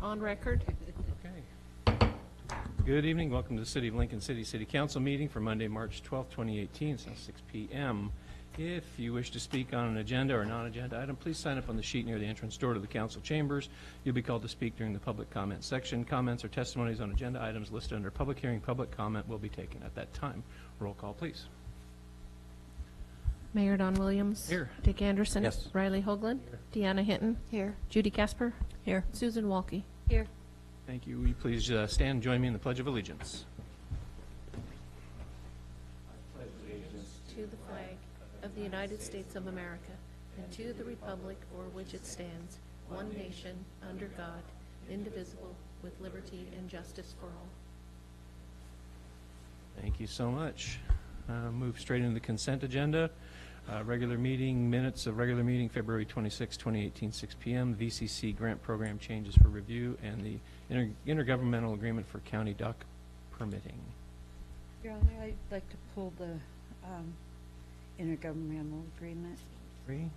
On record. Okay. Good evening. Welcome to the City of Lincoln City Council meeting for Monday, March 12th, 2018. It's now 6 p.m. If you wish to speak on an agenda or non-agenda item, please sign up on the sheet near the entrance door to the council chambers. You'll be called to speak during the public comment section. Comments or testimonies on agenda items listed under public hearing, public comment will be taken at that time. Roll call, please. Mayor Don Williams. Here. Dick Anderson. Yes. Riley Hoagland. Deanna Hinton. Here. Judy Casper. Here. Susan Walke. Here. Thank you. Will you please stand and join me in the Pledge of Allegiance? To the flag of the United States of America and to the republic for which it stands, one nation, under God, indivisible, with liberty and justice for all. Thank you so much. Move straight into the consent agenda. Regular meeting, minutes of regular meeting, February 26, 2018, 6 p.m., VCC grant program changes for review, and the intergovernmental agreement for county dock permitting. Your Honor, I'd like to pull the intergovernmental agreement. Three.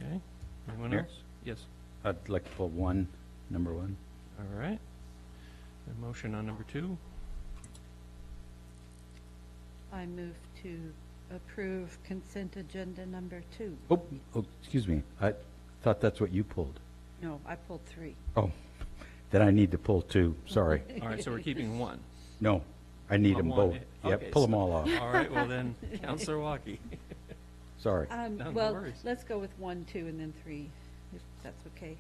Okay. Anyone Here? else? Yes. I'd like to pull number one. All right. A motion on number two. I move to approve consent agenda number 2. Oh, excuse me. I thought that's what you pulled. No, I pulled 3. Oh, then I need to pull 2. Sorry. All right, so we're keeping one. No, I need them One. both. Okay, Yep, pull them so- all off. All right, well then, Councilor Walke. Sorry. No Well, worries. let's go with 1, 2, and then 3, if that's okay.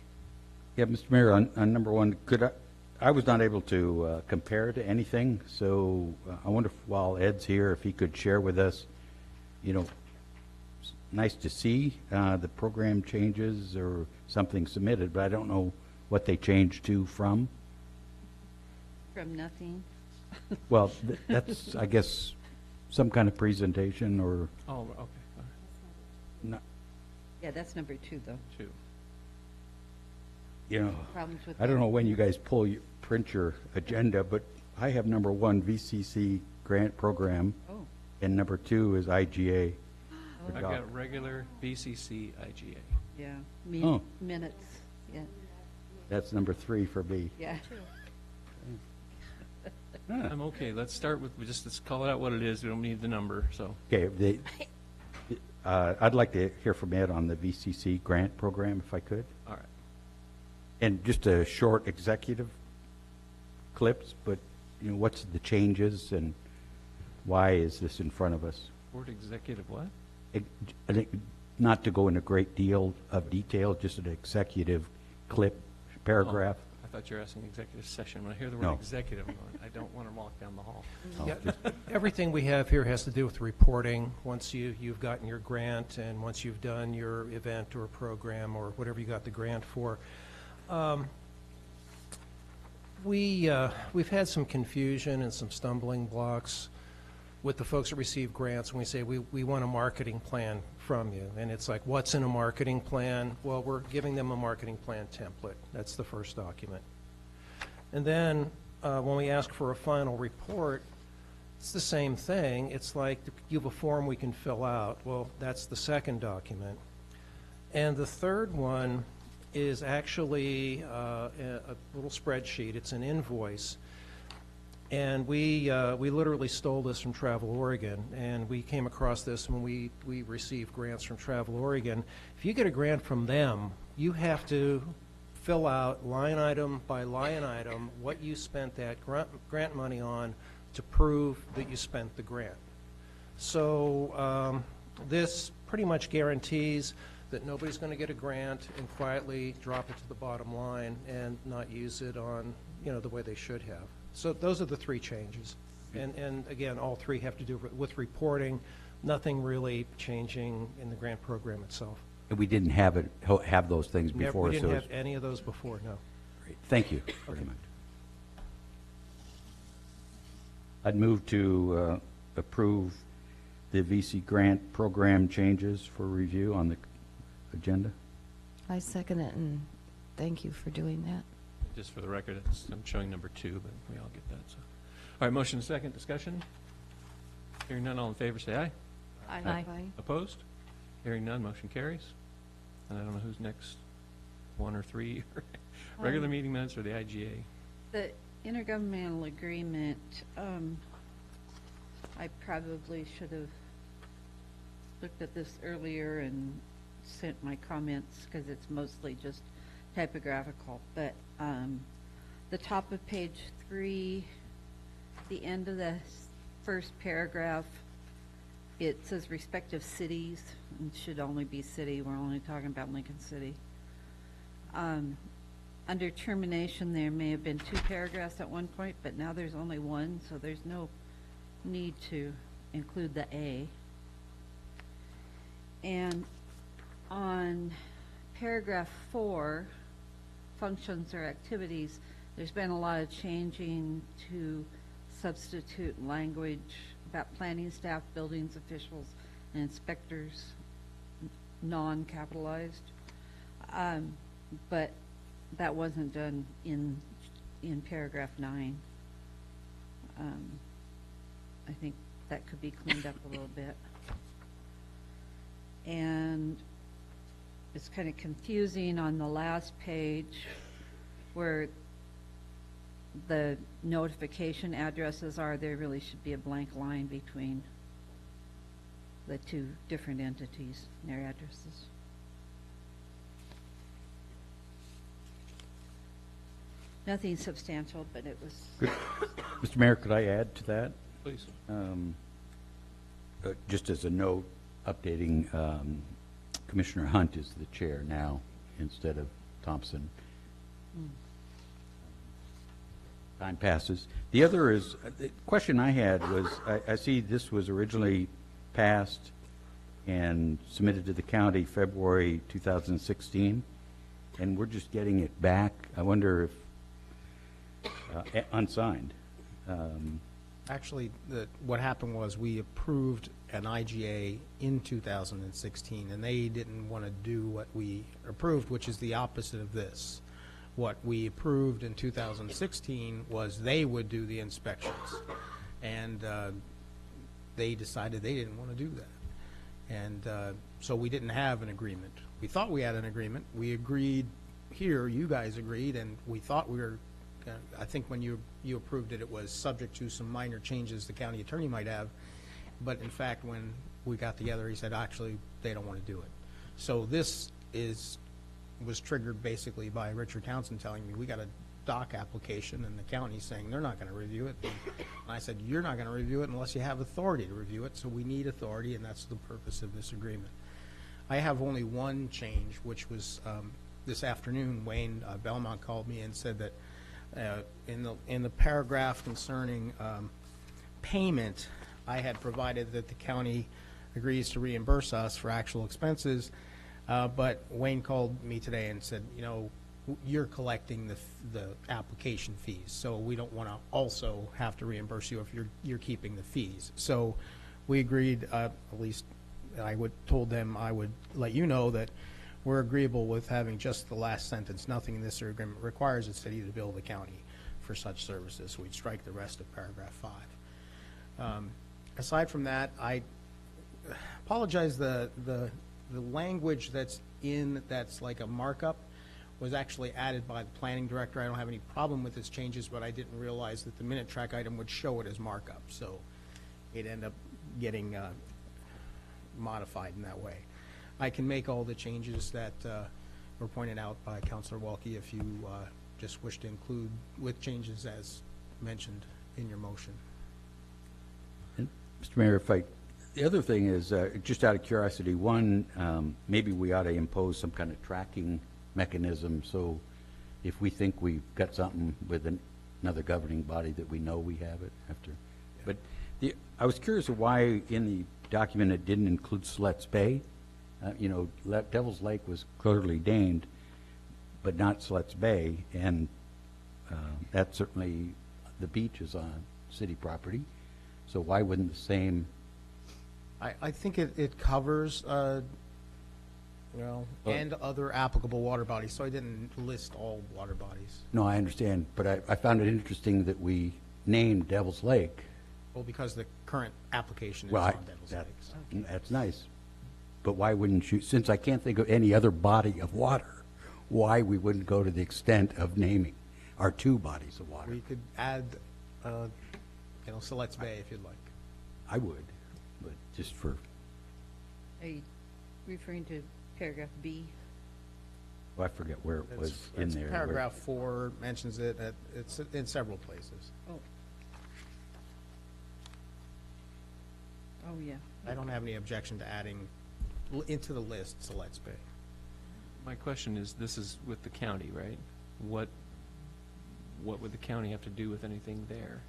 Yeah, Mr. Mayor, on number one, I was not able to compare to anything, so I wonder if, while Ed's here, if he could share with us, it's nice to see the program changes or something submitted, but I don't know what they changed to from. From nothing. Well, that's, I guess, some kind of presentation or Oh, okay. All right. not, Yeah, that's number 2, though. Two. Problems with I don't know when you guys print your agenda, but I have number 1, VCC grant program, Oh, and number 2 is IGA. I've got regular BCC IGA. yeah. Oh. Minutes. Yeah. That's number 3 for me. Yeah. I'm okay. Let's start with, let's call it out what it is. We don't need the number, so. Okay, I'd like to hear from Ed on the VCC grant program, if I could. All right. And just a short executive clips, but, what's the changes and why is this in front of us? Board executive what? I think not to go into a great deal of detail, just an executive clip, paragraph. I thought you were asking executive session. When I hear the word No. executive, I'm going, I don't want to walk down the hall. Oh, Yeah, just- everything we have here has to do with reporting. Once you've gotten your grant and once you've done your event or program or whatever you got the grant for. We've had some confusion and some stumbling blocks with the folks that receive grants when we say we want a marketing plan from you. And it's like, what's in a marketing plan? Well, we're giving them a marketing plan template. That's the first document. And then when we ask for a final report, it's the same thing. It's like you have a form we can fill out. Well, that's the second document. And the third one is actually a little spreadsheet. It's an invoice. And we literally stole this from Travel Oregon, and we came across this when we received grants from Travel Oregon. If you get a grant from them, you have to fill out line item by line item what you spent that grant money on to prove that you spent the grant. So this pretty much guarantees that nobody's going to get a grant and quietly drop it to the bottom line and not use it on, the way they should have. So those are the 3 changes. And again, all 3 have to do with reporting, nothing really changing in the grant program itself. And we didn't have those things before. We didn't so have it's any of those before, no. great. Thank you very much. I'd move to approve the VC grant program changes for review on the agenda. I second it, and thank you for doing that. Just for the record, I'm showing number 2, but we all get that. So, all right, motion second, discussion. Hearing none, all in favor, say aye. Aye. Opposed? Hearing none, motion carries. And I don't know who's next, 1 or 3. Regular meeting minutes or the IGA? The intergovernmental agreement, I probably should have looked at this earlier and sent my comments, because it's mostly just typographical. But the top of page 3, the end of the first paragraph, it says respective cities, and should only be city. We're only talking about Lincoln City. Under termination, there may have been 2 paragraphs at one point, but now there's only 1, so there's no need to include the A. And on paragraph 4, functions or activities, there's been a lot of changing to substitute language about planning staff, buildings officials, and inspectors, non-capitalized. But that wasn't done in paragraph 9. I think that could be cleaned up a little bit. And it's kind of confusing on the last page where the notification addresses are. There really should be a blank line between the 2 different entities and their addresses. Nothing substantial, but it was. Good. Mr. Mayor, could I add to that? Please. Just as a note, updating, Commissioner Hunt is the chair now instead of Thompson. Time passes. The other is, the question I had was, I see this was originally passed and submitted to the county February 2016, and we're just getting it back. I wonder if, unsigned. Actually, what happened was we approved an IGA in 2016, and they didn't want to do what we approved, which is the opposite of this. What we approved in 2016 was they would do the inspections, and they decided they didn't want to do that. And so we didn't have an agreement. We thought we had an agreement. We agreed here, you guys agreed, and we thought we were I think when you approved it, it was subject to some minor changes the county attorney might have. But in fact, when we got together, he said, actually, they don't want to do it. So this was triggered basically by Richard Townsend telling me, we got a dock application, and the county's saying they're not going to review it. And I said, you're not going to review it unless you have authority to review it. So we need authority, and that's the purpose of this agreement. I have only one change, which was this afternoon, Wayne Belmont called me and said that in the paragraph concerning payment, I had provided that the county agrees to reimburse us for actual expenses, but Wayne called me today and said, you know, you're collecting the application fees, so we don't want to also have to reimburse you if you're keeping the fees. So we agreed, at least I told them I would let you know that we're agreeable with having just the last sentence. Nothing in this agreement requires the city to bill the county for such services. So we'd strike the rest of paragraph 5. Aside from that, I apologize. The language that's like a markup was actually added by the planning director. I don't have any problem with its changes, but I didn't realize that the minute track item would show it as markup. So it ended up getting modified in that way. I can make all the changes that were pointed out by Councilor Walke if you just wish to include with changes as mentioned in your motion. And Mr. Mayor, the other thing is, just out of curiosity, one, maybe we ought to impose some kind of tracking mechanism, so if we think we've got something with another governing body that we know we have it after. Yeah. But I was curious of why in the document it didn't include Sluts Bay. You know, Devil's Lake was clearly named, but not Sluts Bay, and that's certainly, the beach is on city property, so why wouldn't the same? I think it covers, and other applicable water bodies, so I didn't list all water bodies. No, I understand, but I found it interesting that we named Devil's Lake. Well, because the current application is on Devil's Lake. So. That's nice. But why wouldn't you, since I can't think of any other body of water, why we wouldn't go to the extent of naming our 2 bodies of water. We could add, Siletz Bay if you'd like. I would, but just for, Are you referring to paragraph B? well, I forget where it was in there. Paragraph 4 mentions it, it's in several places. Oh. Oh, yeah. I don't have any objection to adding into the list Siletz Bay. My question is, this is with the county, right? What would the county have to do with anything there?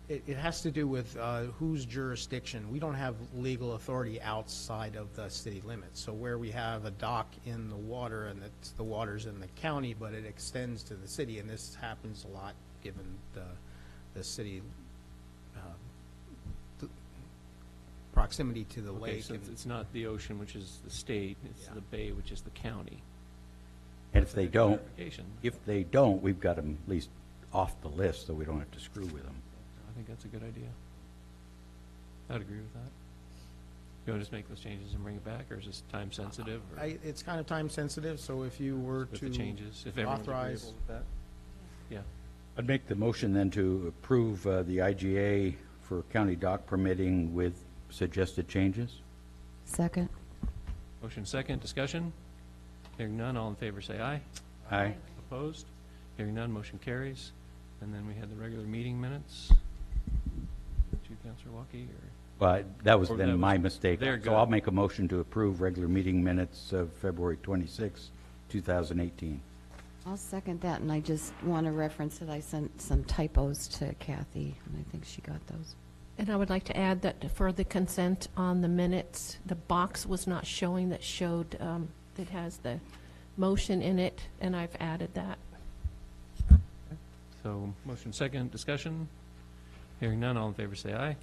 It has to do with whose jurisdiction. We don't have legal authority outside of the city limits. So where we have a dock in the water, and the water's in the county, but it extends to the city, and this happens a lot given the city proximity to the Okay, lake. so and- it's not the ocean, which is the state, it's Yeah. the bay, which is the county. And if they don't, Clarification. we've got them at least off the list, so we don't have to screw with them. I think that's a good idea. I'd agree with that. You want to just make those changes and bring it back, or is this time sensitive? Or It's kind of time sensitive, so if you were with to the changes, if everyone's authorize, agreeable with that? Yeah. I'd make the motion then to approve the IGA for county dock permitting with suggested changes. Second. Motion second, discussion? Hearing none, all in favor say aye. Aye. Opposed? Hearing none, motion carries. And then we had the regular meeting minutes. To Councilor Walkie, or? Well, that was Or then that my was- mistake. they're So good. I'll make a motion to approve regular meeting minutes of February 26, 2018. I'll second that, and I just want to reference that I sent some typos to Kathy, and I think she got those. And I would like to add that for the consent on the minutes, the box was not showing that showed, that has the motion in it, and I've added that. So, motion second, discussion? Hearing none, all in favor say aye.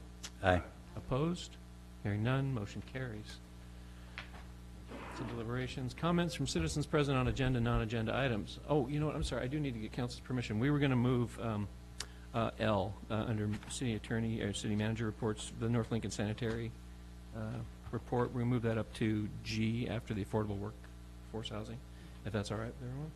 Aye. Opposed? Hearing none, motion carries. So deliberations, comments from citizens present on agenda, non-agenda items. Oh, you know what, I'm sorry, I do need to get council's permission. We were going to move L under city attorney, or city manager reports, the North Lincoln sanitary report. We move that up to G after the affordable workforce housing, if that's all right with everyone?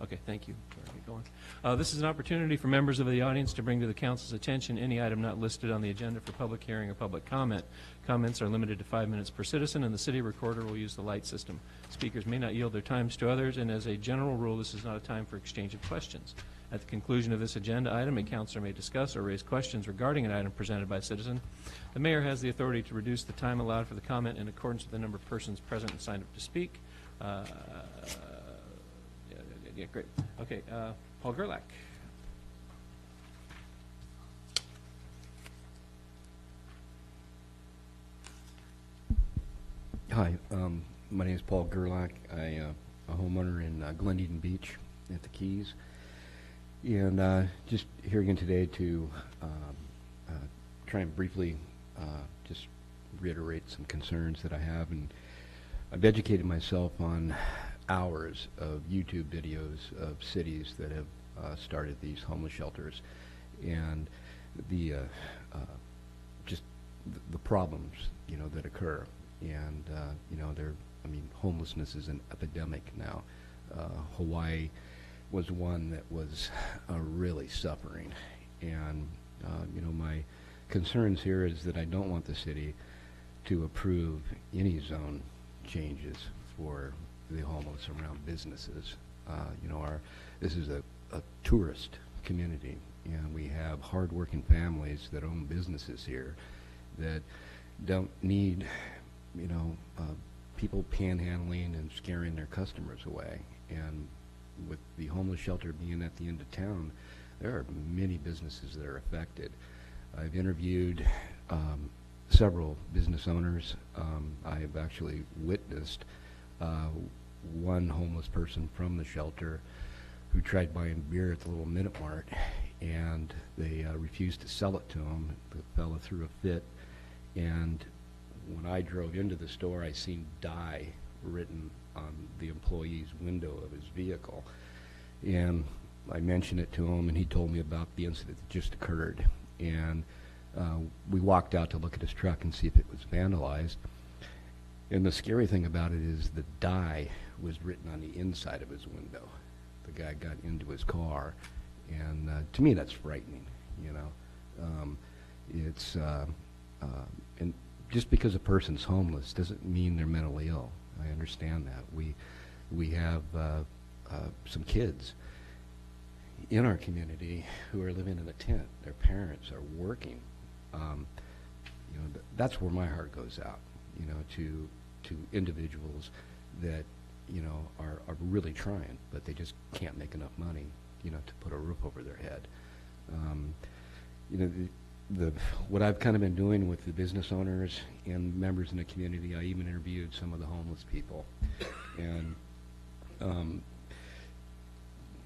Okay, thank you. Sorry, get going. This is an opportunity for members of the audience to bring to the council's attention any item not listed on the agenda for public hearing or public comment. Comments are limited to 5 minutes per citizen, and the city recorder will use the light system. Speakers may not yield their times to others, and as a general rule, this is not a time for exchange of questions. At the conclusion of this agenda item, a councilor may discuss or raise questions regarding an item presented by a citizen. The mayor has the authority to reduce the time allowed for the comment in accordance with the number of persons present and signed up to speak. Yeah, great. Okay, Paul Gerlach. Hi, my name is Paul Gerlach. I'm a homeowner in Glen Beach at the Keys. And just here again today to try and briefly just reiterate some concerns that I have. And I've educated myself on hours of YouTube videos of cities that have started these homeless shelters, and the just the problems that occur. And homelessness is an epidemic now. Hawaii was one that was really suffering, and my concerns here is that I don't want the city to approve any zone changes for the homeless around businesses. This is a tourist community, and we have hardworking families that own businesses here that don't need, people panhandling and scaring their customers away. And with the homeless shelter being at the end of town, there are many businesses that are affected. I've interviewed several business owners. I have actually witnessed one homeless person from the shelter who tried buying beer at the little Minute Mart, and they refused to sell it to him. The fella threw a fit, and when I drove into the store, I seen "die" written on the employee's window of his vehicle. And I mentioned it to him, and he told me about the incident that just occurred. And we walked out to look at his truck and see if it was vandalized. And the scary thing about it is the die was written on the inside of his window. The guy got into his car, and to me that's frightening, you know. And just because a person's homeless doesn't mean they're mentally ill. I understand that. We have some kids in our community who are living in a tent. Their parents are working. You know, that's where my heart goes out, you know, to individuals that, you know, are really trying, but they just can't make enough money, you know, to put a roof over their head. You know, what I've kind of been doing with the business owners and members in the community, I even interviewed some of the homeless people. And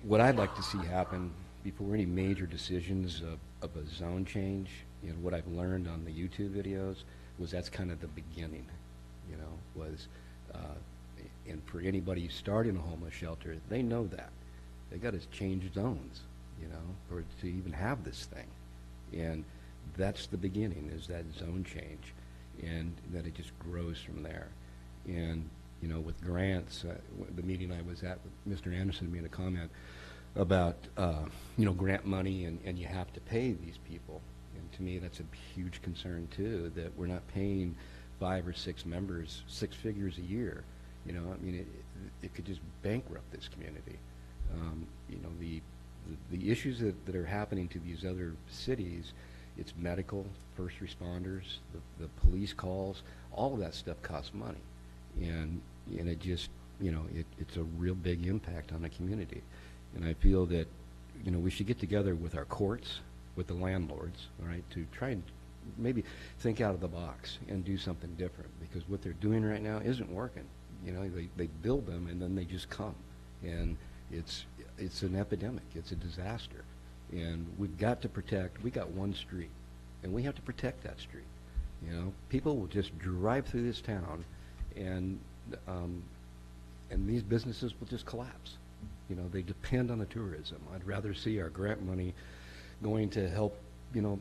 what I'd like to see happen before any major decisions of a zone change, you know, what I've learned on the YouTube videos was that's kind of the beginning, you know, was, and for anybody starting a homeless shelter, they know that. They got to change zones, you know, for to even have this thing. And that's the beginning, is that zone change, and that it just grows from there. And, you know, with grants, the meeting I was at with Mr. Anderson made a comment about, you know, grant money, and you have to pay these people. And to me, that's a huge concern, too, that we're not paying 5 or 6 members 6 figures a year. You know, I mean, it could just bankrupt this community. You know, the issues that are happening to these other cities, it's medical, first responders, the police calls, all of that stuff costs money. And it just, you know, it's a real big impact on the community. And I feel that, you know, we should get together with our courts, with the landlords, all right, to try and maybe think out of the box and do something different, because what they're doing right now isn't working. You know, they build them and then they just come. And it's an epidemic. It's a disaster. And we've got to protect, we got one street, and we have to protect that street. You know, people will just drive through this town, and these businesses will just collapse. You know, they depend on the tourism. I'd rather see our grant money going to help, you know,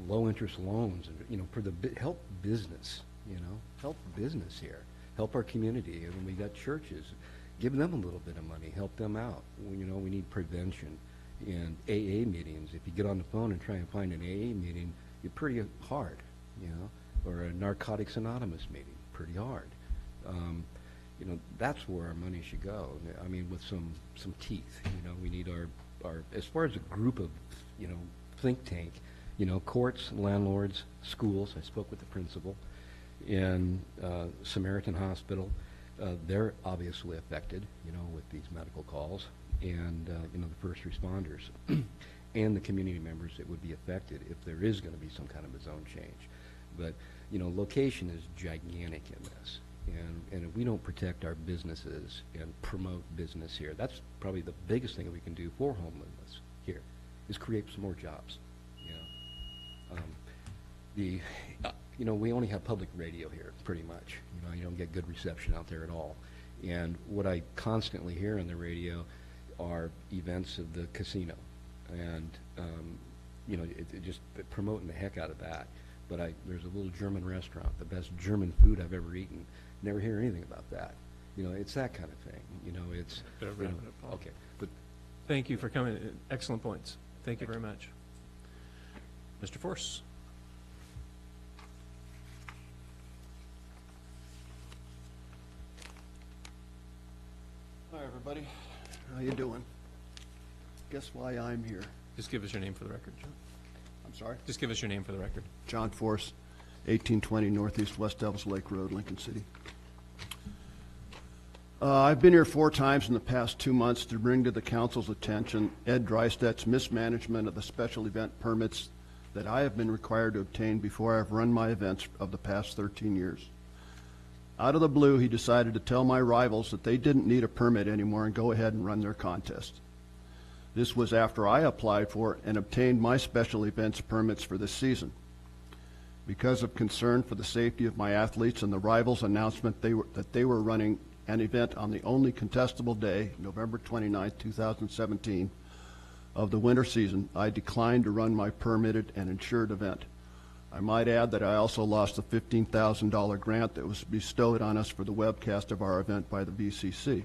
low interest loans, and, you know, for the help business, you know, help business here, help our community. And we got churches, give them a little bit of money, help them out. You know, we need prevention. And AA meetings, if you get on the phone and try and find an AA meeting, it's pretty hard, you know, or a Narcotics Anonymous meeting, pretty hard. You know, that's where our money should go. I mean, with some teeth, you know, we need our, as far as a group of, you know, think tank, you know, courts, landlords, schools. I spoke with the principal, and Samaritan Hospital. They're obviously affected, you know, with these medical calls, and you know, the first responders and the community members that would be affected if there is going to be some kind of a zone change. But, you know, location is gigantic in this, and if we don't protect our businesses and promote business here, that's probably the biggest thing that we can do for homelessness here, is create some more jobs. You know, you know, we only have public radio here, pretty much. You know, you don't get good reception out there at all. And what I constantly hear on the radio are events of the casino, and you know, it just promoting the heck out of that. But there's a little German restaurant, the best German food I've ever eaten. Never hear anything about that. You know, it's that kind of thing. You know, it's you know, okay. But Thank you for coming. Excellent points. Thank you very much. Mr. Force. Hi, everybody. How you doing? Guess why I'm here? Just give us your name for the record, John. I'm sorry? Just give us your name for the record. John Force, 1820 Northeast West Devils Lake Road, Lincoln City. I've been here 4 times in the past 2 months to bring to the council's attention Ed Drystadt's mismanagement of the special event permits that I have been required to obtain before I've run my events of the past 13 years. Out of the blue, he decided to tell my rivals that they didn't need a permit anymore and go ahead and run their contest. This was after I applied for and obtained my special events permits for this season. Because of concern for the safety of my athletes and the rivals' announcement that they were running an event on the only contestable day, November 29, 2017, of the winter season, I declined to run my permitted and insured event. I might add that I also lost the $15,000 grant that was bestowed on us for the webcast of our event by the VCC.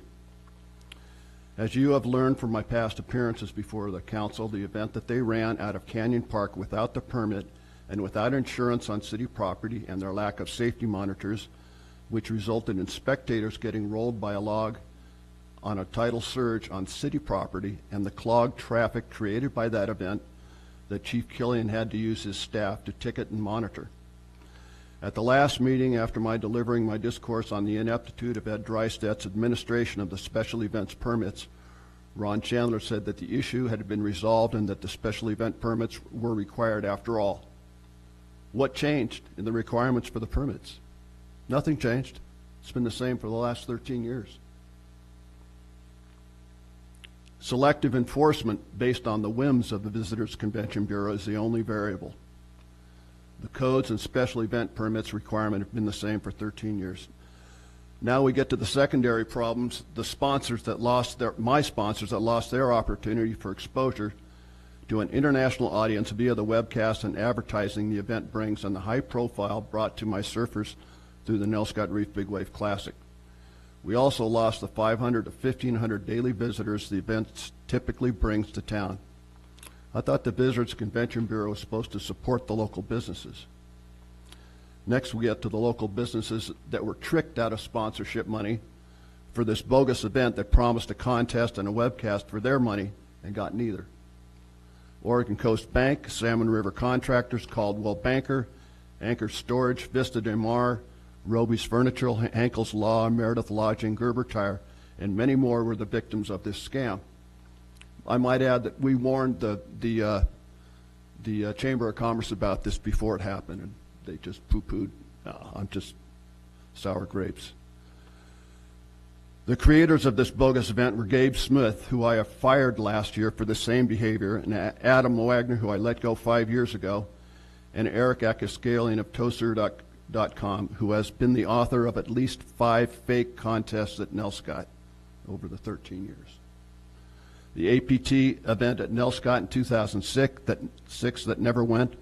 As you have learned from my past appearances before the council, the event that they ran out of Canyon Park without the permit and without insurance on city property and their lack of safety monitors, which resulted in spectators getting rolled by a log on a tidal surge on city property, and the clogged traffic created by that event that Chief Killian had to use his staff to ticket and monitor. At the last meeting, after my delivering my discourse on the ineptitude of Ed Drystadt's administration of the special events permits, Ron Chandler said that the issue had been resolved and that the special event permits were required after all. What changed in the requirements for the permits? Nothing changed. It's been the same for the last 13 years. Selective enforcement based on the whims of the Visitors Convention Bureau is the only variable. The codes and special event permits requirement have been the same for 13 years. Now we get to the secondary problems, the sponsors that lost my sponsors that lost their opportunity for exposure to an international audience via the webcast and advertising the event brings, and the high profile brought to my surfers through the Nell Scott Reef Big Wave Classic. We also lost the 500 to 1,500 daily visitors the event typically brings to town. I thought the Visitors Convention Bureau was supposed to support the local businesses. Next, we get to the local businesses that were tricked out of sponsorship money for this bogus event that promised a contest and a webcast for their money and got neither. Oregon Coast Bank, Salmon River Contractors, Caldwell Banker, Anchor Storage, Vista Del Mar, Roby's Furniture, Hankel's Law, Meredith Lodging, Gerber Tire, and many more were the victims of this scam. I might add that we warned the Chamber of Commerce about this before it happened, and they just poo-pooed. I'm just sour grapes. The creators of this bogus event were Gabe Smith, who I have fired last year for the same behavior, and Adam Wagner, who I let go 5 years ago, and Eric Akaskalian of Toaster.com, who has been the author of at least 5 fake contests at Nell Scott over the 13 years. The APT event at Nell Scott in 2006 that never went,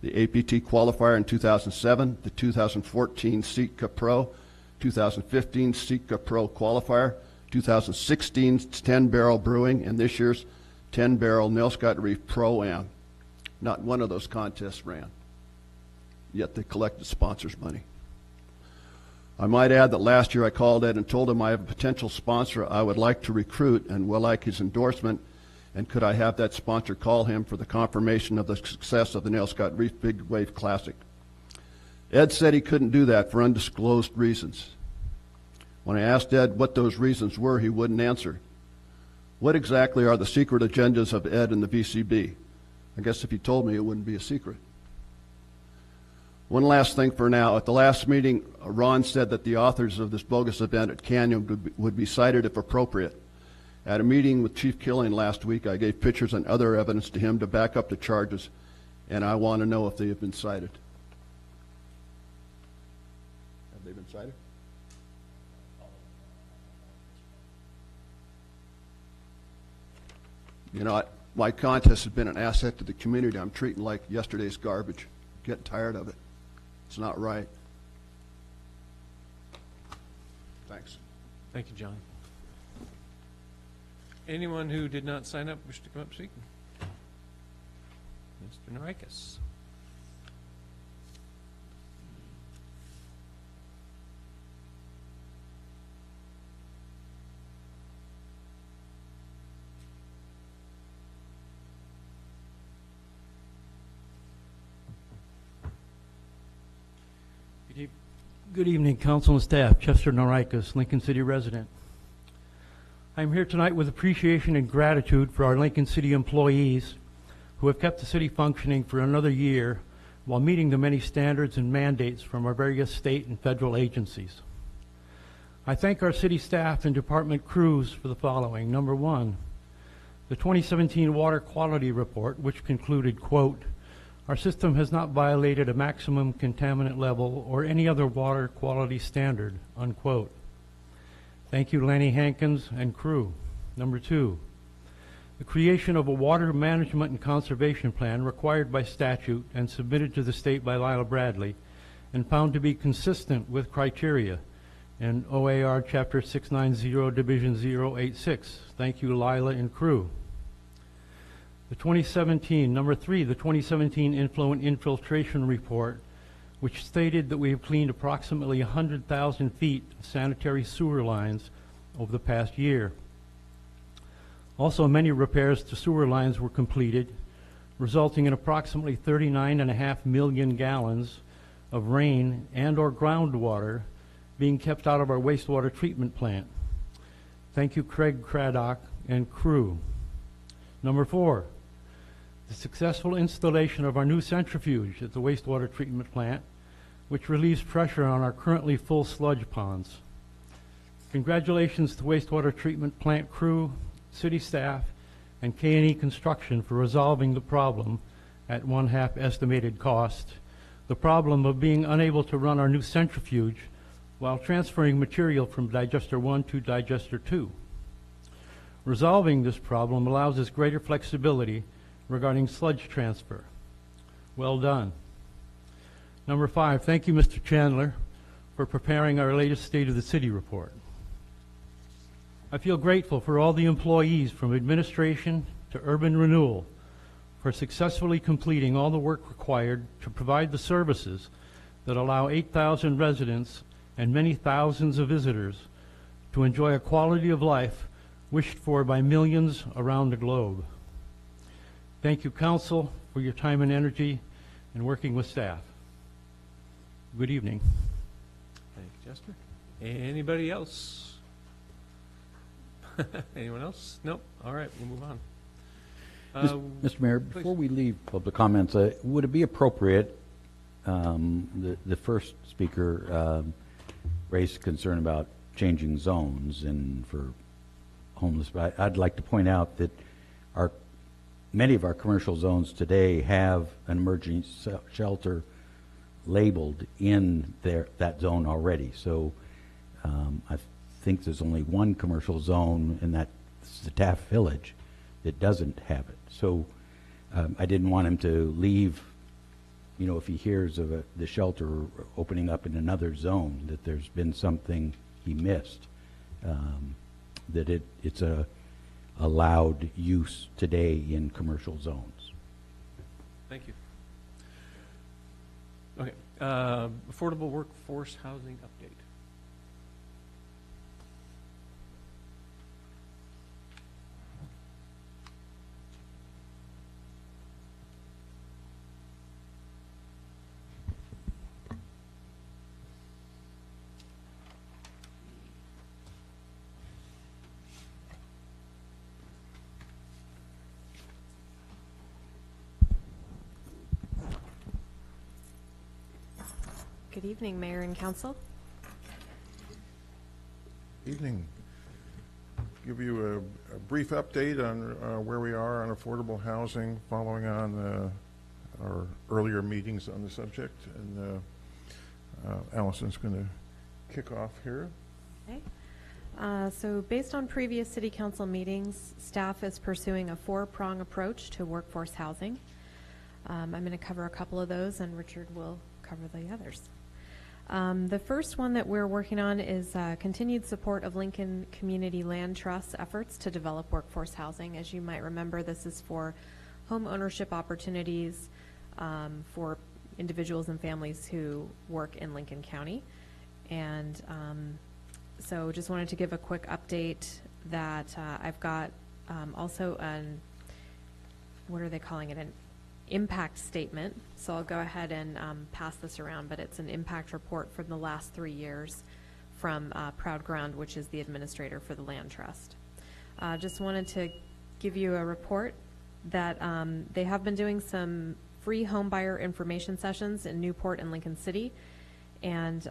the APT qualifier in 2007, the 2014 Sitka Pro, 2015 Sitka Pro qualifier, 2016's 10-barrel brewing, and this year's 10-barrel Nell Scott Reef Pro-Am. Not one of those contests ran, yet they collected sponsors' money. I might add that last year I called Ed and told him I have a potential sponsor I would like to recruit and will like his endorsement, and could I have that sponsor call him for the confirmation of the success of the Nell Scott Reef Big Wave Classic. Ed said he couldn't do that for undisclosed reasons. When I asked Ed what those reasons were, he wouldn't answer. What exactly are the secret agendas of Ed and the VCB? I guess if he told me, it wouldn't be a secret. One last thing for now. At the last meeting, Ron said that the authors of this bogus event at Canyon would be cited if appropriate. At a meeting with Chief Killian last week, I gave pictures and other evidence to him to back up the charges, and I want to know if they have been cited. Have they been cited? You know, my contest has been an asset to the community. I'm treating like yesterday's garbage. Getting tired of it. It's not right. Thanks. Thank you, John. Anyone who did not sign up wish to come up speaking? Mr. Norikis. Good evening, council and staff. Chester Norikis, Lincoln City resident. I'm here tonight with appreciation and gratitude for our Lincoln City employees who have kept the city functioning for another year while meeting the many standards and mandates from our various state and federal agencies. I thank our city staff and department crews for the following. Number one, the 2017 Water Quality Report, which concluded, quote, "Our system has not violated a maximum contaminant level or any other water quality standard," unquote. Thank you, Lanny Hankins and crew. Number two, the creation of a water management and conservation plan required by statute and submitted to the state by Lila Bradley and found to be consistent with criteria in OAR Chapter 690, Division 086. Thank you, Lila and crew. The 2017, number 3, the 2017 Influent Infiltration Report, which stated that we have cleaned approximately 100,000 feet of sanitary sewer lines over the past year. Also, many repairs to sewer lines were completed, resulting in approximately 39.5 million gallons of rain and or groundwater being kept out of our wastewater treatment plant. Thank you, Craig Craddock and crew. Number 4, the successful installation of our new centrifuge at the wastewater treatment plant, which relieves pressure on our currently full sludge ponds. Congratulations to wastewater treatment plant crew, city staff, and K&E Construction for resolving the problem at 1/2 estimated cost, the problem of being unable to run our new centrifuge while transferring material from digester 1 to digester 2. Resolving this problem allows us greater flexibility regarding sludge transfer. Well done. Number 5, thank you, Mr. Chandler, for preparing our latest State of the City report. I feel grateful for all the employees from administration to urban renewal for successfully completing all the work required to provide the services that allow 8,000 residents and many thousands of visitors to enjoy a quality of life wished for by millions around the globe. Thank you, Council, for your time and energy in working with staff. Good evening. Thank you, Chester. Anybody else? Anyone else? Nope. All right, we'll move on. Mr. Mayor, please. before we leave public comments, would it be appropriate, the first speaker raised concern about changing zones and for homeless, but I'd like to point out that many of our commercial zones today have an emergency shelter labeled in that zone already. So I think there's only one commercial zone, and that's the Taft Village, that doesn't have it. So I didn't want him to leave, if he hears of the shelter opening up in another zone, that there's been something he missed, that it's a allowed use today in commercial zones. Thank you. Okay, affordable workforce housing update. Good evening, Mayor and Council. Evening. Give you a brief update on where we are on affordable housing following on our earlier meetings on the subject. And Allison's going to kick off here. Okay. So based on previous City Council meetings, staff is pursuing a 4-prong approach to workforce housing. I'm going to cover a couple of those, and Richard will cover the others. The first one that we're working on is continued support of Lincoln Community Land Trust's efforts to develop workforce housing. As you might remember, this is for home ownership opportunities for individuals and families who work in Lincoln County. And so just wanted to give a quick update that I've got also what are they calling it? An impact statement. So I'll go ahead and pass this around, but it's an impact report from the last 3 years from Proud Ground, which is the administrator for the Land Trust. Just wanted to give you a report that they have been doing some free home buyer information sessions in Newport and Lincoln City, and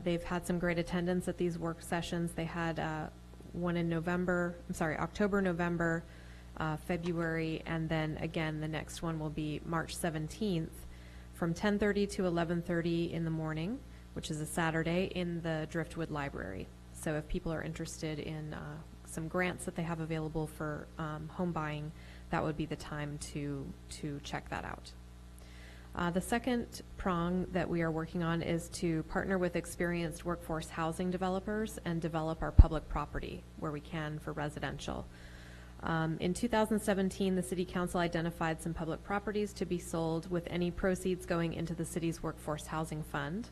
they've had some great attendance at these work sessions. They had one in October, November, February, and then again the next one will be March 17th from 10:30 to 11:30 in the morning, which is a Saturday, in the Driftwood Library. So if people are interested in some grants that they have available for home buying, that would be the time to check that out. The second prong that we are working on is to partner with experienced workforce housing developers and develop our public property where we can for residential. In 2017, the City Council identified some public properties to be sold with any proceeds going into the city's workforce housing fund.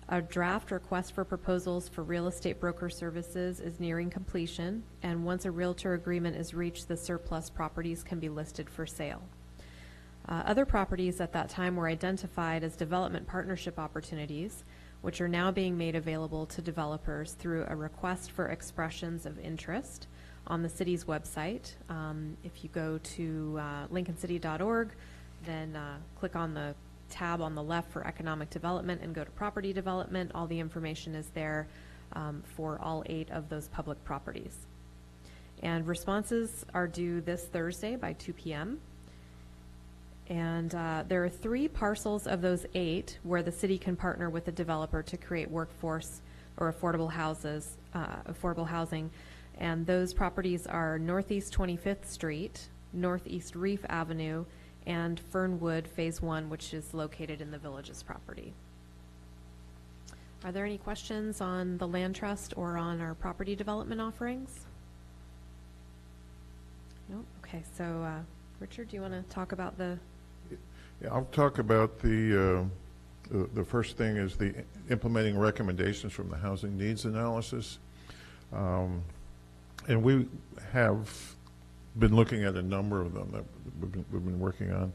A draft request for proposals for real estate broker services is nearing completion, and once a realtor agreement is reached, the surplus properties can be listed for sale. Other properties at that time were identified as development partnership opportunities, which are now being made available to developers through a request for expressions of interest on the city's website. If you go to lincolncity.org, then click on the tab on the left for economic development and go to property development. All the information is there for all 8 of those public properties. And responses are due this Thursday by 2 p.m. And there are 3 parcels of those 8 where the city can partner with a developer to create workforce or affordable housing. And those properties are Northeast 25th Street, Northeast Reef Avenue, and Fernwood Phase 1, which is located in the Villages property. Are there any questions on the land trust or on our property development offerings? Nope. Okay, so Richard, do you want to talk about the... Yeah, I'll talk about the first thing is the implementing recommendations from the housing needs analysis. And we have been looking at a number of them that we've been working on.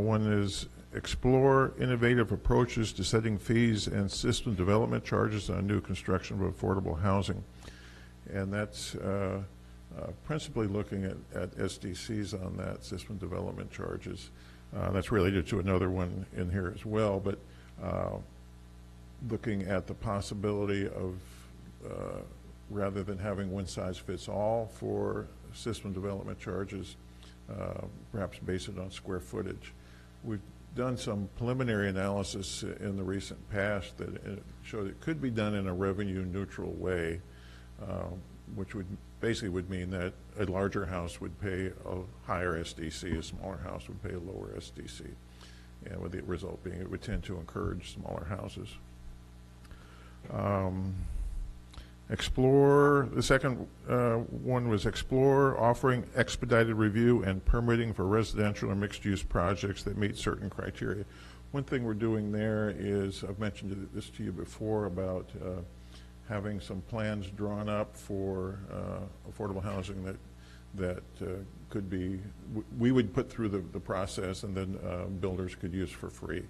One is explore innovative approaches to setting fees and system development charges on new construction of affordable housing. And that's principally looking at SDCs on that, system development charges. That's related to another one in here as well, but looking at the possibility of rather than having one size fits all for system development charges, perhaps base it on square footage. We've done some preliminary analysis in the recent past that showed it could be done in a revenue neutral way, which would mean that a larger house would pay a higher SDC, a smaller house would pay a lower SDC, and with the result being it would tend to encourage smaller houses. The second one was explore offering expedited review and permitting for residential or mixed-use projects that meet certain criteria. One thing we're doing there is, I've mentioned this to you before about having some plans drawn up for affordable housing that could be, we would put through the process and then builders could use for free.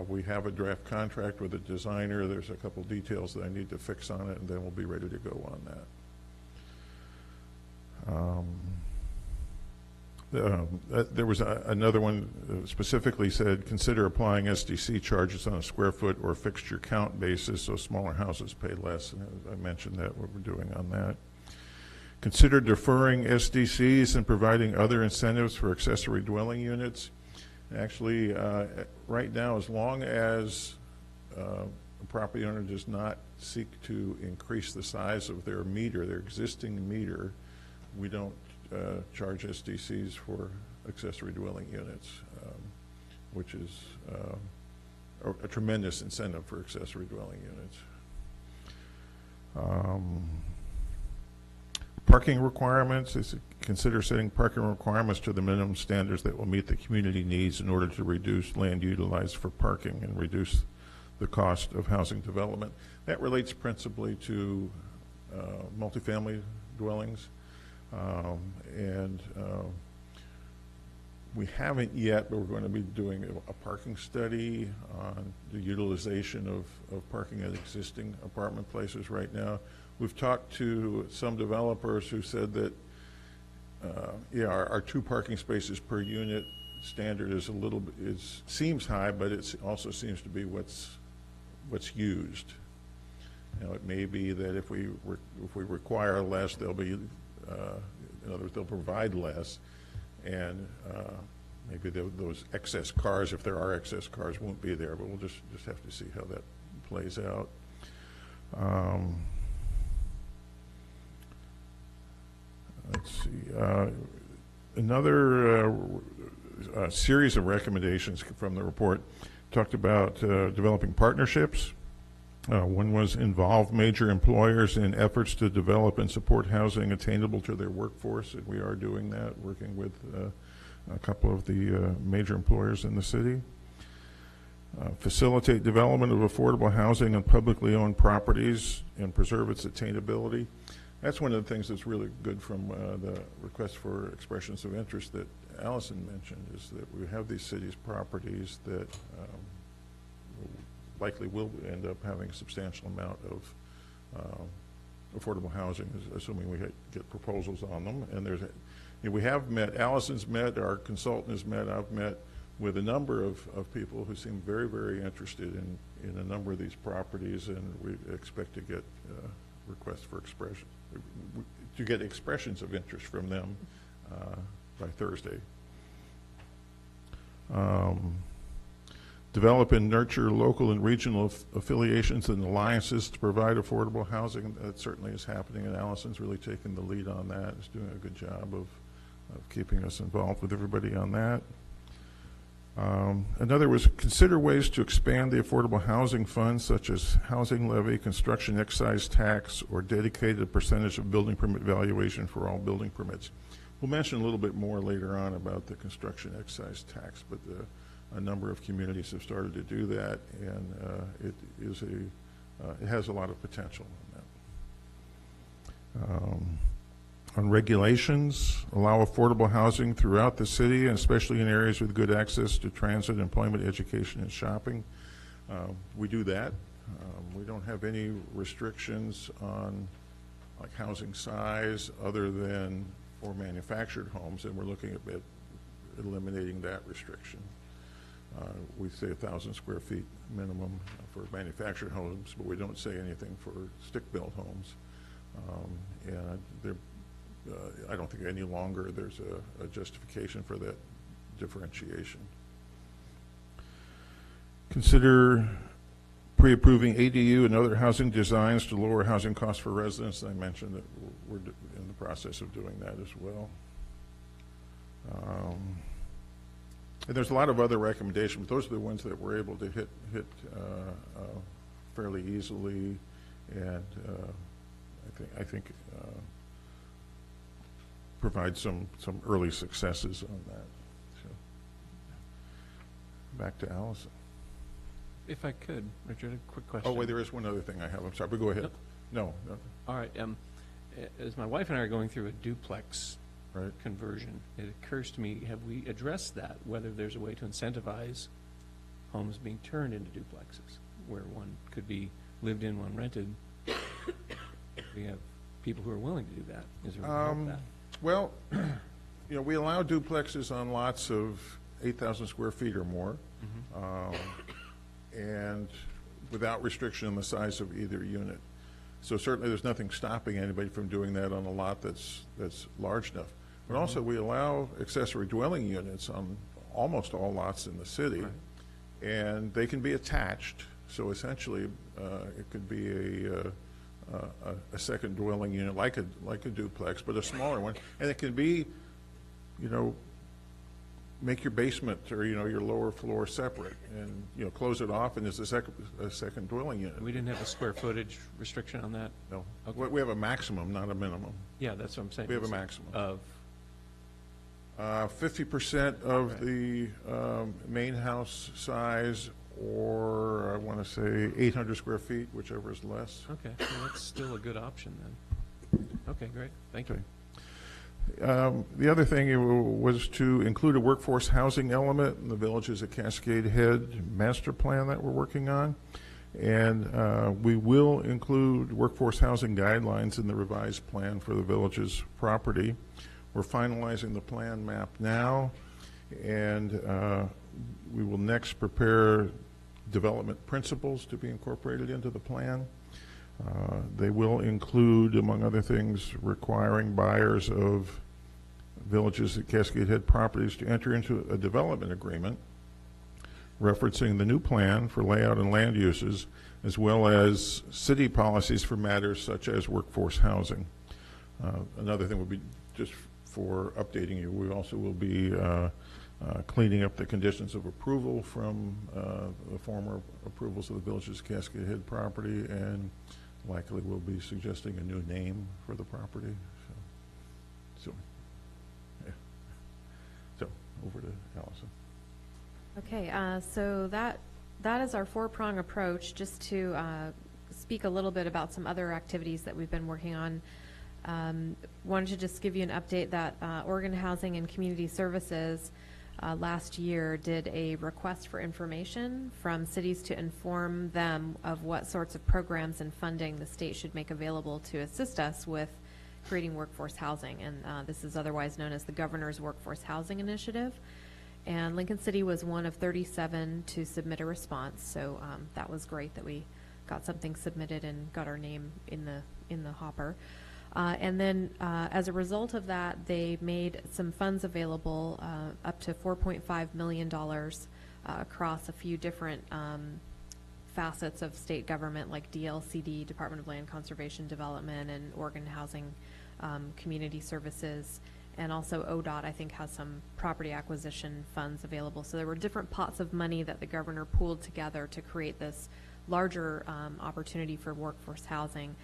We have a draft contract with a designer. There's a couple details that I need to fix on it, and then we'll be ready to go on that. There was another one specifically said, consider applying SDC charges on a square foot or fixture count basis so smaller houses pay less. And I mentioned that, what we're doing on that. Consider deferring SDCs and providing other incentives for accessory dwelling units. Actually, right now, as long as a property owner does not seek to increase the size of their meter, their existing meter, we don't charge SDCs for accessory dwelling units, which is a tremendous incentive for accessory dwelling units. Parking requirements is consider setting parking requirements to the minimum standards that will meet the community needs in order to reduce land utilized for parking and reduce the cost of housing development. That relates principally to multifamily dwellings. We haven't yet, but we're going to be doing a parking study on the utilization of parking at existing apartment places right now. We've talked to some developers who said that, our 2 parking spaces per unit standard is seems high, but it also seems to be what's used. Now, it may be that if we require less, they'll be, in other words, they'll provide less, and maybe those excess cars, if there are excess cars, won't be there. But we'll just have to see how that plays out. let's see, another series of recommendations from the report talked about developing partnerships. One was involve major employers in efforts to develop and support housing attainable to their workforce, and we are doing that, working with a couple of the major employers in the city. Facilitate development of affordable housing on publicly owned properties and preserve its attainability. That's one of the things that's really good from the request for expressions of interest that Allison mentioned, is that we have these cities' properties that likely will end up having a substantial amount of affordable housing, assuming we get proposals on them. And there's, we have met, Allison's met, our consultant has met, I've met with a number of people who seem very, very interested in a number of these properties, and we expect to get requests for expression, to get expressions of interest from them by Thursday. Develop and nurture local and regional affiliations and alliances to provide affordable housing. That certainly is happening, and Allison's really taken the lead on that. Is doing a good job of keeping us involved with everybody on that. Another was consider ways to expand the affordable housing fund, such as housing levy, construction excise tax, or dedicated percentage of building permit valuation for all building permits. We'll mention a little bit more later on about the construction excise tax, but a number of communities have started to do that, and it has a lot of potential on that. On regulations, allow affordable housing throughout the city, and especially in areas with good access to transit, employment, education, and shopping. We do that. We don't have any restrictions on like housing size other than for manufactured homes, and we're looking at eliminating that restriction. We say 1,000 square feet minimum for manufactured homes, but we don't say anything for stick-built homes. And I don't think any longer there's a justification for that differentiation. Consider pre-approving ADU and other housing designs to lower housing costs for residents. I mentioned that we're in the process of doing that as well. And there's a lot of other recommendations, but those are the ones that we're able to hit fairly easily, and I think provide some early successes on that. So, back to Allison. If I could, Richard, a quick question. Oh, wait, there is one other thing I have. I'm sorry, but go ahead. No. All right. As my wife and I are going through a duplex Right. conversion, it occurs to me, have we addressed that, whether there's a way to incentivize homes being turned into duplexes, where one could be lived in, one rented? We have people who are willing to do that. Is there a way to help that? Well, we allow duplexes on lots of 8,000 square feet or more, and without restriction on the size of either unit. So certainly there's nothing stopping anybody from doing that on a lot that's large enough. But also we allow accessory dwelling units on almost all lots in the city, and they can be attached. So essentially, it could be a second dwelling unit, like a duplex, but a smaller one, and it can be, make your basement or your lower floor separate, and close it off, and there's a second dwelling unit. We didn't have a square footage restriction on that? No, Okay. we have a maximum, not a minimum. Yeah, that's what I'm saying. We have a maximum of 50% of the main house size, or I want to say 800 square feet, whichever is less. Okay, well, that's still a good option then. Okay, great, thank you. The other thing was to include a workforce housing element in the Villages at Cascade Head master plan that we're working on. And we will include workforce housing guidelines in the revised plan for the Villages property. We're finalizing the plan map now, and we will next prepare development principles to be incorporated into the plan. They will include, among other things, requiring buyers of Villages at Cascade Head properties to enter into a development agreement referencing the new plan for layout and land uses, as well as city policies for matters such as workforce housing. Another thing would be just for updating you, we also will be cleaning up the conditions of approval from the former approvals of the Village's Cascade Head property, and likely we'll be suggesting a new name for the property. So yeah. So over to Allison. Okay, so that is our four-prong approach. Just to speak a little bit about some other activities that we've been working on. Wanted to just give you an update that Oregon Housing and Community Services last year did a request for information from cities to inform them of what sorts of programs and funding the state should make available to assist us with creating workforce housing. And this is otherwise known as the Governor's Workforce Housing Initiative. And Lincoln City was one of 37 to submit a response. So that was great that we got something submitted and got our name in the hopper. And then as a result of that, they made some funds available, up to $4.5 million across a few different facets of state government, like DLCD, Department of Land Conservation Development, and Oregon Housing Community Services. And also ODOT, I think, has some property acquisition funds available. So there were different pots of money that the governor pooled together to create this larger opportunity for workforce housing.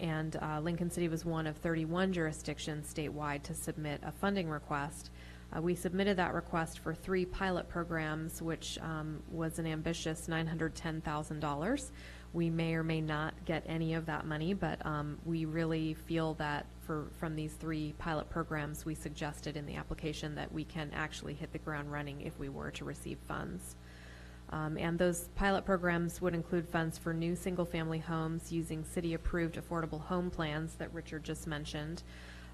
And Lincoln City was one of 31 jurisdictions statewide to submit a funding request. We submitted that request for 3 pilot programs, which was an ambitious $910,000. We may or may not get any of that money, but we really feel that from these 3 pilot programs we suggested in the application that we can actually hit the ground running if we were to receive funds. And those pilot programs would include funds for new single-family homes using city-approved affordable home plans that Richard just mentioned,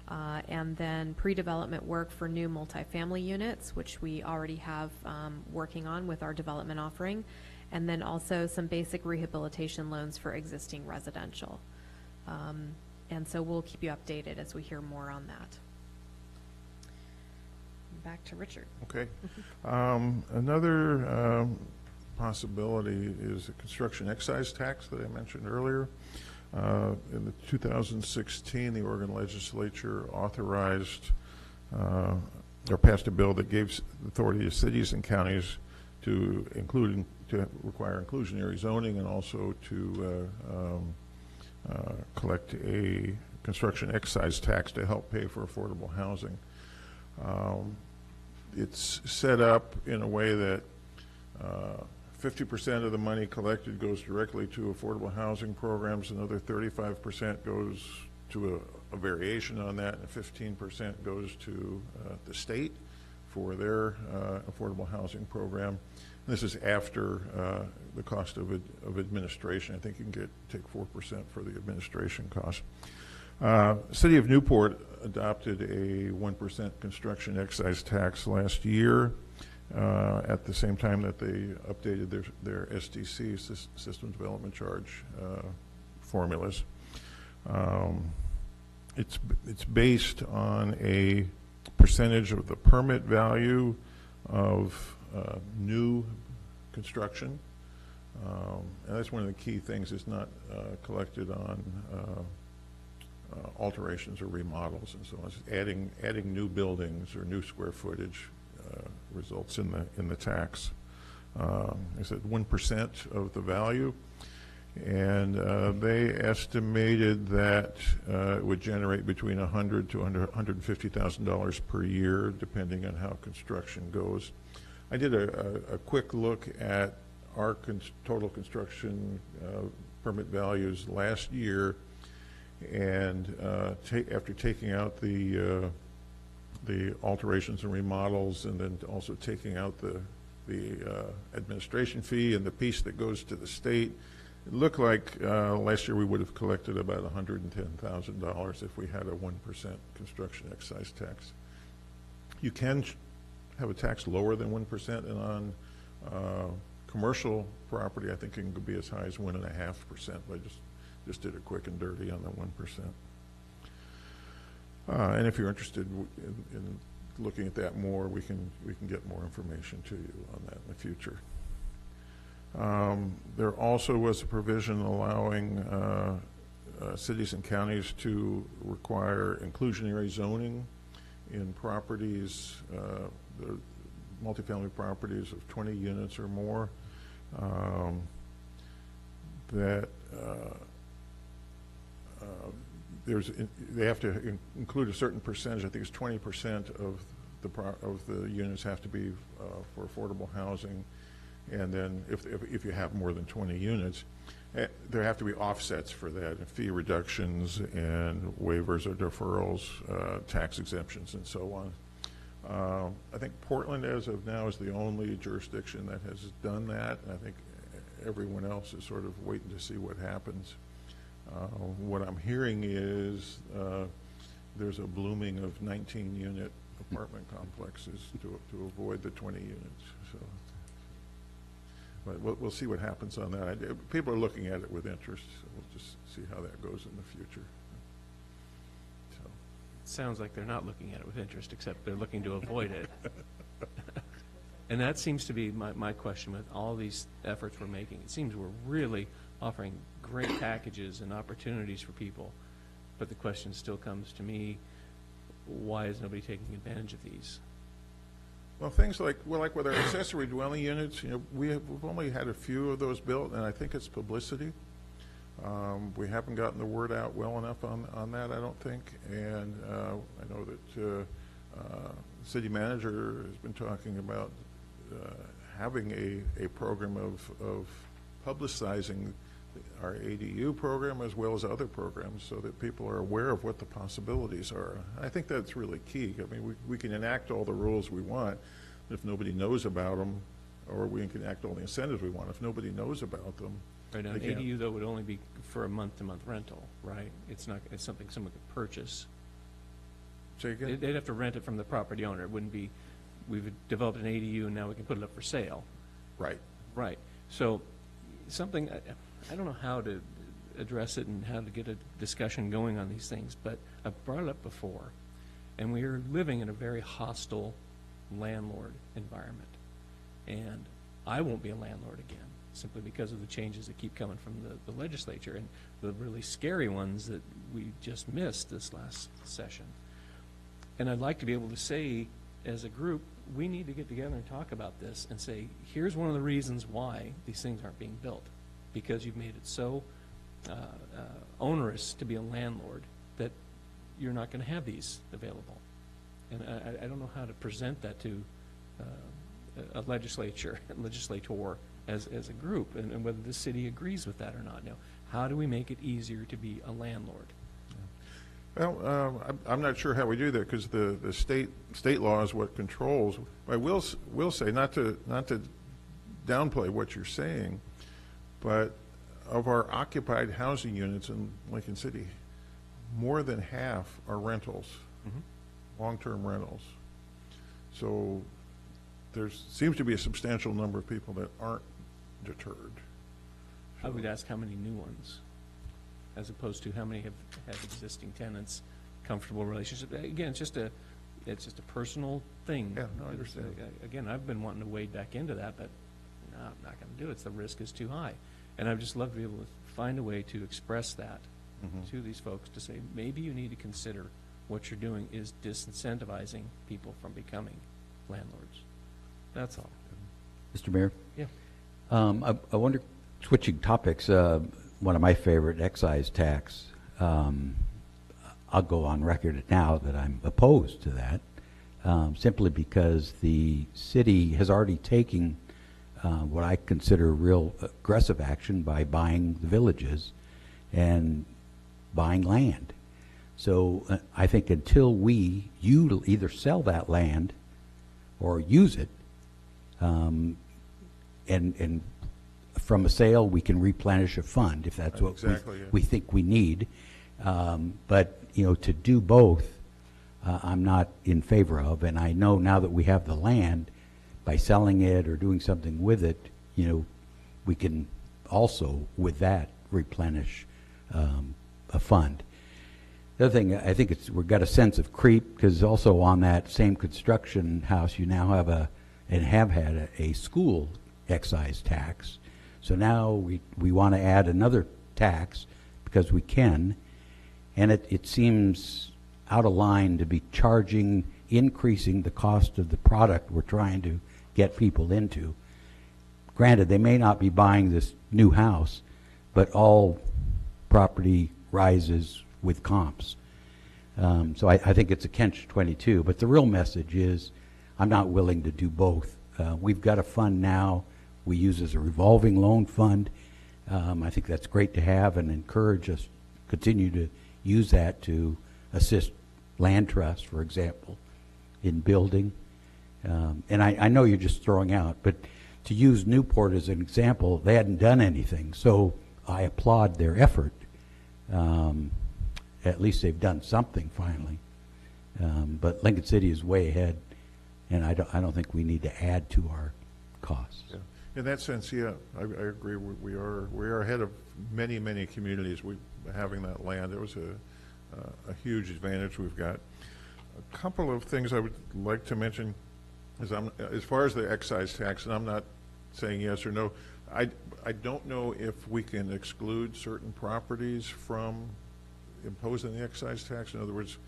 and then pre-development work for new multifamily units, which we already have working on with our development offering, and then also some basic rehabilitation loans for existing residential. And so we'll keep you updated as we hear more on that. Back to Richard. Okay. Another possibility is a construction excise tax that I mentioned earlier. In the 2016, the Oregon legislature authorized or passed a bill that gave authority to cities and counties to require inclusionary zoning, and also to collect a construction excise tax to help pay for affordable housing. It's set up in a way that 50% of the money collected goes directly to affordable housing programs, another 35% goes to a variation on that, and 15% goes to the state for their affordable housing program. And this is after the cost of administration. I think you can take 4% for the administration cost. City of Newport adopted a 1% construction excise tax last year at the same time that they updated their SDC, System Development Charge formulas. It's based on a percentage of the permit value of new construction. And that's one of the key things. It's not collected on alterations or remodels and so on. It's adding new buildings or new square footage results in the tax. I said 1% of the value, and they estimated that it would generate between $100,000 to $150,000 per year, depending on how construction goes. I did a quick look at our total construction permit values last year, and after taking out the alterations and remodels, and then also taking out the administration fee and the piece that goes to the state, it looked like last year we would have collected about $110,000 if we had a 1% construction excise tax. You can have a tax lower than 1%, and on commercial property, I think it can be as high as 1.5%. But I just did it quick and dirty on the 1%. And if you're interested in looking at that more, we can get more information to you on that in the future. There also was a provision allowing cities and counties to require inclusionary zoning in properties, the multifamily properties of 20 units or more, that they have to include a certain percentage. I think it's 20% of the units have to be for affordable housing, and then if you have more than 20 units, there have to be offsets for that, and fee reductions and waivers or deferrals, tax exemptions, and so on. I think Portland, as of now, is the only jurisdiction that has done that, and I think everyone else is sort of waiting to see what happens. What I'm hearing is there's a blooming of 19-unit apartment complexes to avoid the 20 units. So, but we'll see what happens on that. People are looking at it with interest, so we'll just see how that goes in the future. So. Sounds like they're not looking at it with interest, except they're looking to avoid it. And that seems to be my question with all these efforts we're making. It seems we're really offering great packages and opportunities for people, but the question still comes to me, why is nobody taking advantage of these? Well, things like with our accessory dwelling units, we've only had a few of those built, and I think it's publicity. We haven't gotten the word out well enough on that, I don't think. And I know that the city manager has been talking about having a program of publicizing our ADU program as well as other programs so that people are aware of what the possibilities are. I think that's really key. I mean, we can enact all the rules we want, but if nobody knows about them, or we can enact all the incentives we want, if nobody knows about them. Right, an ADU, though, would only be for a month-to-month rental, right? It's something someone could purchase. Say again? They'd have to rent it from the property owner. It wouldn't be, we've developed an ADU and now we can put it up for sale. Right. Right. So something, I don't know how to address it and how to get a discussion going on these things, but I've brought it up before, and we are living in a very hostile landlord environment. And I won't be a landlord again, simply because of the changes that keep coming from the legislature and the really scary ones that we just missed this last session. And I'd like to be able to say, as a group, we need to get together and talk about this and say, here's one of the reasons why these things aren't being built. Because you've made it so onerous to be a landlord that you're not going to have these available. And I don't know how to present that to a legislator as a group, and whether the city agrees with that or not. Now, how do we make it easier to be a landlord? Well, I'm not sure how we do that, because the state law is what controls. I will say, not to downplay what you're saying, but of our occupied housing units in Lincoln City, more than half are rentals, long-term rentals. So there seems to be a substantial number of people that aren't deterred. I would ask how many new ones, as opposed to how many have had existing tenants, comfortable relationships. Again, it's just a personal thing. Yeah, no, I understand. Again, I've been wanting to wade back into that, but no, I'm not going to do it. The risk is too high. And I'd just love to be able to find a way to express that to these folks, to say, maybe you need to consider what you're doing is disincentivizing people from becoming landlords. That's all. Mr. Mayor? Yeah. I wonder, switching topics, one of my favorite, excise tax. I'll go on record now that I'm opposed to that, simply because the city has already taken what I consider real aggressive action by buying the villages and buying land. So I think until you either sell that land or use it, and from a sale we can replenish a fund if that's what exactly, we think we need. But to do both, I'm not in favor of. And I know now that we have the land, by selling it or doing something with it, we can also, with that, replenish a fund. The other thing, I think we've got a sense of creep, because also on that same construction house, you now have and have had a school excise tax. So now we want to add another tax because we can, and it seems out of line to be charging increasing the cost of the product we're trying to get people into. Granted, they may not be buying this new house, but all property rises with comps. So I think it's a catch-22. But the real message is I'm not willing to do both. We've got a fund now we use as a revolving loan fund. I think that's great to have, and encourage us continue to use that to assist land trust, for example, in building. And I know you're just throwing out, but to use Newport as an example, they hadn't done anything. So I applaud their effort. At least they've done something finally. But Lincoln City is way ahead, and I don't think we need to add to our costs. Yeah. In that sense, yeah, I agree. We are ahead of many communities. Having that land, it was a huge advantage we've got. A couple of things I would like to mention is as far as the excise tax, and I'm not saying yes or no. I don't know if we can exclude certain properties from imposing the excise tax. In other words,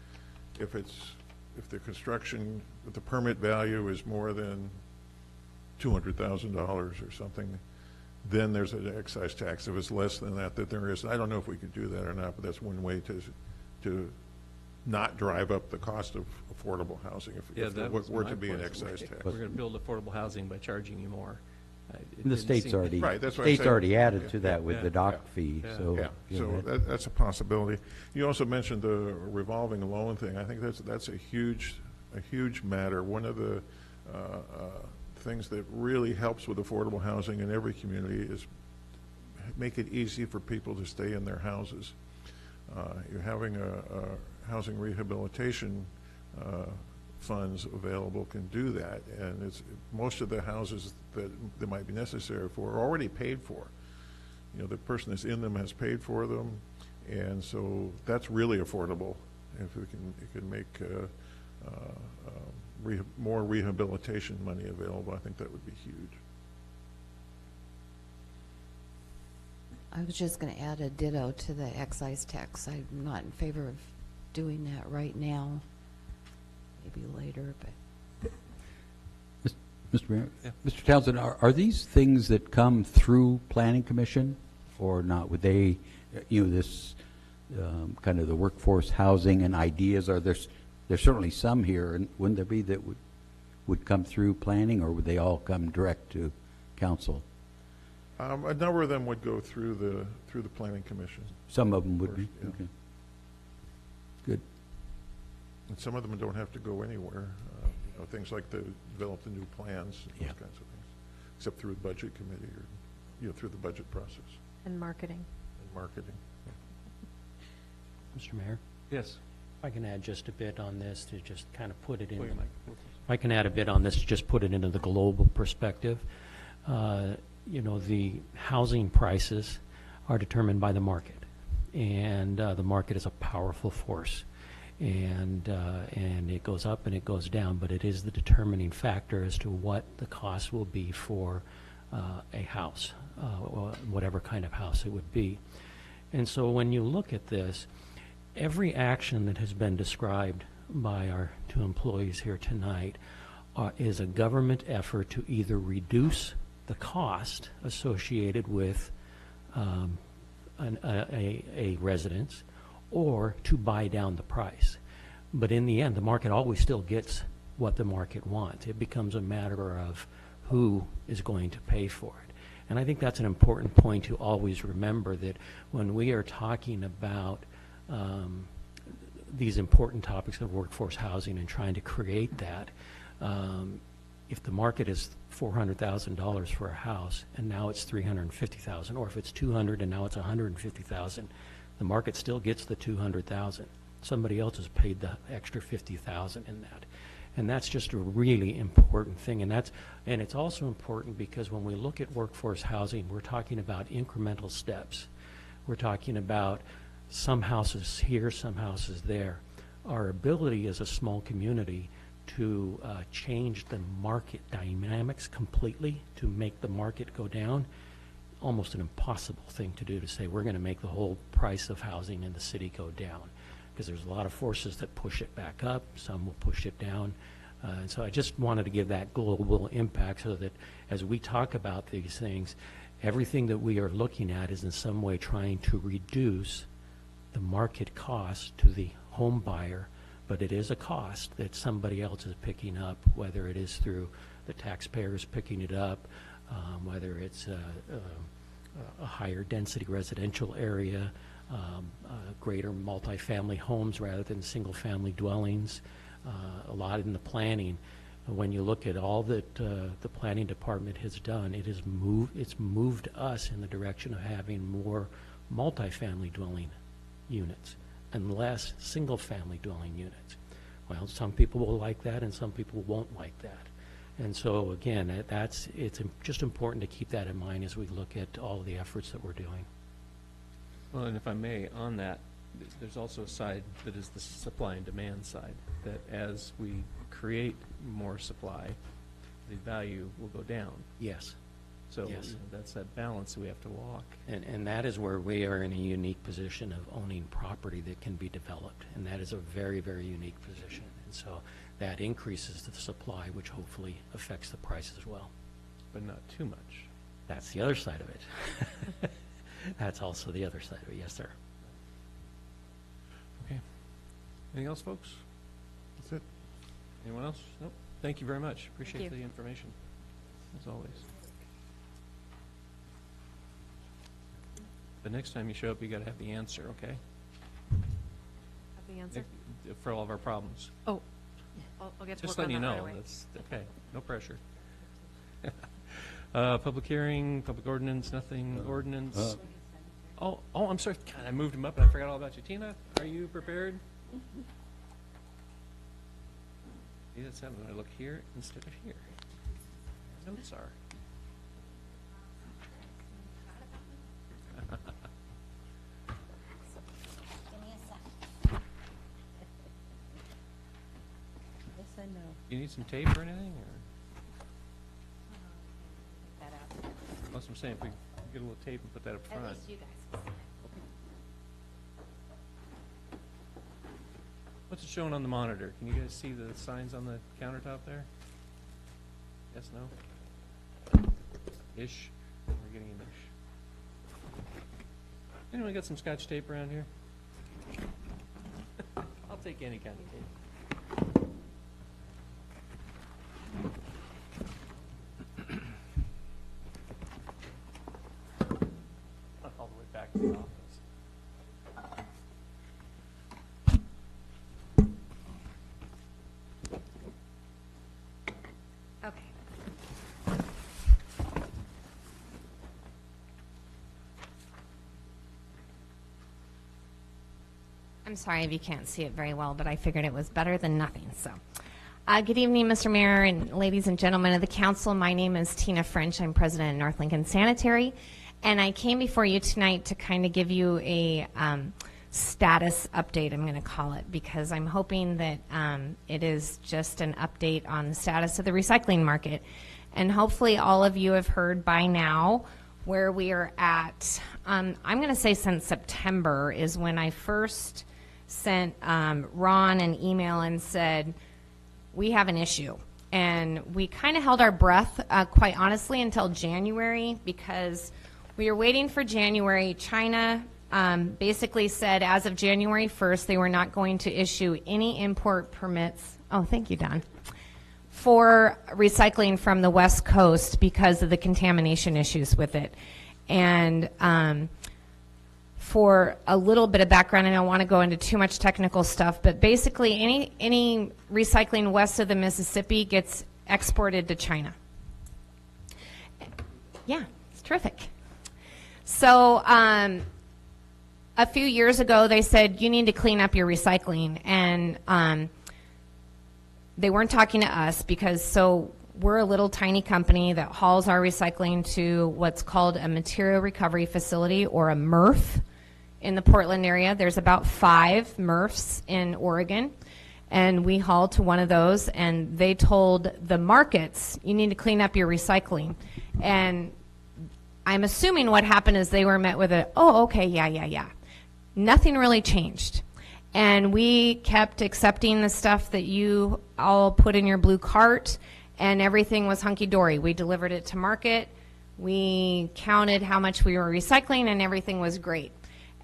if the construction, if the permit value is more than $200,000 or something, then there's an excise tax. If it's less than that, there is. I don't know if we could do that or not, but that's one way to not drive up the cost of affordable housing if there were to be an excise tax. We're going to build affordable housing by charging you more. The state's already right, that's what I'm saying. already added to that with the dock fee. Yeah. So Yeah, so that's a possibility. You also mentioned the revolving loan thing. I think that's a huge matter. One of the things that really helps with affordable housing in every community is make it easy for people to stay in their houses. You're having a housing rehabilitation funds available can do that, and it's most of the houses that might be necessary for are already paid for. You know, the person that's in them has paid for them, and so that's really affordable. If we can make more rehabilitation money available, I think that would be huge. I was just going to add a ditto to the excise tax. I'm not in favor of doing that right now. Maybe later, but. Mr. Mayor, Yeah. Mr. Townsend, are these things that come through Planning Commission or not? Would they, this kind of the workforce housing and ideas, there's certainly some here, and wouldn't there be that would come through planning, or would they all come direct to council? A number of them would go through the Planning Commission. Some of them would be. Yeah. Okay. Good. And some of them don't have to go anywhere. Things like develop the new plans, and Yeah. those kinds of things, except through the budget committee or through the budget process And marketing. and marketing. Mr. Mayor, Yes. if I can add just a bit on this to just kind of put it in. Pull your mic. If I can add a bit on this to just put it into the global perspective. The housing prices are determined by the market, and the market is a powerful force. And it goes up and it goes down, but it is the determining factor as to what the cost will be for a house, whatever kind of house it would be. And so when you look at this, every action that has been described by our two employees here tonight is a government effort to either reduce the cost associated with a residence, or to buy down the price. But in the end, the market always still gets what the market wants. It becomes a matter of who is going to pay for it. And I think that's an important point to always remember, that when we are talking about these important topics of workforce housing and trying to create that, if the market is $400,000 for a house and now it's $350,000, or if it's $200,000 and now it's $150,000, the market still gets the $200,000. Somebody else has paid the extra $50,000 in that. And that's just a really important thing. And it's also important because when we look at workforce housing, we're talking about incremental steps. We're talking about some houses here, some houses there. Our ability as a small community to change the market dynamics completely, to make the market go down, almost an impossible thing to do, to say we're going to make the whole price of housing in the city go down. because there's a lot of forces that push it back up, some will push it down. And so I just wanted to give that global impact so that as we talk about these things, everything that we are looking at is in some way trying to reduce the market cost to the home buyer, but it is a cost that somebody else is picking up, whether it is through the taxpayers picking it up, whether it's a higher density residential area, greater multifamily homes rather than single family dwellings, a lot in the planning. When you look at all that the planning department has done, it's moved us in the direction of having more multifamily dwelling units and less single family dwelling units. Well, some people will like that and some people won't like that. And so again, it's just important to keep that in mind as we look at all of the efforts that we're doing. Well, and if I may, on that, there's also a side that is the supply and demand side, that as we create more supply, the value will go down. Yes. So Yes. That's that balance we have to walk. And that is where we are in a unique position of owning property that can be developed. And that is a very, very unique position. And so that increases the supply, which hopefully affects the price as well. But not too much. That's the other side of it. That's also the other side of it. Yes, sir. Okay. Anything else, folks? That's it. Anyone else? Nope. Thank you very much. Appreciate you. the information, as always. The next time you show up, you got to have the answer, okay? Have the answer? For all of our problems. Oh, I'll get to Just work on letting you that right know. away. That's okay. No pressure. Public hearing, public ordinance, nothing. Ordinance. Oh, I'm sorry. God, I moved him up and I forgot all about you. Tina, are you prepared? See, that's happening when I look here instead of here. Notes are. Yes, I know. You need some tape or anything, or? That's what I'm saying, if we get a little tape and put that up front. At least you guys can see it. What's it showing on the monitor? Can you guys see the signs on the countertop there? Yes, no? Ish? We're getting an ish. Anyone got some Scotch tape around here? I'll take any kind of tape. All the way back to the office. Okay. I'm sorry if you can't see it very well, but I figured it was better than nothing. So, good evening, Mr. Mayor and ladies and gentlemen of the council. My name is Tina French. I'm president of North Lincoln Sanitary, and I came before you tonight to kind of give you a status update, I'm going to call it, because I'm hoping that it is just an update on the status of the recycling market. And hopefully all of you have heard by now where we are at. I'm going to say since September is when I first sent Ron an email and said, we have an issue. And we kind of held our breath, quite honestly, until January, because we were waiting for January. China basically said as of January 1st, they were not going to issue any import permits. Oh, thank you, Don. For recycling from the West Coast because of the contamination issues with it. And for a little bit of background, I don't want to go into too much technical stuff, but basically any recycling west of the Mississippi gets exported to China. Yeah, it's terrific. So a few years ago, they said, you need to clean up your recycling. And they weren't talking to us because we're a little tiny company that hauls our recycling to what's called a material recovery facility, or a MRF, in the Portland area. There's about 5 MRFs in Oregon, and we haul to one of those, and they told the markets, you need to clean up your recycling. And I'm assuming what happened is they were met with oh, okay, yeah. Nothing really changed. And we kept accepting the stuff that you all put in your blue cart, and everything was hunky-dory. We delivered it to market. We counted how much we were recycling, and everything was great.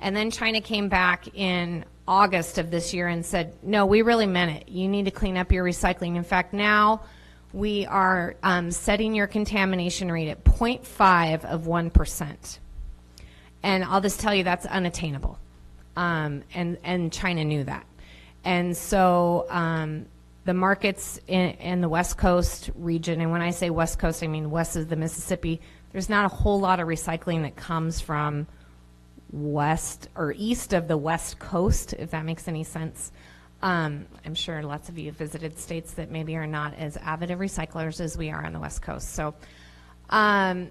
And then China came back in August of this year and said, no, we really meant it. You need to clean up your recycling. In fact, now we are setting your contamination rate at 0.5 of 1%. And I'll just tell you that's unattainable. And China knew that. And so the markets in the West Coast region, and when I say West Coast, I mean west of the Mississippi, there's not a whole lot of recycling that comes from west or east of the West Coast, if that makes any sense. I'm sure lots of you have visited states that maybe are not as avid of recyclers as we are on the West Coast. So in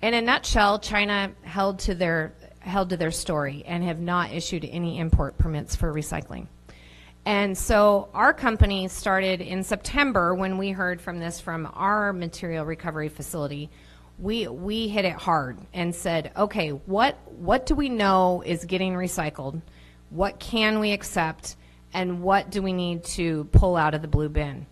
a nutshell, China held to their story and have not issued any import permits for recycling. And so our company started in September when we heard from this from our material recovery facility. We hit it hard and said, okay, what do we know is getting recycled? What can we accept? And what do we need to pull out of the blue bin?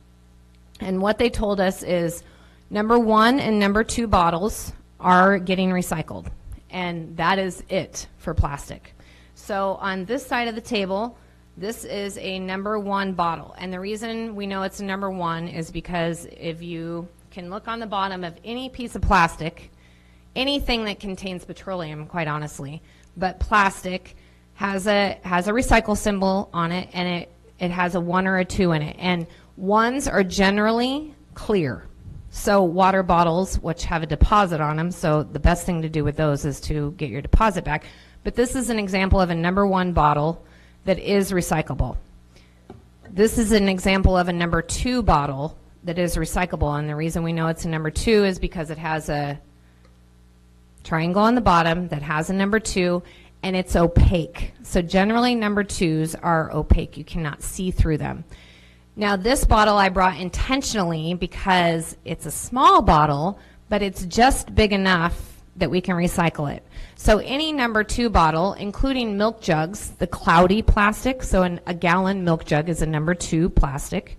And what they told us is number 1 and number 2 bottles are getting recycled. And that is it for plastic. So on this side of the table, this is a number 1 bottle. And the reason we know it's a number 1 is because if you can look on the bottom of any piece of plastic, anything that contains petroleum, quite honestly, but plastic has a recycle symbol on it, and it has a 1 or a 2 in it. And 1s are generally clear. So water bottles, which have a deposit on them, so the best thing to do with those is to get your deposit back. But this is an example of a number 1 bottle that is recyclable. This is an example of a number 2 bottle that is recyclable, and the reason we know it's a number 2 is because it has a triangle on the bottom that has a number 2, and it's opaque. So generally number 2s are opaque. You cannot see through them. Now this bottle I brought intentionally because it's a small bottle, but it's just big enough that we can recycle it. So any number 2 bottle, including milk jugs, the cloudy plastic, so a gallon milk jug is a number 2 plastic,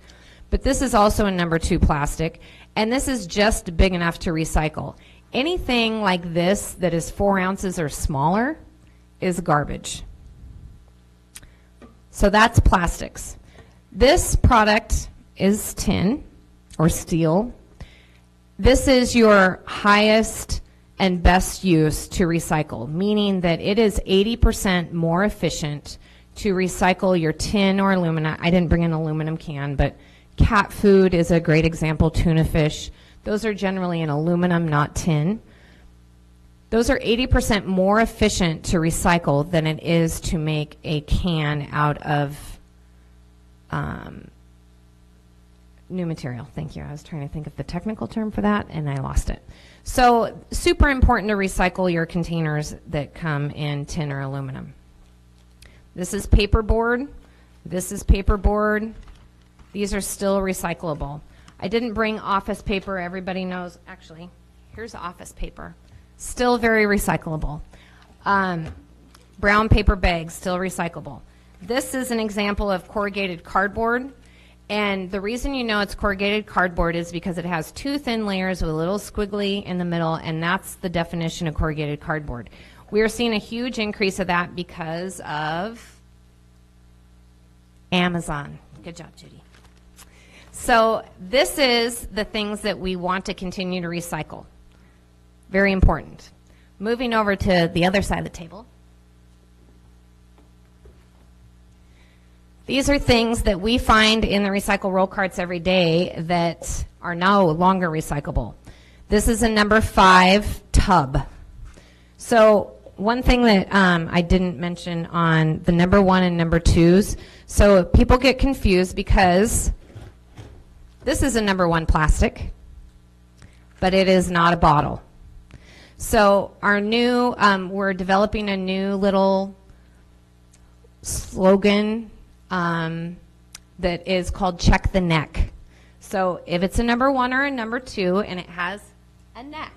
but this is also a number 2 plastic, and this is just big enough to recycle. Anything like this that is 4 ounces or smaller is garbage. So that's plastics. This product is tin or steel. This is your highest and best use to recycle, meaning that it is 80% more efficient to recycle your tin or aluminum. I didn't bring an aluminum can, but cat food is a great example, tuna fish. Those are generally in aluminum, not tin. Those are 80% more efficient to recycle than it is to make a can out of new material. Thank you. I was trying to think of the technical term for that, and I lost it. So super important to recycle your containers that come in tin or aluminum. This is paperboard. This is paperboard. These are still recyclable. I didn't bring office paper. Everybody knows. Actually, here's office paper. Still very recyclable. Brown paper bags, still recyclable. This is an example of corrugated cardboard. And the reason you know it's corrugated cardboard is because it has 2 thin layers with a little squiggly in the middle, and that's the definition of corrugated cardboard. We are seeing a huge increase of that because of Amazon. Good job, Judy. So this is the things that we want to continue to recycle. Very important. Moving over to the other side of the table. These are things that we find in the recycle roll carts every day that are no longer recyclable. This is a number 5 tub. So one thing that I didn't mention on the number 1 and number 2s, so people get confused because this is a number 1 plastic, but it is not a bottle. So our new, we're developing a new little slogan that is called check the neck. So if it's a number 1 or a number 2 and it has a neck,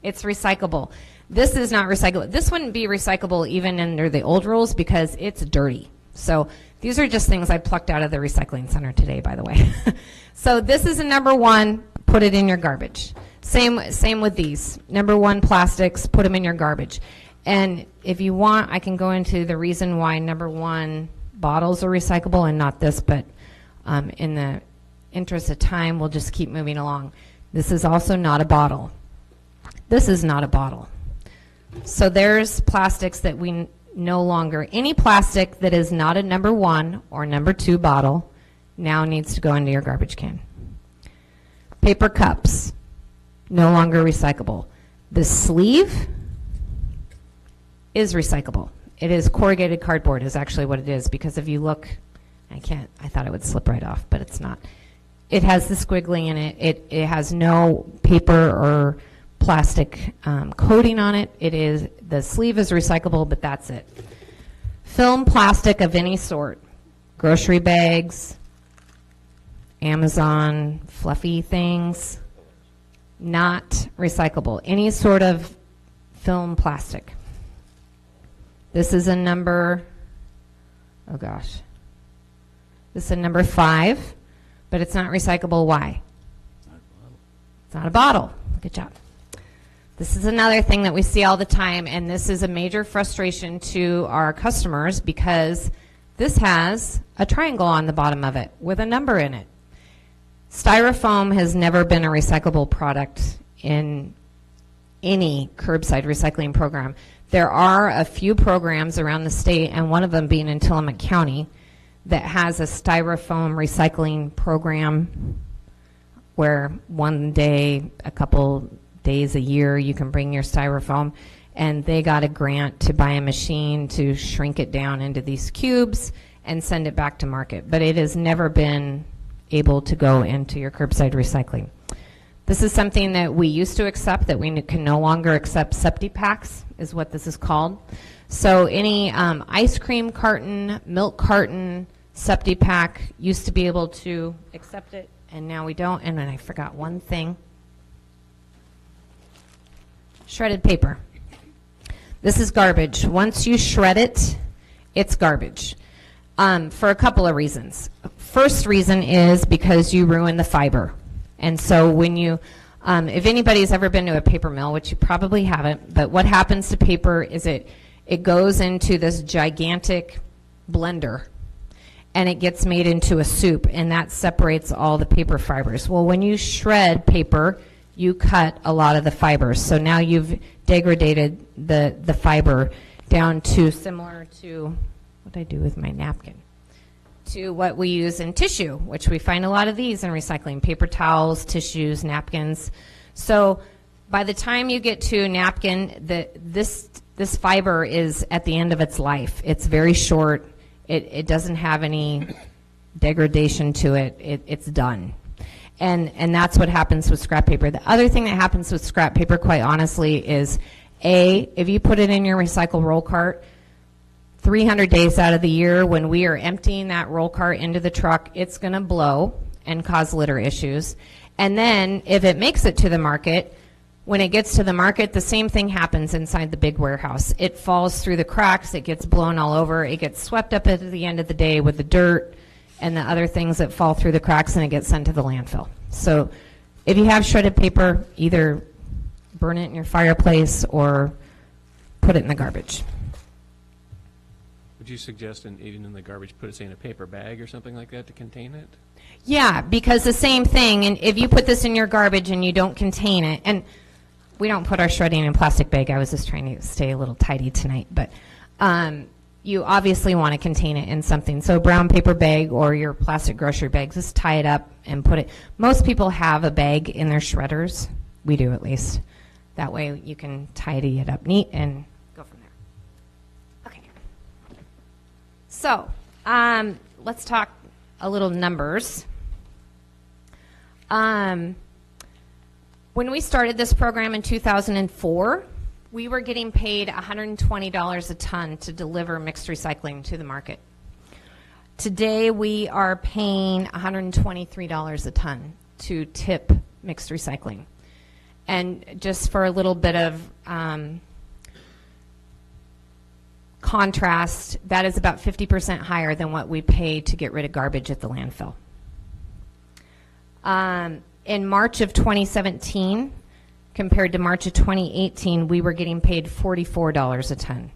it's recyclable. This is not recyclable. This wouldn't be recyclable even under the old rules because it's dirty. So these are just things I plucked out of the recycling center today, by the way. So this is a number one, put it in your garbage. Same with these. Number one plastics, put them in your garbage. And if you want, I can go into the reason why number one bottles are recyclable and not this, but in the interest of time, we'll just keep moving along. This is also not a bottle. This is not a bottle. So there's plastics that we no longer, any plastic that is not a number one or number two bottle now needs to go into your garbage can. Paper cups, no longer recyclable. The sleeve is recyclable. It is corrugated cardboard is actually what it is, because if you look, I thought it would slip right off, but it's not. It has the squiggling in it. It has no paper or plastic coating on it. The sleeve is recyclable, but that's it. Film plastic of any sort, grocery bags, Amazon fluffy things, not recyclable. Any sort of film plastic. This is a number, oh gosh. This is a number 5, but it's not recyclable. Why? It's not a bottle. Good job. This is another thing that we see all the time, and this is a major frustration to our customers because this has a triangle on the bottom of it with a number in it. Styrofoam has never been a recyclable product in any curbside recycling program. There are a few programs around the state, and one of them being in Tillamook County, that has a styrofoam recycling program where one day, a couple days a year, you can bring your styrofoam, and they got a grant to buy a machine to shrink it down into these cubes and send it back to market. But it has never been able to go into your curbside recycling. This is something that we used to accept that we can no longer accept. Septi packs is what this is called. So any ice cream carton, milk carton, septi pack used to be able to accept it, and now we don't. And then I forgot one thing. Shredded paper. This is garbage. Once you shred it, it's garbage. For a couple of reasons. First reason is because you ruin the fiber. And so when you, if anybody's ever been to a paper mill, which you probably haven't, but what happens to paper is it goes into this gigantic blender and it gets made into a soup, and that separates all the paper fibers. Well, when you shred paper, you cut a lot of the fibers. So now you've degraded the fiber down to similar to, what did I do with my napkin? To what we use in tissue, which we find a lot of these in recycling, paper towels, tissues, napkins. So by the time you get to a napkin, this fiber is at the end of its life. It's very short. It doesn't have any degradation to it. It's done. And that's what happens with scrap paper. The other thing that happens with scrap paper, quite honestly, is if you put it in your recycle roll cart, 300 days out of the year, when we are emptying that roll cart into the truck, it's going to blow and cause litter issues. And then if it makes it to the market, when it gets to the market, the same thing happens inside the big warehouse. It falls through the cracks, it gets blown all over, it gets swept up at the end of the day with the dirt and the other things that fall through the cracks, and it gets sent to the landfill. So if you have shredded paper, either burn it in your fireplace or put it in the garbage. Would you suggest even in the garbage, put it, say, in a paper bag or something like that to contain it? Yeah, because the same thing, and if you put this in your garbage and you don't contain it, and we don't put our shredding in a plastic bag. I was just trying to stay a little tidy tonight, but you obviously want to contain it in something. So a brown paper bag or your plastic grocery bag, just tie it up and put it. Most people have a bag in their shredders. We do, at least. That way you can tidy it up neat and go from there. Okay. So let's talk a little numbers. When we started this program in 2004, we were getting paid $120 a ton to deliver mixed recycling to the market. Today, we are paying $123 a ton to tip mixed recycling. And just for a little bit of contrast, that is about 50% higher than what we pay to get rid of garbage at the landfill. In March of 2017, compared to March of 2018, we were getting paid $44 a ton.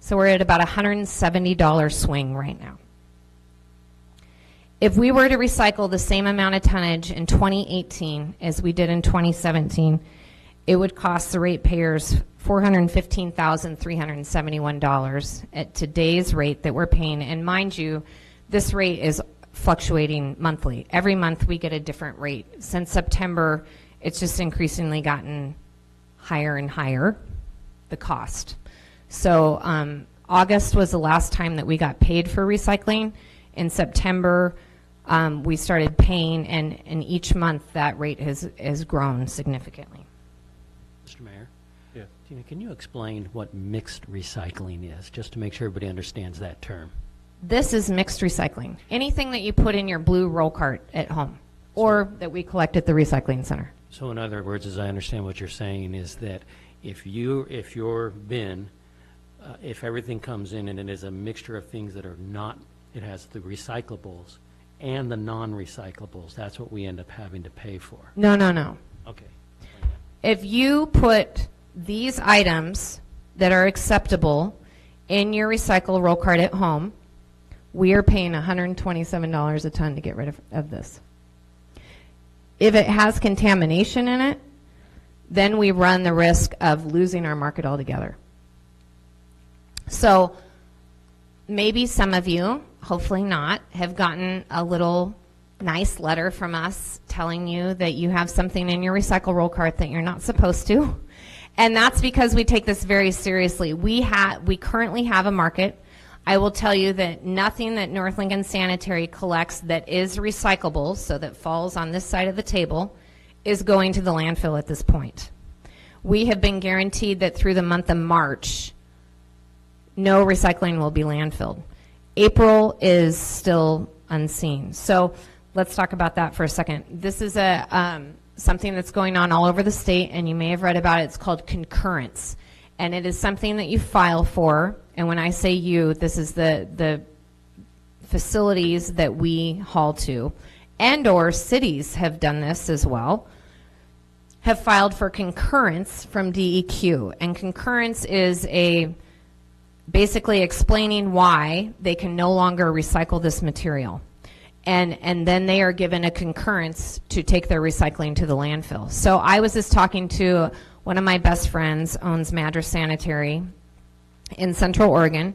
So we're at about a $170 swing right now. If we were to recycle the same amount of tonnage in 2018 as we did in 2017, it would cost the ratepayers $415,371 at today's rate that we're paying. And mind you, this rate is fluctuating monthly. Every month we get a different rate. Since September, it's just increasingly gotten higher and higher, the cost. So August was the last time that we got paid for recycling. In September, we started paying, and each month that rate has grown significantly. Mr. Mayor? Yeah. Tina, can you explain what mixed recycling is, just to make sure everybody understands that term? This is mixed recycling. Anything that you put in your blue roll cart at home or that we collect at the recycling center. So in other words, as I understand what you're saying, is that if your bin, if everything comes in and it is a mixture of things that are not, it has the recyclables and the non-recyclables, that's what we end up having to pay for. No, no, no. Okay. If you put these items that are acceptable in your recycle roll cart at home, we are paying $127 a ton to get rid of this. If it has contamination in it, then we run the risk of losing our market altogether. So maybe some of you, hopefully not, have gotten a little nice letter from us telling you that you have something in your recycle roll cart that you're not supposed to. And that's because we take this very seriously. We currently have a market. I will tell you that nothing that North Lincoln Sanitary collects that is recyclable, so that falls on this side of the table, is going to the landfill at this point. We have been guaranteed that through the month of March, no recycling will be landfilled. April is still unseen. So let's talk about that for a second. This is something that's going on all over the state, and you may have read about it. It's called concurrence. And it is something that you file for. And when I say you, this is the facilities that we haul to, and or cities have done this as well, have filed for concurrence from DEQ. And concurrence is basically explaining why they can no longer recycle this material. And then they are given a concurrence to take their recycling to the landfill. So I was just talking to one of my best friends, owns Madras Sanitary in Central Oregon.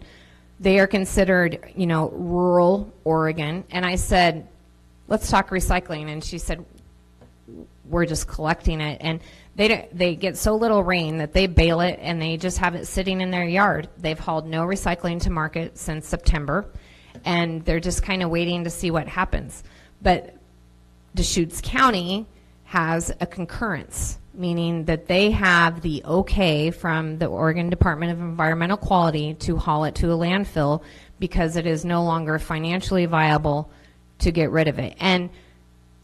They are considered, rural Oregon. And I said, let's talk recycling. And she said, we're just collecting it. And they get so little rain that they bale it and they just have it sitting in their yard. They've hauled no recycling to market since September, and they're just kind of waiting to see what happens. But Deschutes County has a concurrence, meaning that they have the okay from the Oregon Department of Environmental Quality to haul it to a landfill because it is no longer financially viable to get rid of it. And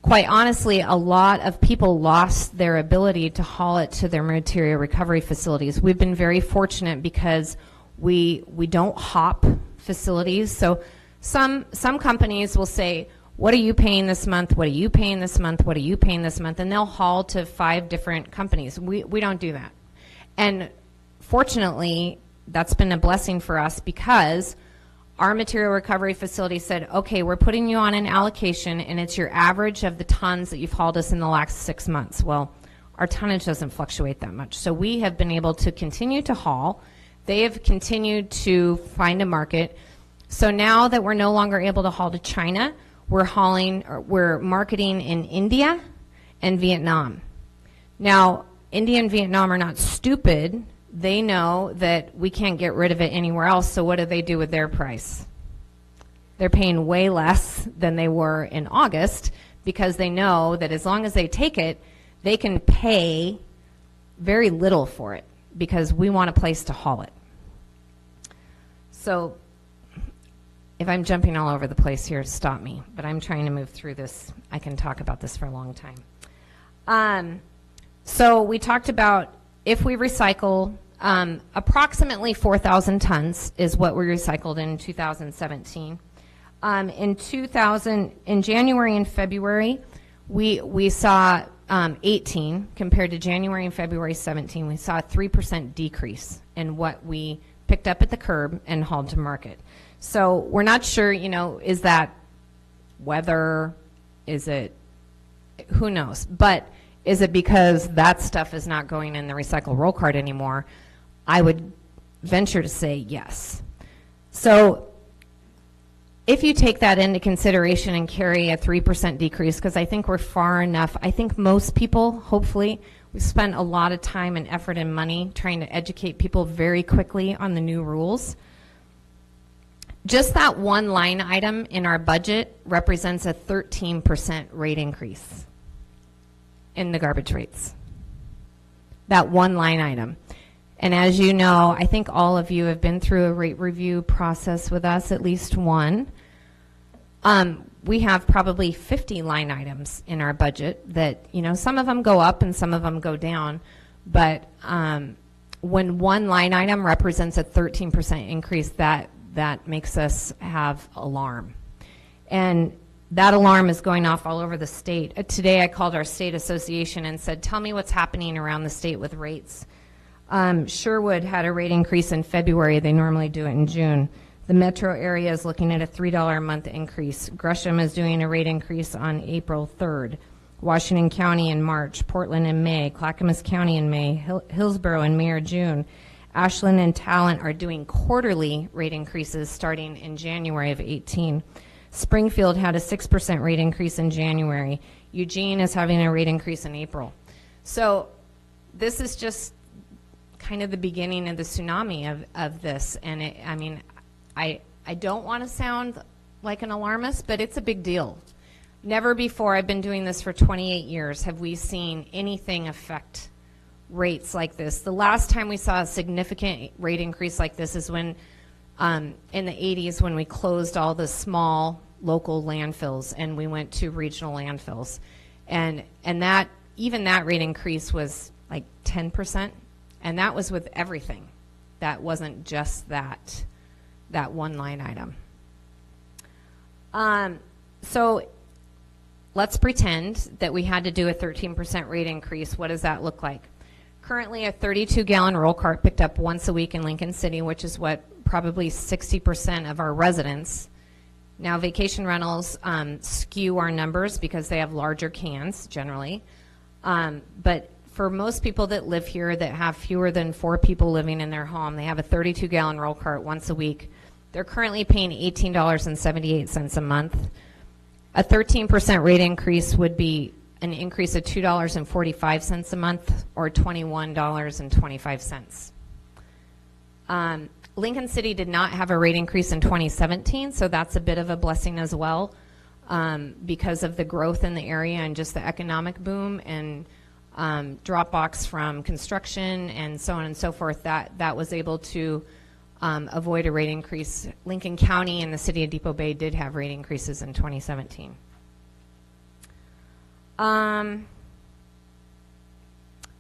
quite honestly, a lot of people lost their ability to haul it to their material recovery facilities. We've been very fortunate because we don't hop facilities. So some companies will say, what are you paying this month? What are you paying this month? What are you paying this month? And they'll haul to 5 different companies. We don't do that. And fortunately, that's been a blessing for us because our material recovery facility said, okay, we're putting you on an allocation and it's your average of the tons that you've hauled us in the last 6 months. Well, our tonnage doesn't fluctuate that much. So we have been able to continue to haul. They have continued to find a market. So now that we're no longer able to haul to China, we're marketing in India and Vietnam. Now, India and Vietnam are not stupid. They know that we can't get rid of it anywhere else, so what do they do with their price? They're paying way less than they were in August because they know that as long as they take it, they can pay very little for it because we want a place to haul it. So if I'm jumping all over the place here, stop me, but I'm trying to move through this. I can talk about this for a long time. So we talked about if we recycle approximately 4,000 tons is what we recycled in 2017. In January and February, we saw 18 compared to January and February 17. We saw a 3% decrease in what we picked up at the curb and hauled to market. So we're not sure, is that weather? Is it, who knows? But is it because that stuff is not going in the recycle roll cart anymore? I would venture to say yes. So if you take that into consideration and carry a 3% decrease, because I think we're far enough, I think most people, hopefully, we've spent a lot of time and effort and money trying to educate people very quickly on the new rules. Just that one line item in our budget represents a 13% rate increase in the garbage rates. That one line item. And as you know, I think all of you have been through a rate review process with us, at least one. We have probably 50 line items in our budget that, some of them go up and some of them go down. But when one line item represents a 13% increase, that makes us have alarm. And that alarm is going off all over the state. Today I called our state association and said, tell me what's happening around the state with rates. Sherwood had a rate increase in February. They normally do it in June. The metro area is looking at a $3 a month increase. Gresham is doing a rate increase on April 3rd. Washington County in March, Portland in May, Clackamas County in May, Hillsborough in May or June. Ashland and Talent are doing quarterly rate increases starting in January of 18. Springfield had a 6% rate increase in January. Eugene is having a rate increase in April. So this is just kind of the beginning of the tsunami of this. And I don't want to sound like an alarmist, but it's a big deal. Never before, I've been doing this for 28 years, have we seen anything affect rates like this. The last time we saw a significant rate increase like this is when, in the 80s, when we closed all the small local landfills and we went to regional landfills. And that, even that rate increase was like 10%, and that was with everything. That wasn't just that one line item. So let's pretend that we had to do a 13% rate increase. What does that look like? Currently, a 32-gallon roll cart picked up once a week in Lincoln City, which is what probably 60% of our residents. Now, vacation rentals skew our numbers because they have larger cans generally. But for most people that live here that have fewer than 4 people living in their home, they have a 32-gallon roll cart once a week. They're currently paying $18.78 a month. A 13% rate increase would be an increase of $2.45 a month, or $21.25. Lincoln City did not have a rate increase in 2017, so that's a bit of a blessing as well, because of the growth in the area and just the economic boom and drop-box from construction and so on and so forth. That was able to avoid a rate increase. Lincoln County and the city of Depot Bay did have rate increases in 2017.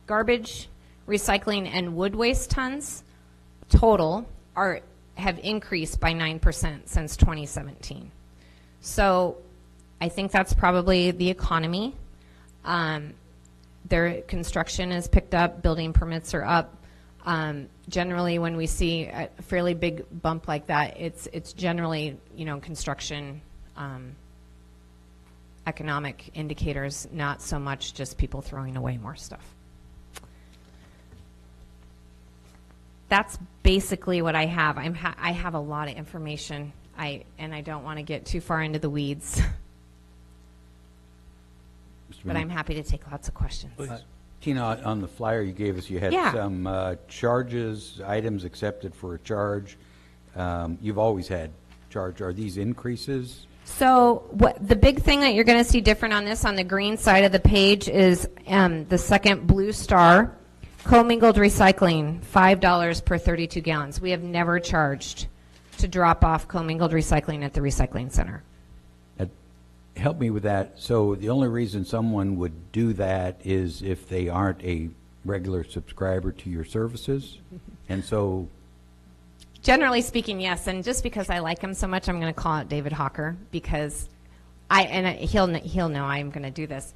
Garbage, recycling, and wood waste tons total have increased by 9% since 2017. So I think that's probably the economy. Their construction is picked up, building permits are up. Generally, when we see a fairly big bump like that, it's generally, construction, economic indicators, not so much just people throwing away more stuff. That's basically what I have. I have a lot of information, and I don't want to get too far into the weeds. But I'm happy to take lots of questions. Tina, on the flyer you gave us, you had some charges, items accepted for a charge. You've always had charge. Are these increases? So the big thing that you're going to see different on this, on the green side of the page, is the second blue star, commingled recycling, $5 per 32 gallons. We have never charged to drop off commingled recycling at the recycling center. Help me with that. So the only reason someone would do that is if they aren't a regular subscriber to your services, and so Generally speaking, yes. And just because I like him so much, I'm going to call out David Hawker because he'll know I'm going to do this.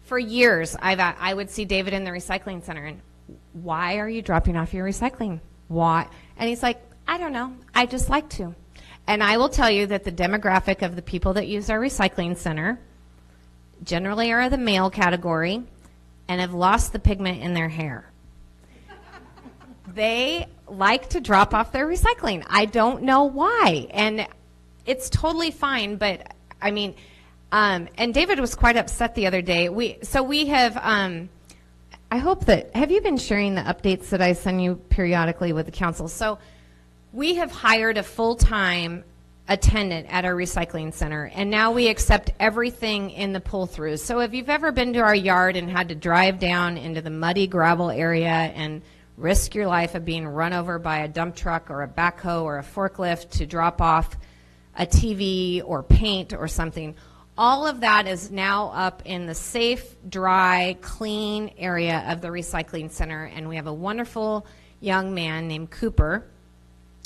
For years, I would see David in the recycling center, and why are you dropping off your recycling? Why? And he's like, I don't know. I just like to. And I will tell you that the demographic of the people that use our recycling center generally are the male category and have lost the pigment in their hair. They like to drop off their recycling. I don't know why. And it's totally fine, but I mean, and David was quite upset the other day. We have, I hope that, have you been sharing the updates that I send you periodically with the council? So we have hired a full-time attendant at our recycling center, and now we accept everything in the pull-throughs. So if you've ever been to our yard and had to drive down into the muddy gravel area and risk your life of being run over by a dump truck or a backhoe or a forklift to drop off a TV or paint or something, all of that is now up in the safe, dry, clean area of the recycling center, and we have a wonderful young man named Cooper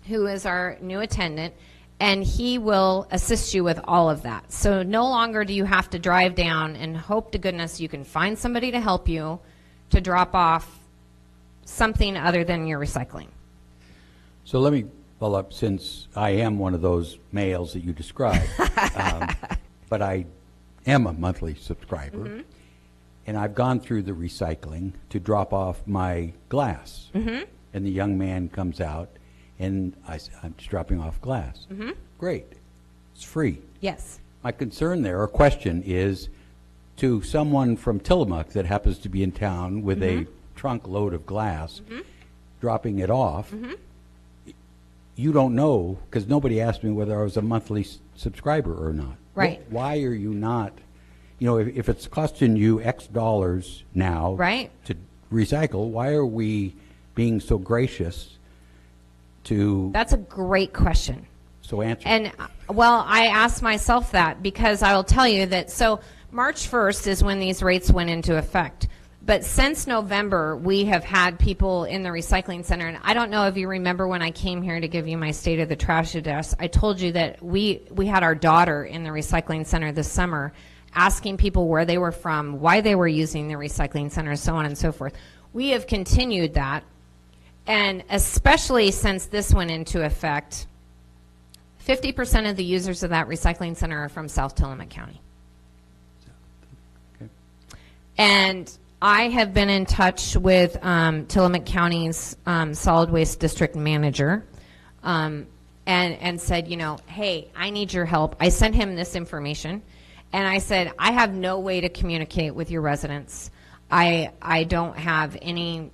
who is our new attendant, and he will assist you with all of that. So no longer do you have to drive down and hope to goodness you can find somebody to help you to drop off something other than your recycling. So let me follow up, since I am one of those males that you described, but I am a monthly subscriber, and I've gone through the recycling to drop off my glass, and the young man comes out, and I'm just dropping off glass. Great. It's free. Yes. My concern there, or question, is to someone from Tillamook that happens to be in town with a trunk load of glass, dropping it off. You don't know, because nobody asked me whether I was a monthly subscriber or not. Right. Why are you not, if it's costing you X dollars now to recycle, why are we being so gracious to... That's a great question. So answer. And, well, I asked myself that because I will tell you that, so March 1st is when these rates went into effect. But since November, we have had people in the recycling center, and I don't know if you remember when I came here to give you my State of the Trash address, I told you that we had our daughter in the recycling center this summer asking people where they were from, why they were using the recycling center, so on and so forth. We have continued that, and especially since this went into effect, 50% of the users of that recycling center are from South Tillamook County. Okay. And I have been in touch with Tillamook County's solid waste district manager and said, hey, I need your help. I sent him this information, and I said, I have no way to communicate with your residents. I don't have any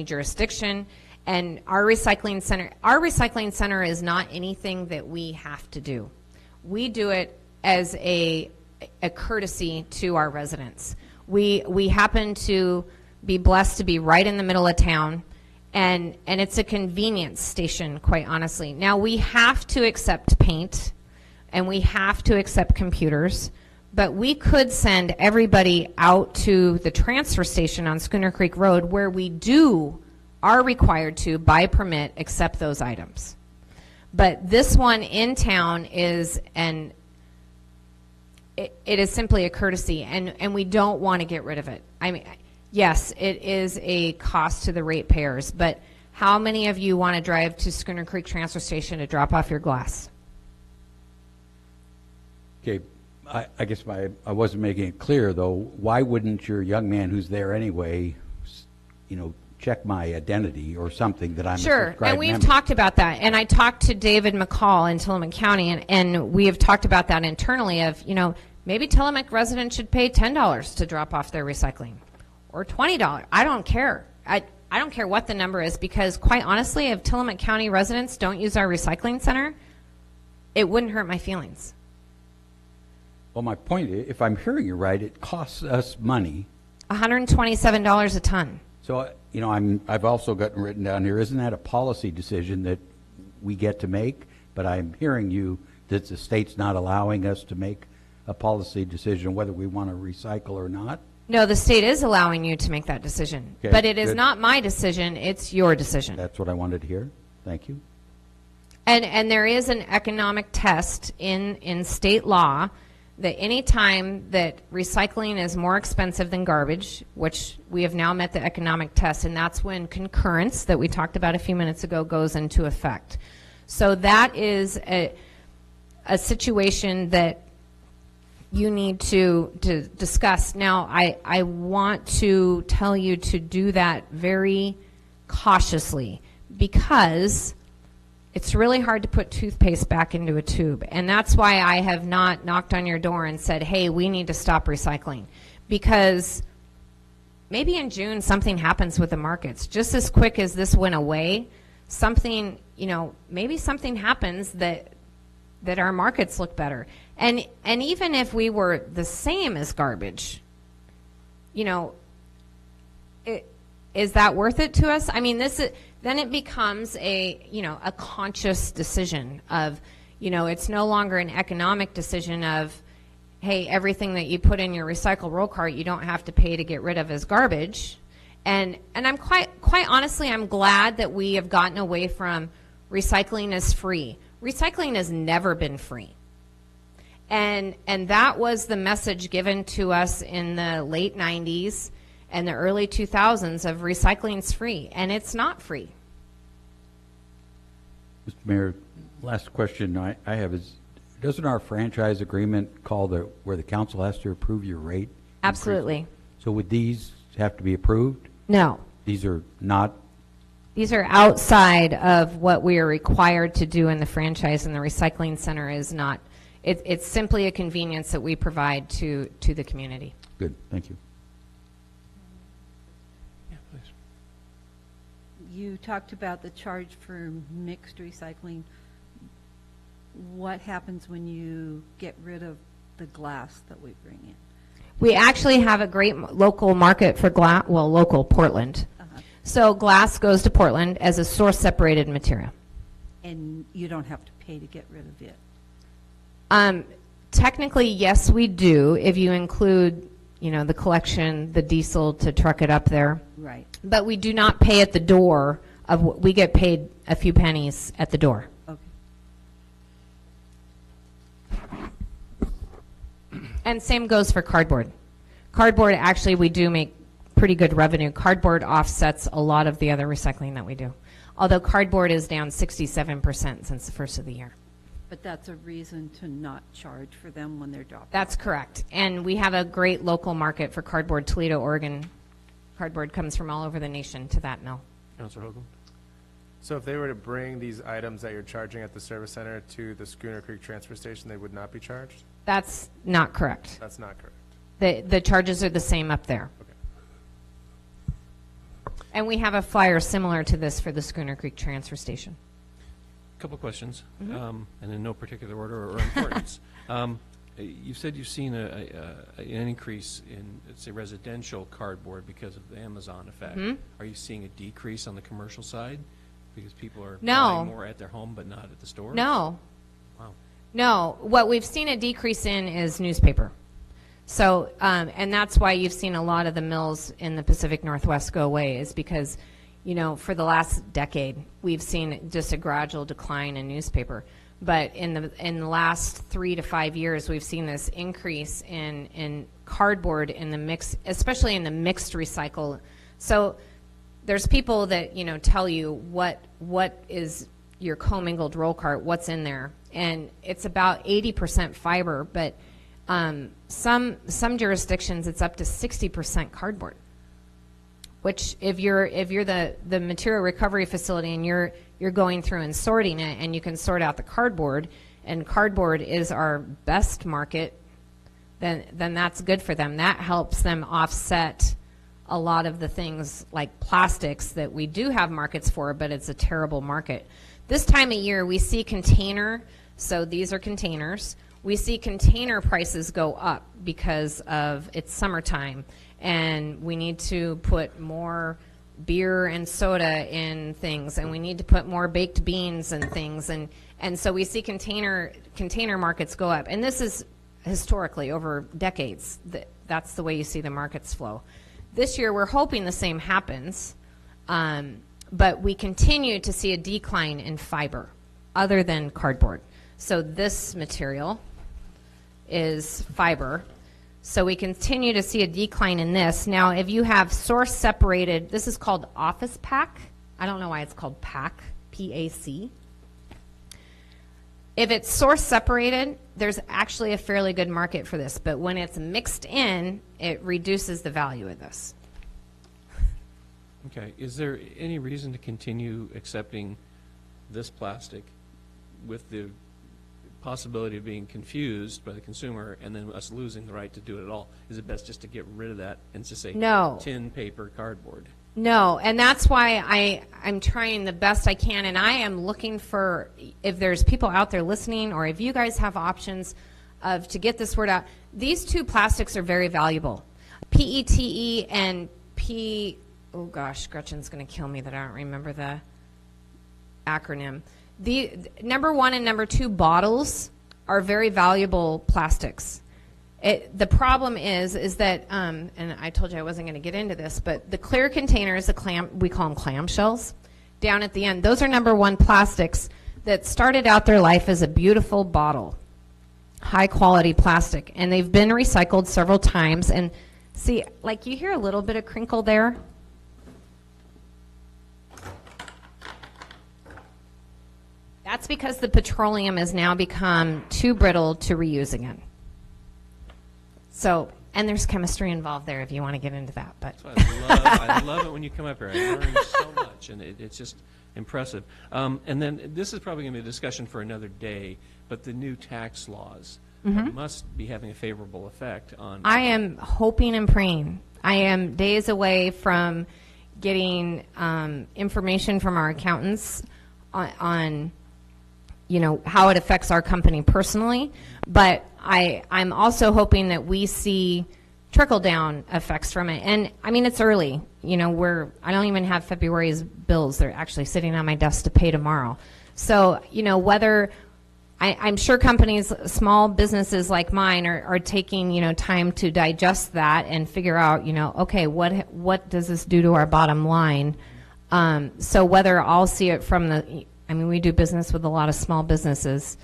jurisdiction, and our recycling center is not anything that we have to do. We do it as a courtesy to our residents. We happen to be blessed to be right in the middle of town, and it's a convenience station, quite honestly. Now, we have to accept paint, and we have to accept computers, but we could send everybody out to the transfer station on Schooner Creek Road, where we are required to, by permit, accept those items. But this one in town is it is simply a courtesy, and we don't want to get rid of it. I mean, yes, it is a cost to the ratepayers, but how many of you want to drive to Schooner Creek Transfer Station to drop off your glass? Okay, I guess I wasn't making it clear, though. Why wouldn't your young man who's there anyway, check my identity or something that I'm a Sure, subscribed and we've member? talked about that. And I talked to David McCall in Tillamook County, and we have talked about that internally of, maybe Tillamook residents should pay $10 to drop off their recycling, or $20. I don't care. I don't care what the number is, because quite honestly, if Tillamook County residents don't use our recycling center, it wouldn't hurt my feelings. Well, my point is, if I'm hearing you right, it costs us money. $127 a ton. So, I've also gotten written down here, isn't that a policy decision that we get to make? But I'm hearing you that the state's not allowing us to make a policy decision whether we want to recycle or not? No, the state is allowing you to make that decision. Okay, But it is good. not my decision, it's your decision. That's what I wanted to hear. Thank you. And there is an economic test in state law that any time that recycling is more expensive than garbage, which we have now met the economic test, and that's when concurrence that we talked about a few minutes ago goes into effect. So that is a situation that you need to discuss. Now, I want to tell you to do that very cautiously, because it's really hard to put toothpaste back into a tube. And that's why I have not knocked on your door and said, hey, we need to stop recycling. Because maybe in June something happens with the markets. Just as quick as this went away, something, maybe something happens that our markets look better. And even if we were the same as garbage, is that worth it to us? I mean, then it becomes a conscious decision of, it's no longer an economic decision of, hey, everything that you put in your recycle roll cart, you don't have to pay to get rid of as garbage. And I'm quite honestly, I'm glad that we have gotten away from recycling as free. Recycling has never been free. And that was the message given to us in the late 90s and the early 2000s of recycling's free, and it's not free. Mr. Mayor, last question I have is, doesn't our franchise agreement call where the council has to approve your rate? Absolutely. Increase? So would these have to be approved? No. These are not? These are outside of what we are required to do in the franchise, and the recycling center is not. It's simply a convenience that we provide to the community. Good, thank you. Yeah, please. You talked about the charge for mixed recycling. What happens when you get rid of the glass that we bring in? We actually have a great local market for glass, well, local Portland. So glass goes to Portland as a source separated material. And you don't have to pay to get rid of it? Technically, yes, we do, if you include, the collection, the diesel to truck it up there. Right. But we do not pay at the door. We get paid a few pennies at the door. Okay. And same goes for cardboard. Cardboard, actually, we do make pretty good revenue. Cardboard offsets a lot of the other recycling that we do. Although cardboard is down 67% since the first of the year. But that's a reason to not charge for them when they're dropped. That's correct. And we have a great local market for cardboard. Toledo, Oregon. Cardboard comes from all over the nation to that mill. Councilor Hogan? So if they were to bring these items that you're charging at the service center to the Schooner Creek transfer station, they would not be charged? That's not correct. That's not correct. The charges are the same up there. Okay. And we have a flyer similar to this for the Schooner Creek transfer station. Couple questions, and in no particular order or importance. You said you've seen an increase in, let's say, residential cardboard because of the Amazon effect. Are you seeing a decrease on the commercial side because people are buying more at their home but not at the stores? No. Wow. No. What we've seen a decrease in is newspaper. So, and that's why you've seen a lot of the mills in the Pacific Northwest go away, is because, for the last decade, we've seen just a gradual decline in newspaper. But in the last 3 to 5 years, we've seen this increase in cardboard in the mix, especially in the mixed recycle. So there's people that, tell you what is your commingled roll cart, what's in there. And it's about 80% fiber, but some jurisdictions it's up to 60% cardboard. Which if you're the material recovery facility and you're going through and sorting it, and you can sort out the cardboard, and cardboard is our best market, then that's good for them. That helps them offset a lot of the things like plastics that we do have markets for, but it's a terrible market. This time of year we see container, so these are containers. We see container prices go up because of it's summertime, and we need to put more beer and soda in things, and we need to put more baked beans and things, and so we see container markets go up. And this is historically over decades. that's the way you see the markets flow. This year, we're hoping the same happens, but we continue to see a decline in fiber other than cardboard. So this material is fiber. So we continue to see a decline in this. Now, if you have source separated, this is called office pack. I don't know why it's called pack, P-A-C. If it's source separated, there's actually a fairly good market for this. But when it's mixed in, it reduces the value of this. Okay, is there any reason to continue accepting this plastic with the possibility of being confused by the consumer and then us losing the right to do it at all? Is it best just to get rid of that and just say No. tin, paper, cardboard? No, and that's why I'm trying the best I can, and I am looking for, if there's people out there listening, or if you guys have options of to get this word out. These two plastics are very valuable. PETE and oh gosh, Gretchen's going to kill me that I don't remember the acronym. The number 1 and number 2 bottles are very valuable plastics. The problem is that, and I told you I wasn't going to get into this, but the clear containers, we call them clamshells, down at the end, those are number 1 plastics that started out their life as a beautiful bottle, high quality plastic, and they've been recycled several times. And see, like you hear a little bit of crinkle there. That's because the petroleum has now become too brittle to reuse again. So, and there's chemistry involved there if you want to get into that. But I love it when you come up here. I learn so much, and it's just impressive. And then this is probably going to be a discussion for another day, but the new tax laws must be having a favorable effect on... I am hoping and praying. I am days away from getting information from our accountants on how it affects our company personally, but I'm also hoping that we see trickle-down effects from it. And I mean, it's early. I don't even have February's bills. They're actually sitting on my desk to pay tomorrow. So, whether I'm sure companies, small businesses like mine, are taking time to digest that and figure out okay, what does this do to our bottom line? So whether I'll see it from we do business with a lot of small businesses.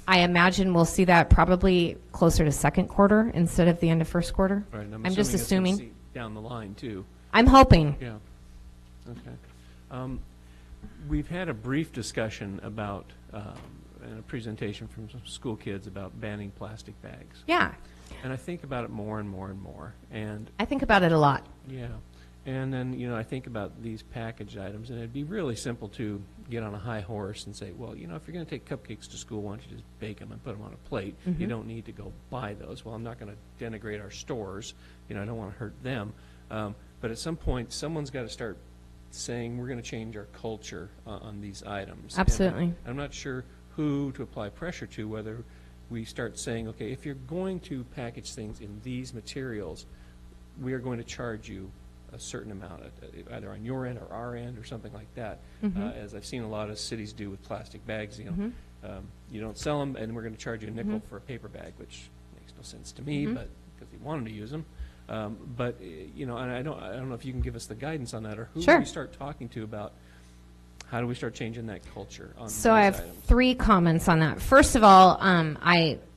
I imagine we'll see that probably closer to second quarter instead of the end of first quarter. Right, and I'm just assuming. it's gonna see down the line, too. I'm hoping. Yeah. Okay. We've had a brief discussion about, and a presentation from some school kids about banning plastic bags. Yeah. And I think about it more and more and more. And I think about it a lot. yeah. And then, I think about these packaged items, and it'd be really simple to get on a high horse and say, well, if you're going to take cupcakes to school, why don't you just bake them and put them on a plate? You don't need to go buy those. Well, I'm not going to denigrate our stores. I don't want to hurt them. But at some point, someone's got to start saying we're going to change our culture on these items. Absolutely. And I'm not sure who to apply pressure to, whether we start saying, okay, if you're going to package things in these materials, we are going to charge you a certain amount, either on your end or our end or something like that, as I've seen a lot of cities do with plastic bags. You don't sell them, and we're going to charge you a nickel for a paper bag, which makes no sense to me, but because they want them to use them. But and I don't know if you can give us the guidance on that, or who do we start talking to about how do we start changing that culture on So these I have items? 3 comments on that. First of all,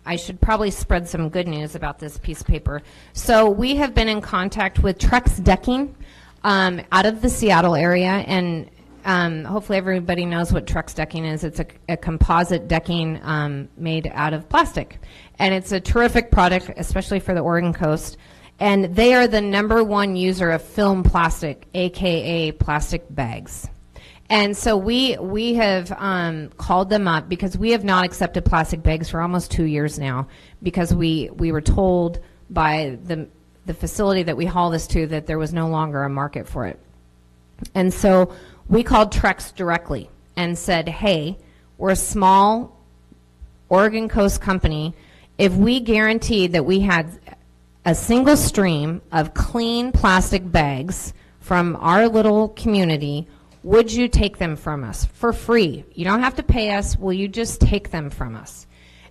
I should probably spread some good news about this piece of paper. So we have been in contact with Trex Decking out of the Seattle area, and hopefully everybody knows what Trex Decking is. It's a composite decking made out of plastic, and it's a terrific product, especially for the Oregon coast. And they are the #1 user of film plastic, aka plastic bags. And so we have called them up because we have not accepted plastic bags for almost 2 years now, because we were told by the facility that we haul this to that there was no longer a market for it. And so we called Trex directly and said, hey, we're a small Oregon coast company. If we guaranteed that we had a single stream of clean plastic bags from our little community, would you take them from us for free? You don't have to pay us. Will you just take them from us?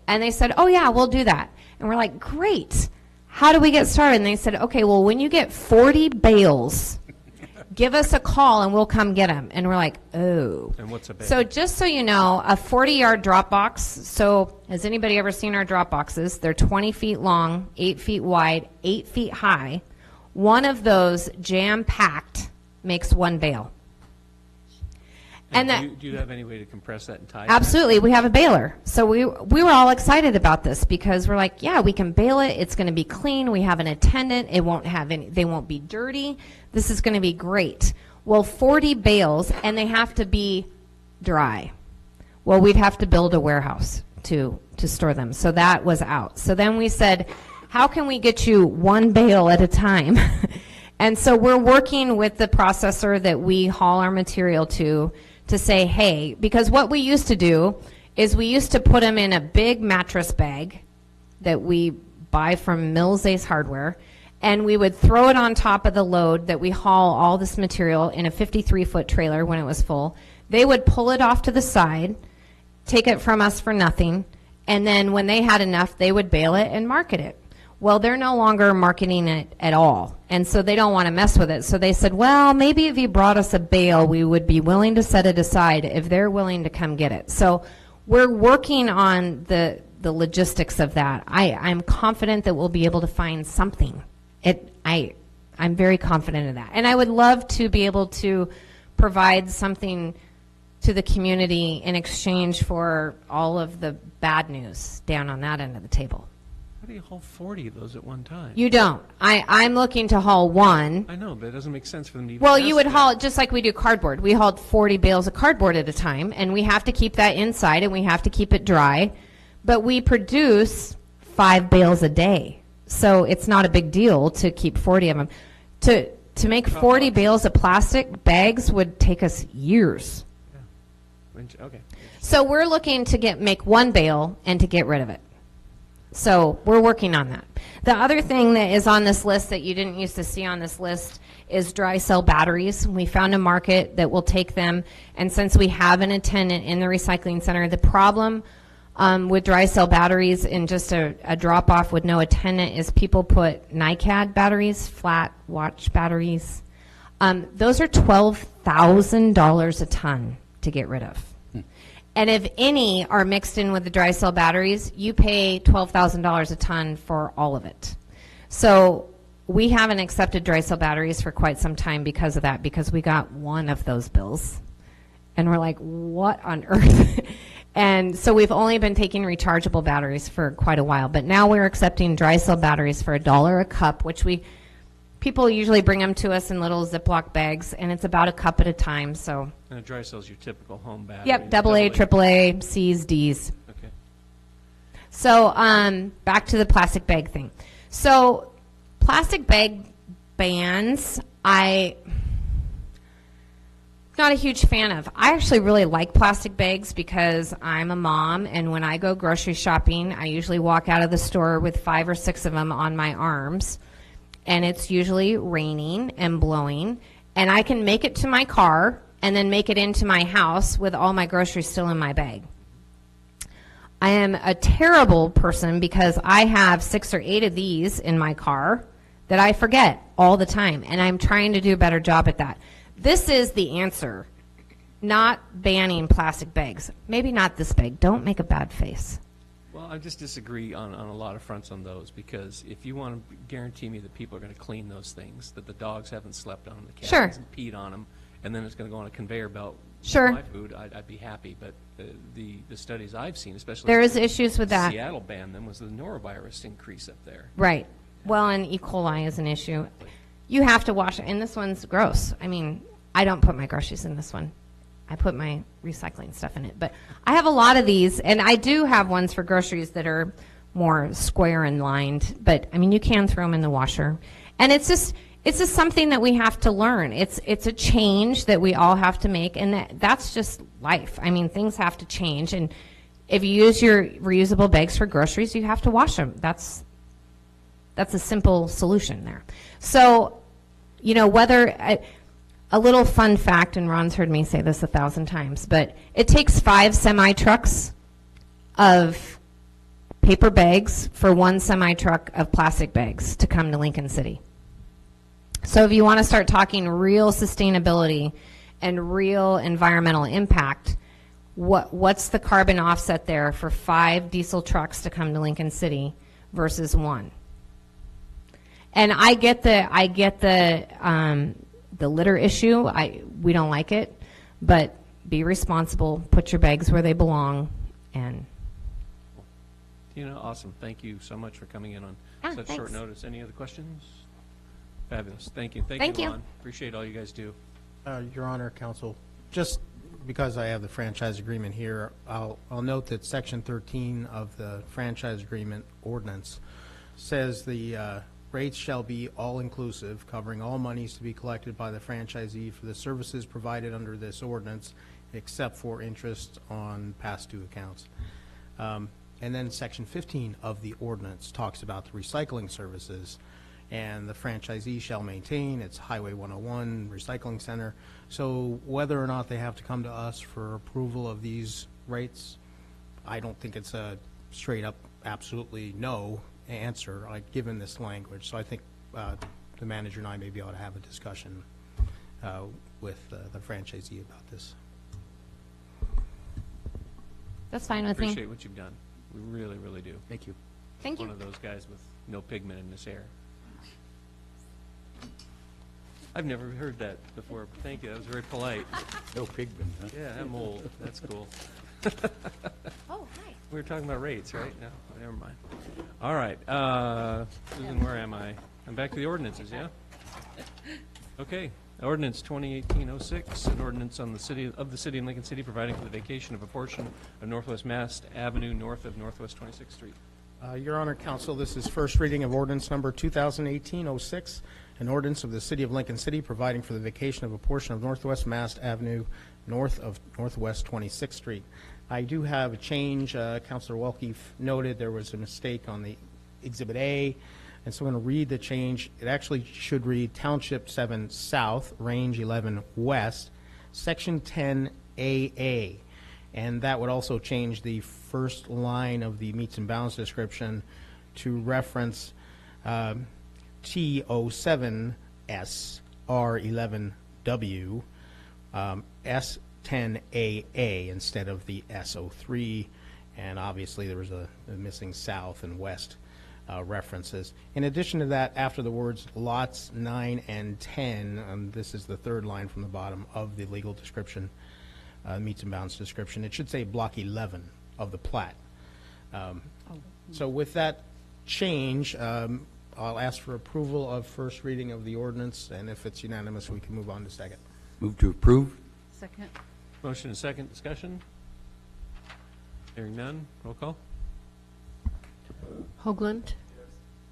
And they said, oh, yeah, we'll do that. And we're like, great. how do we get started? And they said, okay, well, when you get 40 bales, give us a call and we'll come get them. And we're like, oh. And what's a bale? So just so you know, a 40-yard drop box, so has anybody ever seen our drop boxes? They're 20 feet long, 8 feet wide, 8 feet high. One of those jam-packed makes one bale. And do you have any way to compress that and tie it? Absolutely, we have a baler. So we were all excited about this because we're like, yeah, we can bale it. It's going to be clean. We have an attendant. It won't have any. They won't be dirty. This is going to be great. Well, 40 bales, and they have to be dry. Well, we'd have to build a warehouse to store them. So that was out. So then we said, how can we get you one bale at a time? And so we're working with the processor that we haul our material to say, hey, because what we used to do is we used to put them in a big mattress bag that we buy from Mills Ace Hardware, and we would throw it on top of the load that we haul all this material in a 53-foot trailer when it was full. They would pull it off to the side, take it from us for nothing, and then when they had enough, they would bale it and market it. Well, they're no longer marketing it at all, and so they don't want to mess with it. So they said, well, maybe if you brought us a bale, we would be willing to set it aside if they're willing to come get it. So we're working on the logistics of that. I'm confident that we'll be able to find something. I'm very confident of that. And I would love to be able to provide something to the community in exchange for all of the bad news down on that end of the table. How do you haul 40 of those at one time? You don't. I'm looking to haul one. I know, but it doesn't make sense for them to even Well, ask you would that. haul it just like we do cardboard. We hauled 40 bales of cardboard at a time, and we have to keep that inside, and we have to keep it dry. But we produce 5 bales a day, so it's not a big deal to keep 40 of them. To make 40 bales of plastic bags would take us years. Okay. So we're looking to make one bale and to get rid of it. So we're working on that. The other thing that is on this list that you didn't used to see on this list is dry cell batteries. We found a market that will take them, and since we have an attendant in the recycling center, the problem with dry cell batteries in just a drop-off with no attendant is people put NiCad batteries, flat watch batteries. Those are $12,000 a ton to get rid of. And if any are mixed in with the dry cell batteries, you pay $12,000 a ton for all of it. So we haven't accepted dry cell batteries for quite some time because of that, because we got one of those bills. And we're like, what on earth? And so we've only been taking rechargeable batteries for quite a while. But now we're accepting dry cell batteries for $1 a cup, which people usually bring them to us in little Ziploc bags, and it's about a cup at a time. So. And a dry cell is your typical home battery. Yep, AA, AAA, C's, D's. Okay. So back to the plastic bag thing. So plastic bag bans, I'm not a huge fan of. I actually really like plastic bags because I'm a mom, and when I go grocery shopping, I usually walk out of the store with 5 or 6 of them on my arms. And it's usually raining and blowing, and I can make it to my car and then make it into my house with all my groceries still in my bag. I am a terrible person because I have 6 or 8 of these in my car that I forget all the time, and I'm trying to do a better job at that. This is the answer, not banning plastic bags. Maybe not this big. Don't make a bad face. Well, I just disagree on a lot of fronts on those, because if you want to guarantee me that people are going to clean those things, that the dogs haven't slept on them, the cat Sure. hasn't peed on them, and then it's going to go on a conveyor belt Sure. with my food, I'd be happy. But the studies I've seen, especially There is issues with that. Seattle banned them, was the norovirus increase up there. Right. Well, and E. coli is an issue. You have to wash it, and this one's gross. I mean, I don't put my groceries in this one. I put my recycling stuff in it. But I have a lot of these, and I do have ones for groceries that are more square and lined. But, I mean, you can throw them in the washer. And it's just something that we have to learn. It's a change that we all have to make, and that's just life. I mean, things have to change. And if you use your reusable bags for groceries, you have to wash them. That's a simple solution there. So, you know, a little fun fact, and Ron's heard me say this 1,000 times, but it takes 5 semi-trucks of paper bags for 1 semi-truck of plastic bags to come to Lincoln City. So if you want to start talking real sustainability and real environmental impact, what's the carbon offset there for 5 diesel trucks to come to Lincoln City versus 1? And I get the litter issue. We don't like it, but be responsible. Put your bags where they belong. And Awesome. Thank you so much for coming in on such thanks. short notice. Any other questions? Fabulous. Thank you. Thank you. Ron. Appreciate all you guys do. Your Honor, Counsel, just because I have the franchise agreement here, I'll note that Section 13 of the franchise agreement ordinance says the rates shall be all-inclusive, covering all monies to be collected by the franchisee for the services provided under this ordinance, except for interest on past due accounts. And then Section 15 of the ordinance talks about the recycling services, and the franchisee shall maintain its Highway 101 recycling center. So whether or not they have to come to us for approval of these rates, I don't think it's a straight up absolutely no answer, given this language. So I think the manager and I may be able to have a discussion with the franchisee about this. that's fine with me. Appreciate what you've done. We really, really do. Thank you. Thank you. One of those guys with no pigment in his hair. I've never heard that before. Thank you. That was very polite. No pigment, huh? Yeah, I'm old. That's cool. Oh, hi. We were talking about rates, right? No, never mind. All right. Susan, where am I? I'm back to the ordinances, yeah? Okay. Ordinance 2018-06, an ordinance on the city of Lincoln City providing for the vacation of a portion of Northwest Mass Avenue north of Northwest 26th Street. Your Honor, Counsel, this is first reading of ordinance number 2018-06, an ordinance of the City of Lincoln City providing for the vacation of a portion of Northwest Mass Avenue north of Northwest 26th Street. I do have a change. Councilor Welke noted there was a mistake on the Exhibit A, and so I'm going to read the change. It actually should read Township 7 South, Range 11 West, Section 10 AA. And that would also change the first line of the meets and bounds description to reference T07S R11W S10AA instead of the S03. And obviously there was a missing south and west references. In addition to that, after the words lots 9 and 10, this is the third line from the bottom of the legal description, meets and bounds description, it should say block 11 of the plat. So with that change, I'll ask for approval of first reading of the ordinance, and if it's unanimous, we can move on to second. Move to approve? Second. Motion and second. Discussion? Hearing none. Roll call. Hoagland.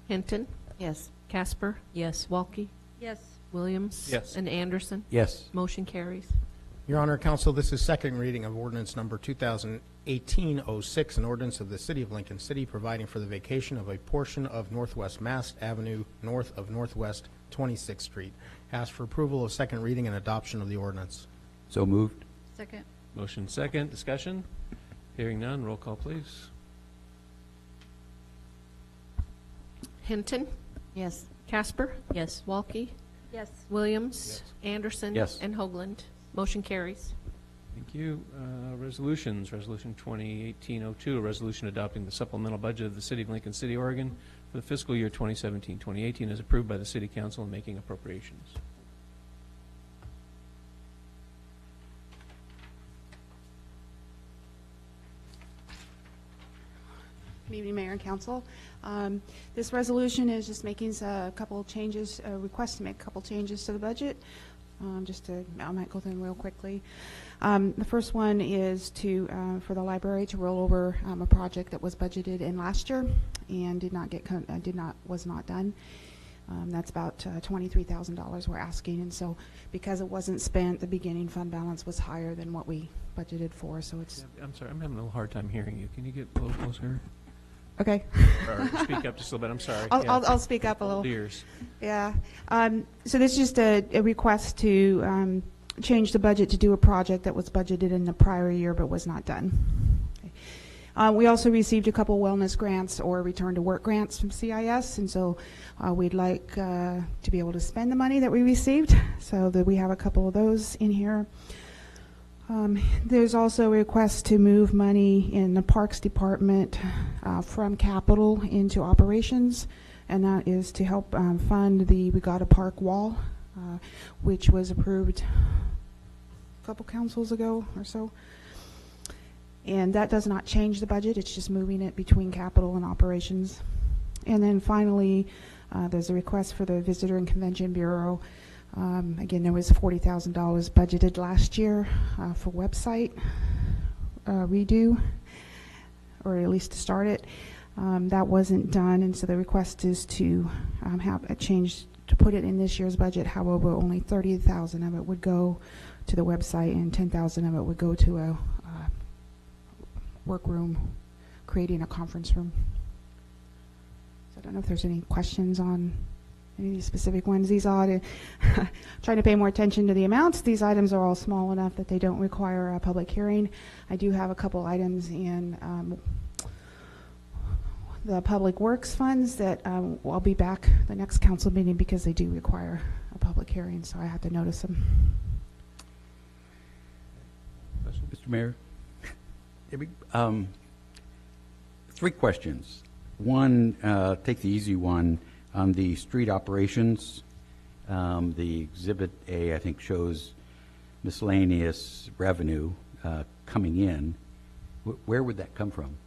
Hinton. Yes. Casper. Yes. Walke. Yes. Williams. Yes. And Anderson. Yes. Motion carries. Your Honor, Counsel, this is second reading of ordinance number 2018-06, an ordinance of the City of Lincoln City providing for the vacation of a portion of Northwest Mass Avenue north of Northwest 26th Street. Ask for approval of second reading and adoption of the ordinance. So moved? Second. Motion second. Discussion? Hearing none. Roll call, please. Hinton. Yes. Casper. Yes. Walke. Yes. Williams. Anderson. Yes. And Hoagland. Motion carries. Thank you. Resolutions. Resolution 2018-02, a resolution adopting the supplemental budget of the City of Lincoln City, Oregon for the fiscal year 2017-2018 as approved by the City Council and making appropriations. Good evening, Mayor and Council. This resolution is just making a couple of changes, a request to make a couple changes to the budget. I might go through them real quickly. The first one is for the library to roll over a project that was budgeted in last year and was not done. That's about $23,000 we're asking, and so because it wasn't spent, the beginning fund balance was higher than what we budgeted for. So it's. I'm sorry, I'm having a little hard time hearing you. Can you get a little closer? Okay. Or speak up just a little bit. I'm sorry. I'll speak up a little. Ears. Yeah. So this is just a request to change the budget to do a project that was budgeted in the prior year but was not done. Okay. We also received a couple wellness grants or return to work grants from CIS, and so we'd like to be able to spend the money that we received, so that we have a couple of those in here. There's also a request to move money in the Parks Department from capital into operations, and that is to help fund the Regatta Park wall, which was approved a couple councils ago or so. And that does not change the budget, it's just moving it between capital and operations. And then finally, there's a request for the Visitor and Convention Bureau. Again, there was $40,000 budgeted last year for website redo, or at least to start it. That wasn't done, and so the request is to have a change to put it in this year's budget. However, only $30,000 of it would go to the website, and $10,000 of it would go to a workroom, creating a conference room. So I don't know if there's any questions on any of these specific ones. These are trying to pay more attention to the amounts. These items are all small enough that they don't require a public hearing. I do have a couple items in the public works funds that I'll be back the next council meeting because they do require a public hearing, so I have to notice them. Mr. Mayor, 3 questions. One, take the easy one. On the street operations, the Exhibit A, I think, shows miscellaneous revenue coming in. Where would that come from?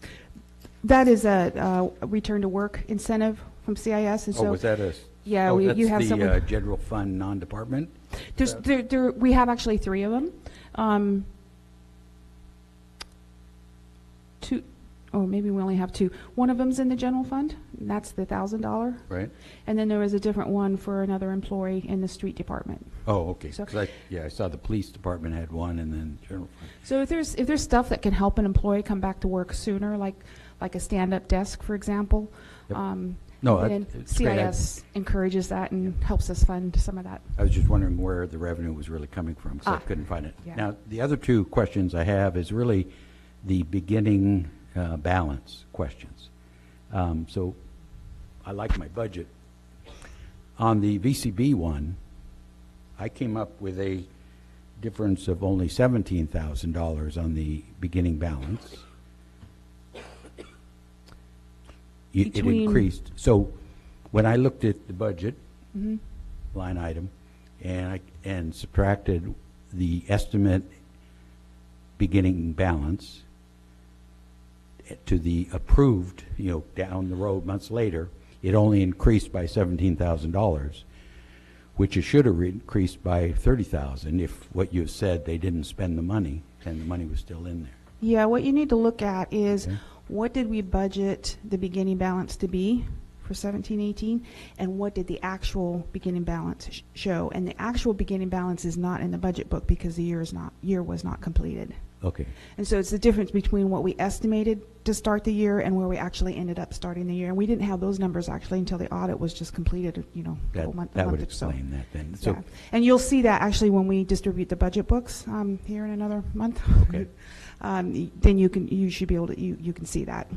That is a return to work incentive from CIS, and so was that a? Yeah, that's you have the some general fund non-department. We have actually 3 of them. 2, or maybe we only have 2. One of them's in the general fund, and that's the $1,000. Right. And then there was a different one for another employee in the street department. Oh, okay. So- 'Cause I saw the police department had one, and then general fund. So if there's stuff that can help an employee come back to work sooner, like a stand-up desk, for example, Yep. No, then it's great. CIS encourages that and helps us fund some of that. I was just wondering where the revenue was really coming from, because I couldn't find it. Yeah. Now, the other 2 questions I have is really the beginning balance questions. So I like my budget. On the VCB one, I came up with a difference of only $17,000 on the beginning balance. It Between- increased. So when I looked at the budget Mhm. line item and subtracted the estimate beginning balance to the approved, down the road months later, it only increased by $17,000, which it should have increased by $30,000 if what you said, they didn't spend the money and the money was still in there. Yeah, what you need to look at is Okay. what did we budget the beginning balance to be for 17-18, and what did the actual beginning balance show? And the actual beginning balance is not in the budget book because the year was not completed. Okay. And so it's the difference between what we estimated to start the year and where we actually ended up starting the year. And we didn't have those numbers actually until the audit was just completed, a month That would or so. explain that then. Yeah. So, And you'll see that actually when we distribute the budget books here in another month. Okay. Then you should be able to, you can see that.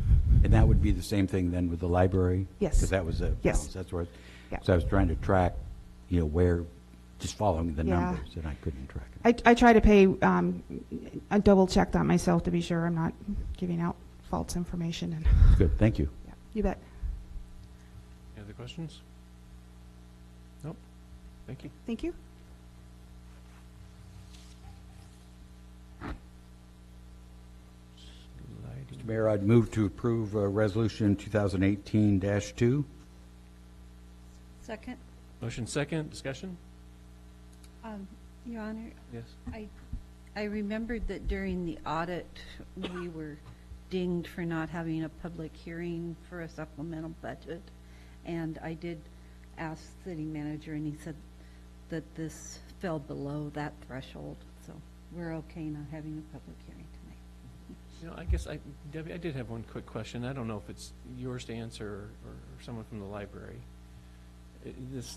and that would be the same thing then with the library? Yes. Because that was a Yes. balance. That's where, Yeah. so I was trying to track, where, just following the Yeah. numbers, and I couldn't track it. I try to pay, I double check that myself to be sure I'm not giving out false information. And Good, thank you. yeah, you bet. Any other questions? Nope. Thank you. Thank you. Mr. Mayor, I'd move to approve Resolution 2018-2. Second. Motion second, discussion? Your Honor, Yes. I remembered that during the audit, we were dinged for not having a public hearing for a supplemental budget. And I did ask the city manager, and he said that this fell below that threshold. So we're okay not having a public hearing tonight. I guess, Debbie, I did have one quick question. I don't know if it's yours to answer or someone from the library.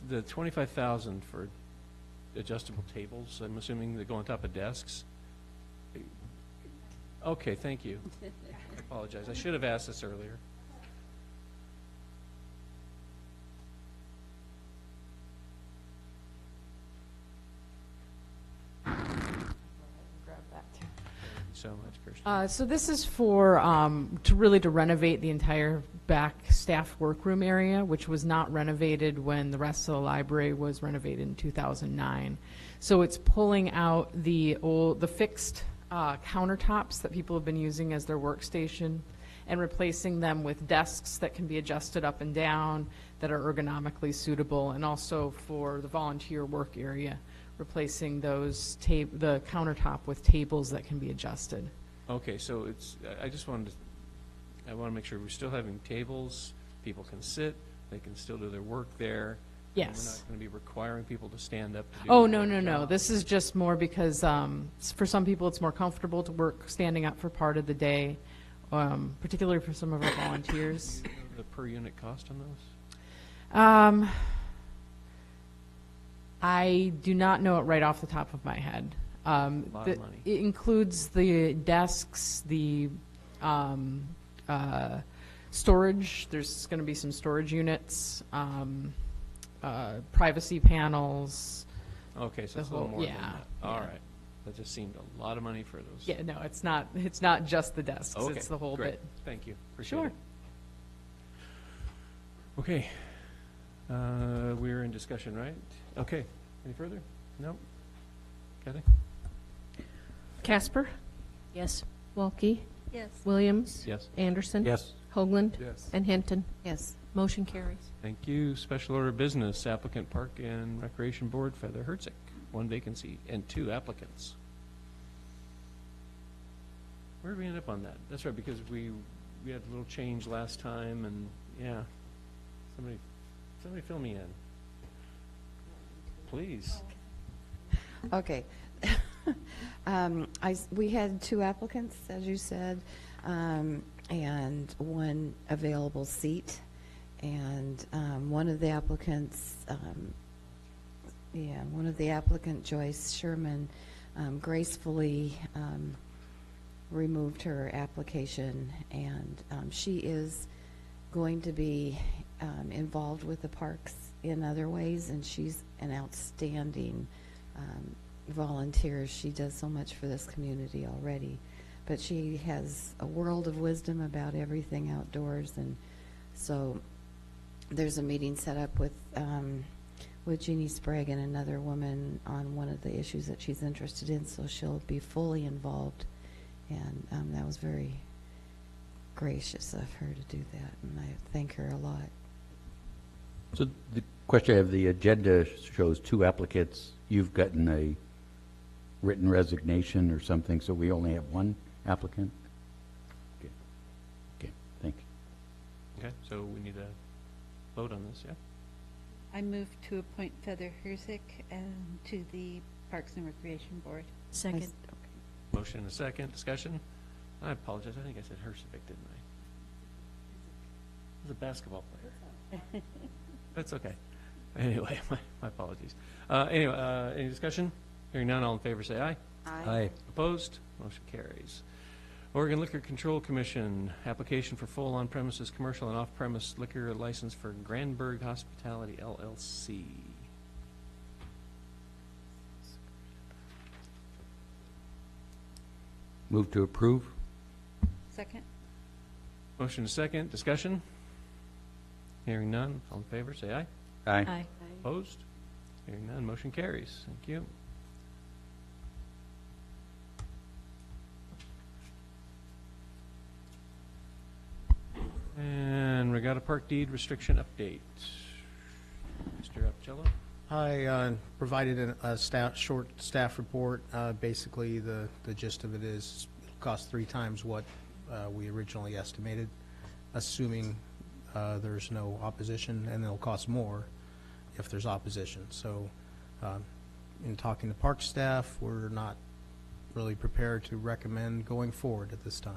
The 25,000 for adjustable tables, I'm assuming they go on top of desks. Okay, thank you. I apologize. I should have asked this earlier. So much, Kirsten. So this is for, to renovate the entire back staff workroom area, which was not renovated when the rest of the library was renovated in 2009. So it's pulling out the fixed countertops that people have been using as their workstation and replacing them with desks that can be adjusted up and down, that are ergonomically suitable, and also for the volunteer work area, replacing those the countertop with tables that can be adjusted. Okay, so it's, I want to make sure we're still having tables, people can sit, they can still do their work there. and Yes. We're not going to be requiring people to stand up to do Oh, their no. job. This is just more because for some people, it's more comfortable to work standing up for part of the day, particularly for some of our volunteers. Do you know the per unit cost on those? I do not know it right off the top of my head. Lot of money. It includes the desks, the storage. There's going to be some storage units, privacy panels. Okay, so The it's a little whole- more than yeah, that. All yeah. right. That just seemed a lot of money for those. Yeah, no, it's not. It's not just the desks. Okay, It's the whole great. bit. Thank you. Appreciate Sure. it. Okay. We're in discussion, right? Okay. Any further? No? Kathy? Casper? Yes. Walke? Yes. Williams? Yes. Anderson? Yes. Hoagland? Yes. And Hinton? Yes. Motion carries. Thank you. Special order of business, applicant Park and Recreation Board, Feather Herzig. 1 vacancy and 2 applicants. Where did we end up on that? That's right, because we had a little change last time, and, yeah. Somebody fill me in. Please. Okay. We had 2 applicants, as you said, and 1 available seat. And one of the applicants, Joyce Sherman, gracefully removed her application, and she is going to be involved with the parks in other ways, and she's an outstanding volunteer. She does so much for this community already, but she has a world of wisdom about everything outdoors, and so there's a meeting set up with Jeannie Sprague and another woman on one of the issues that she's interested in, so she'll be fully involved, and that was very gracious of her to do that, and I thank her a lot. So the question I have, the agenda shows 2 applicants. You've gotten a written resignation or something, so we only have 1 applicant? Okay, thank you. Okay, so we need to vote on this, yeah? I move to appoint Feather Herzig to the Parks and Recreation Board. Second. Motion and a second. Discussion? I apologize. I think I said Herzig, didn't I? I was a basketball player. That's okay. Anyway, my apologies. Anyway, any discussion? Hearing none, all in favor say aye. Aye. Opposed? Motion carries. Oregon Liquor Control Commission, application for full on-premises commercial and off-premise liquor license for Granberg Hospitality LLC. Move to approve? Second? Motion is second. Discussion? Hearing none, all in favor say aye. Aye. Opposed? Hearing none, motion carries. Thank you. And Regatta Park deed restriction update. Mr. Apicella? I provided a short staff report. Basically, the gist of it is it'll cost 3 times what we originally estimated, assuming there's no opposition, and it'll cost more if there's opposition. So in talking to park staff, we're not really prepared to recommend going forward at this time.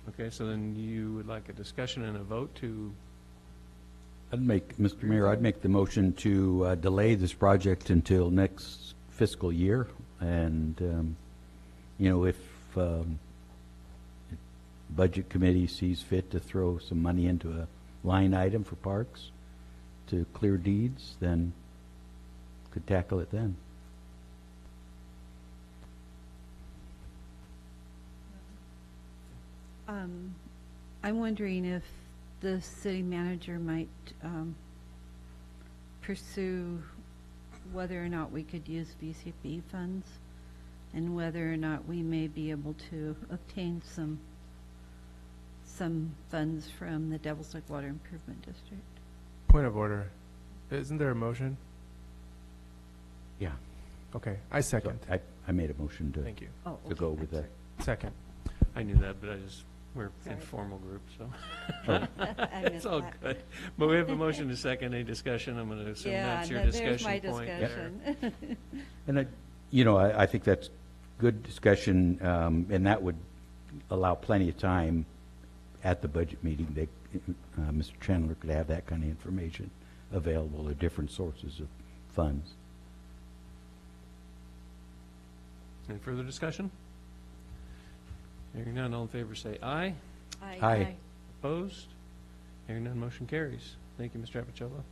Okay, so then you would like a discussion and a vote to Mr. Mayor, I'd make the motion to delay this project until next fiscal year. And, if Budget Committee sees fit to throw some money into a line item for parks to clear deeds, then could tackle it then. I'm wondering if the city manager might pursue whether or not we could use VCB funds and whether or not we may be able to obtain some funds from the Devil's Lake Water Improvement District. Point of order. Isn't there a motion? Yeah. Okay, I second. So I made a motion to, Thank you. to go with that. Second. I knew that, but we're informal group, so. It's all good. But we have a motion to second. Any discussion? I'm going to assume that's your discussion point there. And I think that's good discussion, and that would allow plenty of time at the budget meeting that Mr. Chandler could have that kind of information available or different sources of funds. Any further discussion? Hearing none, all in favor say aye. Aye. Aye. Opposed? Hearing none, motion carries. Thank you, Mr. Apicella.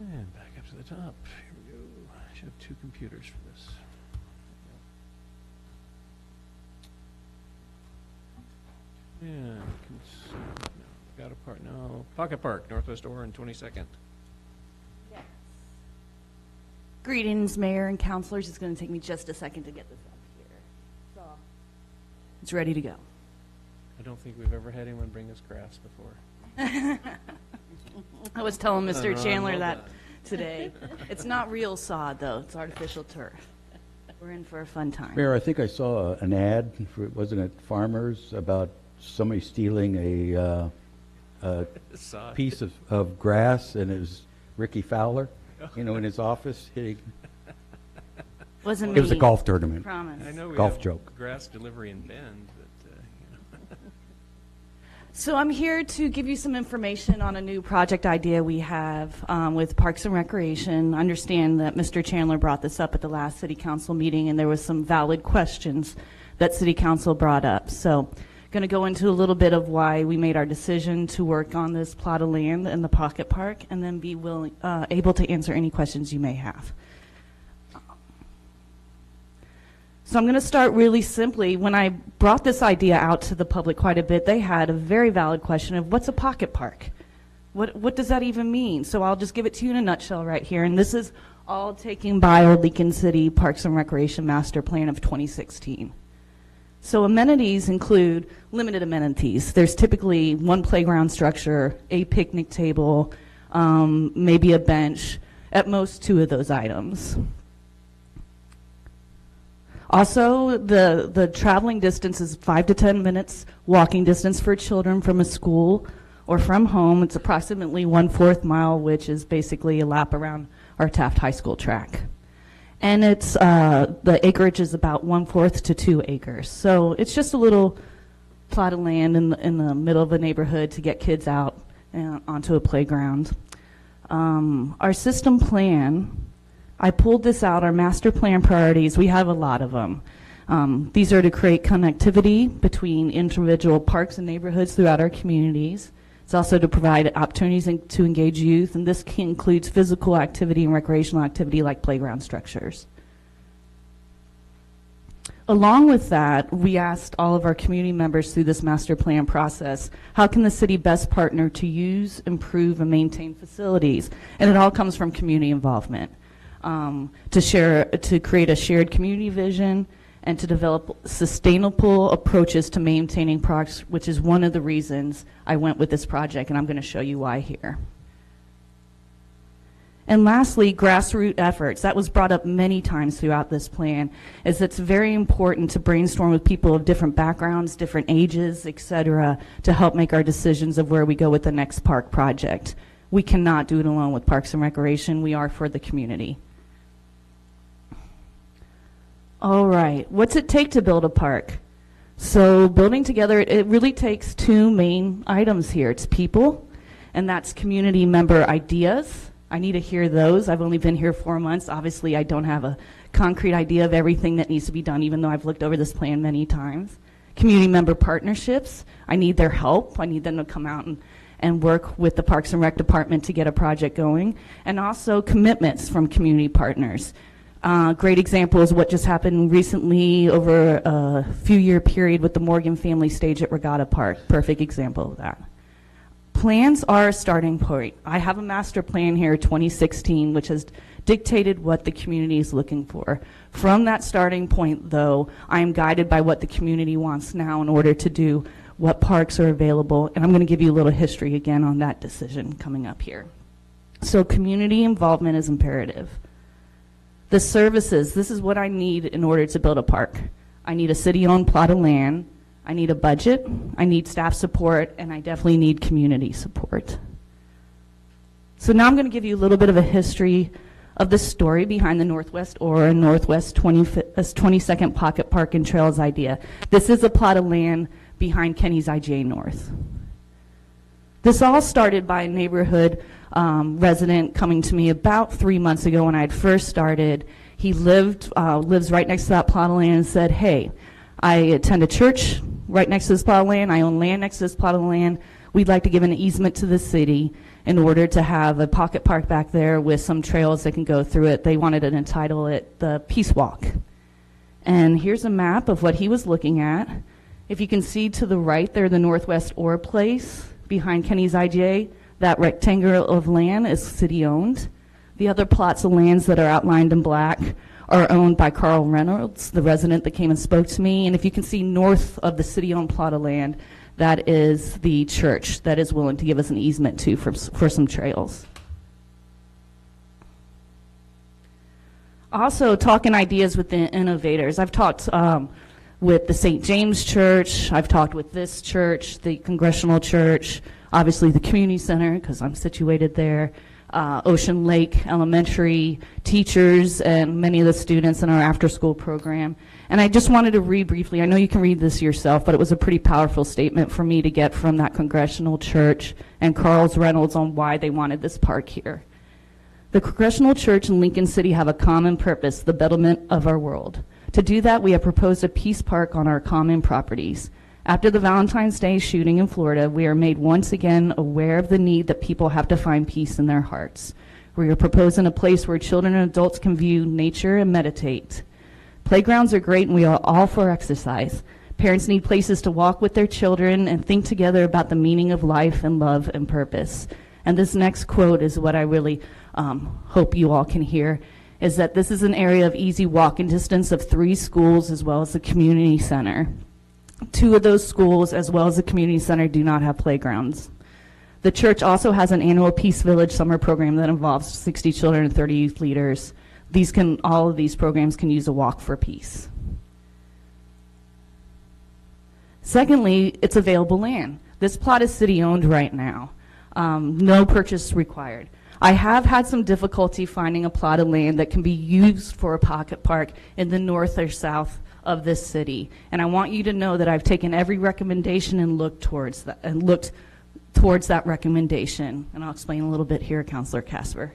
And back up to the top. Here we go. I should have two computers for this. Yeah, got a part, no. Pocket Park, Northwest Orange, 22nd. Greetings, Mayor and councilors. It's going to take me just a second to get this up here. So it's ready to go. I don't think we've ever had anyone bring us grass before. I was telling Mr. Chandler that today. It's not real sod, though. It's artificial turf. We're in for a fun time. Mayor, I think I saw an ad, wasn't it Farmers, about somebody stealing a piece of grass, and it was Ricky Fowler, in his office hitting. Wasn't It was a me. golf tournament. Promise. I know we Golf have joke. grass delivery in Bend, but, So I'm here to give you some information on a new project idea we have with Parks and Recreation. I understand that Mr. Chandler brought this up at the last City Council meeting, and there was some valid questions that City Council brought up. So going to go into a little bit of why we made our decision to work on this plot of land in the Pocket Park, and then be able to answer any questions you may have. So I'm going to start really simply. When I brought this idea out to the public quite a bit, they had a very valid question of what's a pocket park? What does that even mean? So I'll just give it to you in a nutshell right here. And this is all taken by our Lincoln City Parks and Recreation Master Plan of 2016. So amenities include limited amenities. There's typically one playground structure, a picnic table, maybe a bench, at most two of those items. Also, the traveling distance is 5 to 10 minutes walking distance for children from a school or from home. It's approximately 1/4 mile, which is basically a lap around our Taft High School track. And it's the acreage is about 1/4 to 2 acres. So it's just a little plot of land in the middle of a neighborhood to get kids out onto a playground. Our system plan, I pulled this out, our master plan priorities. We have a lot of them. These are to create connectivity between individual parks and neighborhoods throughout our communities. It's also to provide opportunities to engage youth, and this includes physical activity and recreational activity like playground structures. Along with that, we asked all of our community members through this master plan process, how can the city best partner to use, improve, and maintain facilities? And it all comes from community involvement. To create a shared community vision and to develop sustainable approaches to maintaining parks, which is one of the reasons I went with this project, and I'm going to show you why here. And lastly, grassroots efforts. That was brought up many times throughout this plan, is it's very important to brainstorm with people of different backgrounds, different ages, et cetera, to help make our decisions of where we go with the next park project. We cannot do it alone with Parks and Recreation. We are for the community. All right, what's it take to build a park? So building together, it really takes two main items here. It's people and that's community member ideas. I need to hear those. I've only been here 4 months. Obviously, I don't have a concrete idea of everything that needs to be done, even though I've looked over this plan many times. Community member partnerships. I need their help. I need them to come out and work with the Parks and Rec Department to get a project going. And also commitments from community partners. Great example is what just happened recently over a few-year period with the Morgan family stage at Regatta Park. Perfect example of that. Plans are a starting point. I have a master plan here, 2016, which has dictated what the community is looking for. From that starting point, though, I am guided by what the community wants now in order to do what parks are available, and I'm going to give you a little history again on that decision coming up here. So community involvement is imperative. The services, this is what I need in order to build a park. I need a city-owned plot of land, I need a budget, I need staff support, and I definitely need community support. So now I'm going to give you a little bit of a history of the story behind the Northwest Aura and Northwest 22nd Pocket Park and Trails idea. This is a plot of land behind Kenny's IJ North. This all started by a neighborhood resident coming to me about 3 months ago when I had first started. He lives right next to that plot of land and said, hey, I attend a church right next to this plot of land. I own land next to this plot of land. We'd like to give an easement to the city in order to have a pocket park back there with some trails that can go through it. They wanted to entitle it the Peace Walk. And here's a map of what he was looking at. If you can see to the right there, the Northwest Ore Place behind Kenny's IJ, that rectangle of land is city-owned. The other plots of lands that are outlined in black are owned by Carl Reynolds, the resident that came and spoke to me. And if you can see north of the city-owned plot of land, that is the church that is willing to give us an easement to for some trails. Also, talking ideas with the innovators. I've talked with the St. James Church. I've talked with this church, the Congressional Church, obviously the community center because I'm situated there, Ocean Lake Elementary teachers, and many of the students in our after-school program. And I just wanted to read briefly, I know you can read this yourself, but it was a pretty powerful statement for me to get from that Congressional Church and Carl Reynolds on why they wanted this park here. The Congressional Church and Lincoln City have a common purpose, the betterment of our world. To do that, we have proposed a peace park on our common properties. After the Valentine's Day shooting in Florida, we are made once again aware of the need that people have to find peace in their hearts. We are proposing a place where children and adults can view nature and meditate. Playgrounds are great and we are all for exercise. Parents need places to walk with their children and think together about the meaning of life and love and purpose. And this next quote is what I really hope you all can hear, is that this is an area of easy walking distance of 3 schools as well as the community center. 2 of those schools as well as the community center do not have playgrounds. The church also has an annual Peace Village summer program that involves 60 children and 30 youth leaders. All of these programs can use a walk for peace. Secondly, it's available land. This plot is city-owned right now. No purchase required. I have had some difficulty finding a plot of land that can be used for a pocket park in the north or south of this city. And I want you to know that I've taken every recommendation and looked towards that recommendation. And I'll explain a little bit here, Councilor Casper.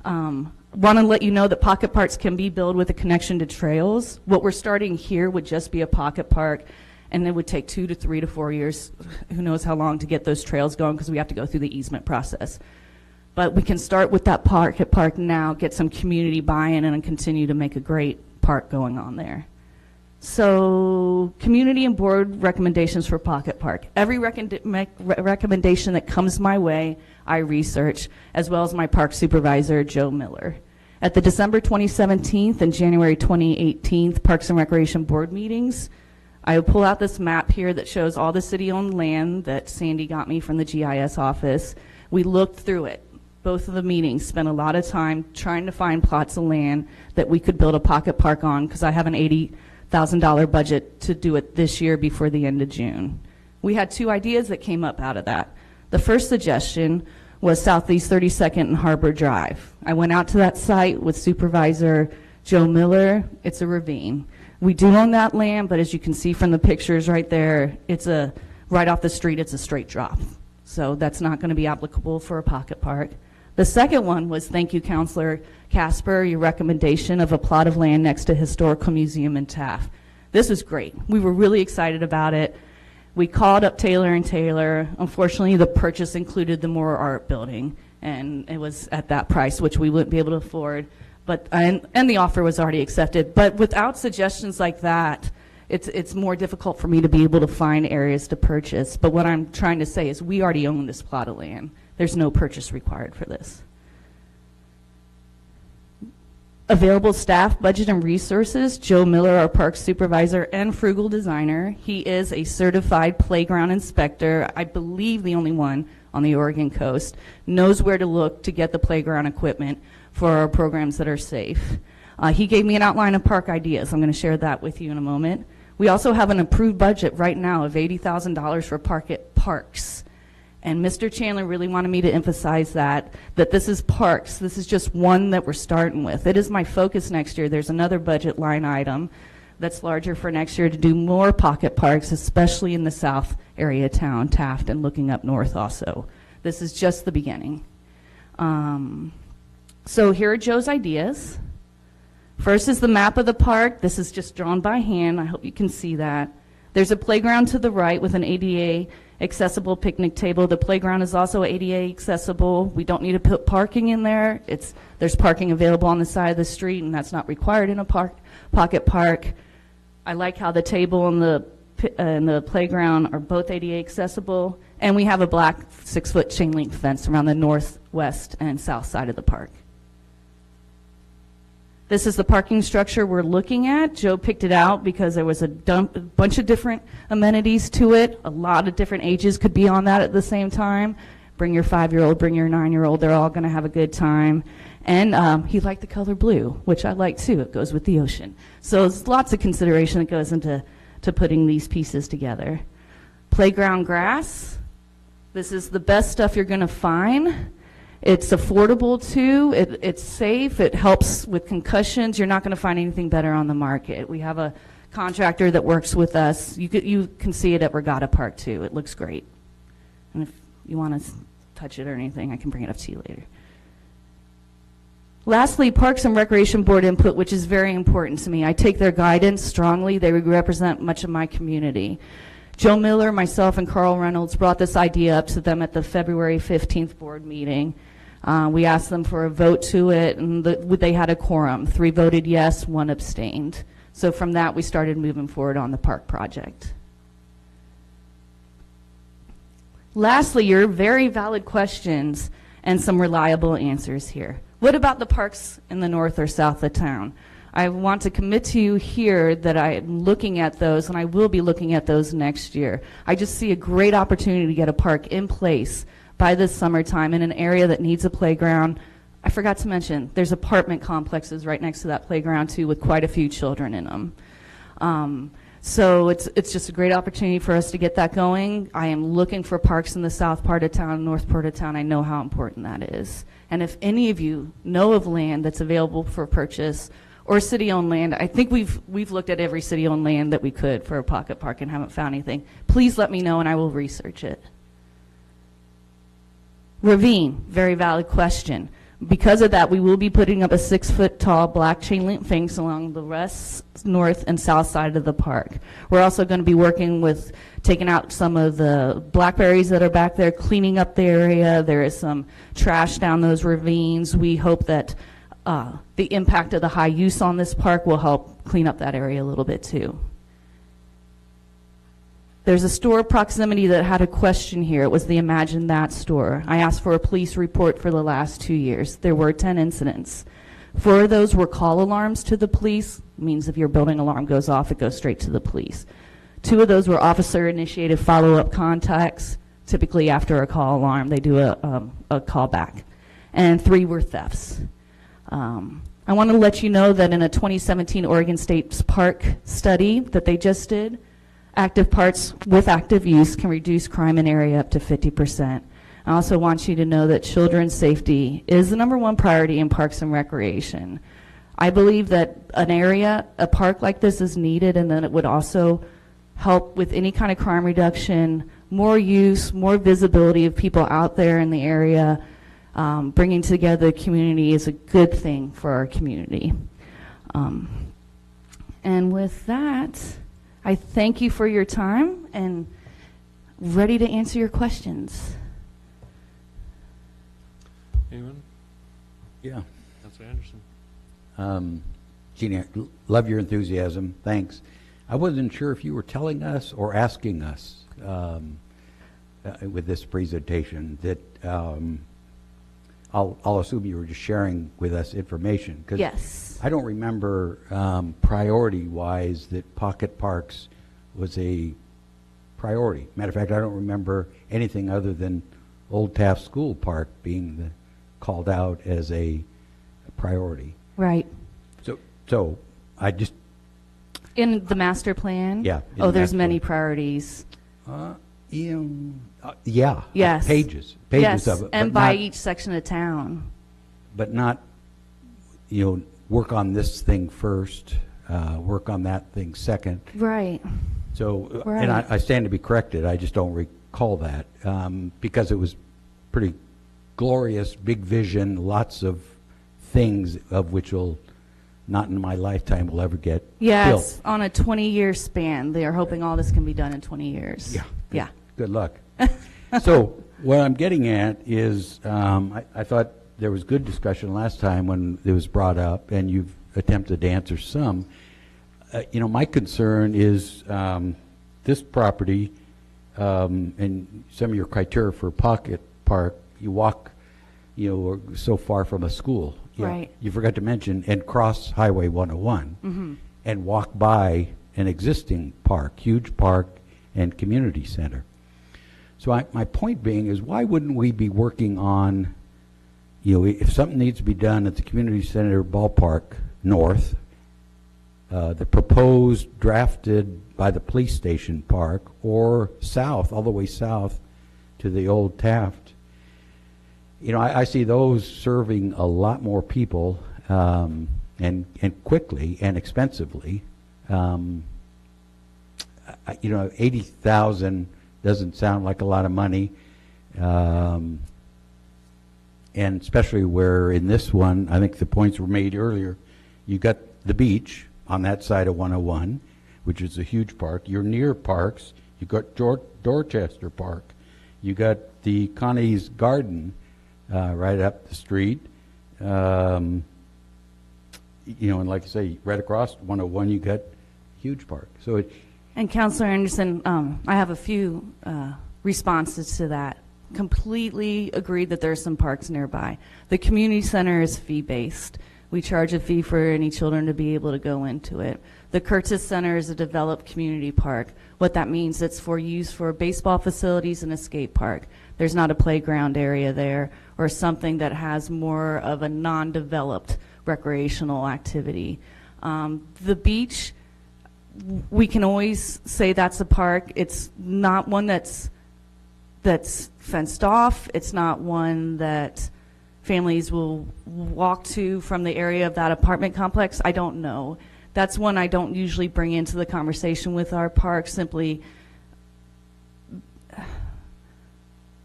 Want to let you know that pocket parks can be built with a connection to trails. What we're starting here would just be a pocket park, and it would take 2 to 3 to 4 years, who knows how long, to get those trails going because we have to go through the easement process. But we can start with that pocket park now, get some community buy-in, and continue to make a great park going on there. So community and board recommendations for pocket park. Every recommendation that comes my way, I research, as well as my park supervisor, Joe Miller. At the December 2017 and January 2018 Parks and Recreation Board meetings, I will pull out this map here that shows all the city-owned land that Sandy got me from the GIS office. We looked through it. Both of the meetings spent a lot of time trying to find plots of land that we could build a pocket park on because I have an $80,000 budget to do it this year before the end of June. We had 2 ideas that came up out of that. The first suggestion was Southeast 32nd and Harbor Drive. I went out to that site with Supervisor Joe Miller. It's a ravine. We do own that land, but as you can see from the pictures right there, it's right off the street, it's a straight drop. So that's not going to be applicable for a pocket park. The second one was, thank you, Councilor Casper, your recommendation of a plot of land next to Historical Museum in Taft. This was great. We were really excited about it. We called up Taylor & Taylor. Unfortunately, the purchase included the Moore Art Building, and it was at that price, which we wouldn't be able to afford. But and the offer was already accepted. But without suggestions like that, it's more difficult for me to be able to find areas to purchase. But what I'm trying to say is we already own this plot of land. There's no purchase required for this. Available staff, budget, and resources. Joe Miller, our park supervisor and frugal designer. He is a certified playground inspector, I believe the only one on the Oregon coast, knows where to look to get the playground equipment for our programs that are safe. He gave me an outline of park ideas. I'm going to share that with you in a moment. We also have an approved budget right now of $80,000 for parks. And Mr. Chandler really wanted me to emphasize that this is parks. This is just one that we're starting with. It is my focus next year. There's another budget line item that's larger for next year to do more pocket parks, especially in the south area of town, Taft, and looking up north also. This is just the beginning. So here are Joe's ideas. First is the map of the park. This is just drawn by hand. I hope you can see that. There's a playground to the right with an ADA accessible picnic table. The playground is also ADA accessible. We don't need to put parking in there. There's parking available on the side of the street, and that's not required in a pocket park. I like how the table and the playground are both ADA accessible, and we have a black 6-foot chain link fence around the northwest and south side of the park. This is the parking structure we're looking at. Joe picked it out because there was a bunch of different amenities to it. A lot of different ages could be on that at the same time. Bring your 5-year-old, bring your 9-year-old. They're all going to have a good time. And he liked the color blue, which I like too. It goes with the ocean. So there's lots of consideration that goes into putting these pieces together. Playground grass. This is the best stuff you're going to find. It's affordable too. It's safe. It helps with concussions. You're not going to find anything better on the market. We have a contractor that works with us. You can see it at Regatta Park too. It looks great. And if you want to touch it or anything, I can bring it up to you later. Lastly, Parks and Recreation Board input, which is very important to me. I take their guidance strongly. They represent much of my community. Joe Miller, myself, and Carl Reynolds brought this idea up to them at the February 15th board meeting. We asked them for a vote to it, and they had a quorum. 3 voted yes, 1 abstained. So from that, we started moving forward on the park project. Lastly, your very valid questions and some reliable answers here. What about the parks in the north or south of town? I want to commit to you here that I'm looking at those, and I will be looking at those next year. I just see a great opportunity to get a park in place by this summertime in an area that needs a playground. I forgot to mention, there's apartment complexes right next to that playground too with quite a few children in them. So it's just a great opportunity for us to get that going. I am looking for parks in the south part of town, north part of town. I know how important that is. And if any of you know of land that's available for purchase or city-owned land, I think we've looked at every city-owned land that we could for a pocket park and haven't found anything. Please let me know and I will research it. Ravine, very valid question. Because of that, we will be putting up a 6-foot tall black chain link fence along the west, north, and south side of the park. We're also going to be working with taking out some of the blackberries that are back there, cleaning up the area. There is some trash down those ravines. We hope that the impact of the high use on this park will help clean up that area a little bit too. There's a store proximity that had a question here. It was the Imagine That store. I asked for a police report for the last 2 years. There were 10 incidents. 4 of those were call alarms to the police. It means if your building alarm goes off, it goes straight to the police. 2 of those were officer-initiated follow-up contacts. Typically after a call alarm, they do a call back. And 3 were thefts. I want to let you know that in a 2017 Oregon State Park study that they just did, active parks with active use can reduce crime in area up to 50%. I also want you to know that children's safety is the #1 priority in parks and recreation. I believe that a park like this is needed, and then it would also help with any kind of crime reduction more use, more visibility of people out there in the area. Bringing together the community is a good thing for our community. And with that, I thank you for your time and ready to answer your questions. Anyone? Yeah. Councilor Anderson. Jeannie, love your enthusiasm. Thanks. I wasn't sure if you were telling us or asking us with this presentation that I'll assume you were just sharing with us information. 'Cause yes. I don't remember priority-wise that Pocket Parks was a priority. Matter of fact, I don't remember anything other than Old Taft School Park being called out as a priority. Right. So I just... In the master plan? Yeah. Oh, there's many priorities. Yeah. Yes. Pages yes. of it. And by each section of town. But not, work on this thing first, work on that thing second. Right. So, right. And I stand to be corrected, I just don't recall that, because it was pretty glorious, big vision, lots of things of which will, not in my lifetime, will ever get yes, built. On a 20-year span. They are hoping all this can be done in 20 years. Yeah. Yeah. Good luck. So what I'm getting at is I thought there was good discussion last time when it was brought up, and you've attempted to answer some. My concern is this property and some of your criteria for Pocket Park, you walk, so far from a school. Right. You forgot to mention, and cross Highway 101 and walk by an existing park, huge park and community center. So my point being is, why wouldn't we be working on, if something needs to be done at the community center ballpark north, the proposed drafted by the police station park, or south, all the way south to the old Taft. I see those serving a lot more people and quickly and expensively. 80,000 doesn't sound like a lot of money, and especially where in this one, I think the points were made earlier, you got the beach on that side of 101, which is a huge park. You're near parks. You got Dorchester Park. You got the Connie's Garden right up the street. And like I say, right across 101, you got huge park. So And Councilor Anderson, I have a few responses to that. Completely agree that there are some parks nearby. The community center is fee-based. We charge a fee for any children to be able to go into it. The Curtis Center is a developed community park. What that means, it's for use for baseball facilities and a skate park. There's not a playground area there or something that has more of a non-developed recreational activity. The beach, we can always say that's a park. It's not one that's fenced off. It's not one that families will walk to from the area of that apartment complex. I don't know. That's one I don't usually bring into the conversation with our park. Simply,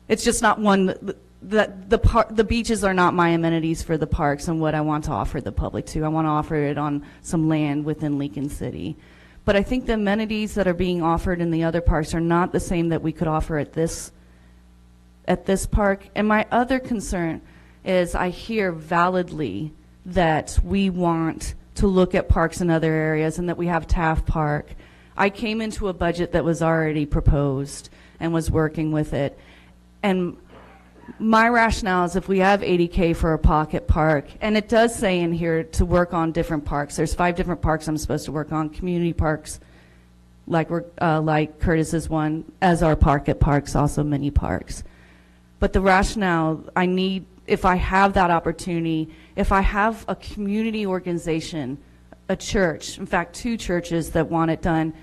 it's just not one that the beaches are not my amenities for the parks and what I want to offer the public to. I want to offer it on some land within Lincoln City. But I think the amenities that are being offered in the other parks are not the same that we could offer at this park. And my other concern is I hear validly that we want to look at parks in other areas and that we have Taft Park. I came into a budget that was already proposed and was working with it. And my rationale is if we have $80K for a Pocket Park, and it does say in here to work on different parks. There's 5 different parks I'm supposed to work on, community parks, like Curtis's one, as our Pocket Parks, also mini parks. But the rationale, I need, if I have that opportunity, if I have a community organization, a church, in fact 2 churches that want it done,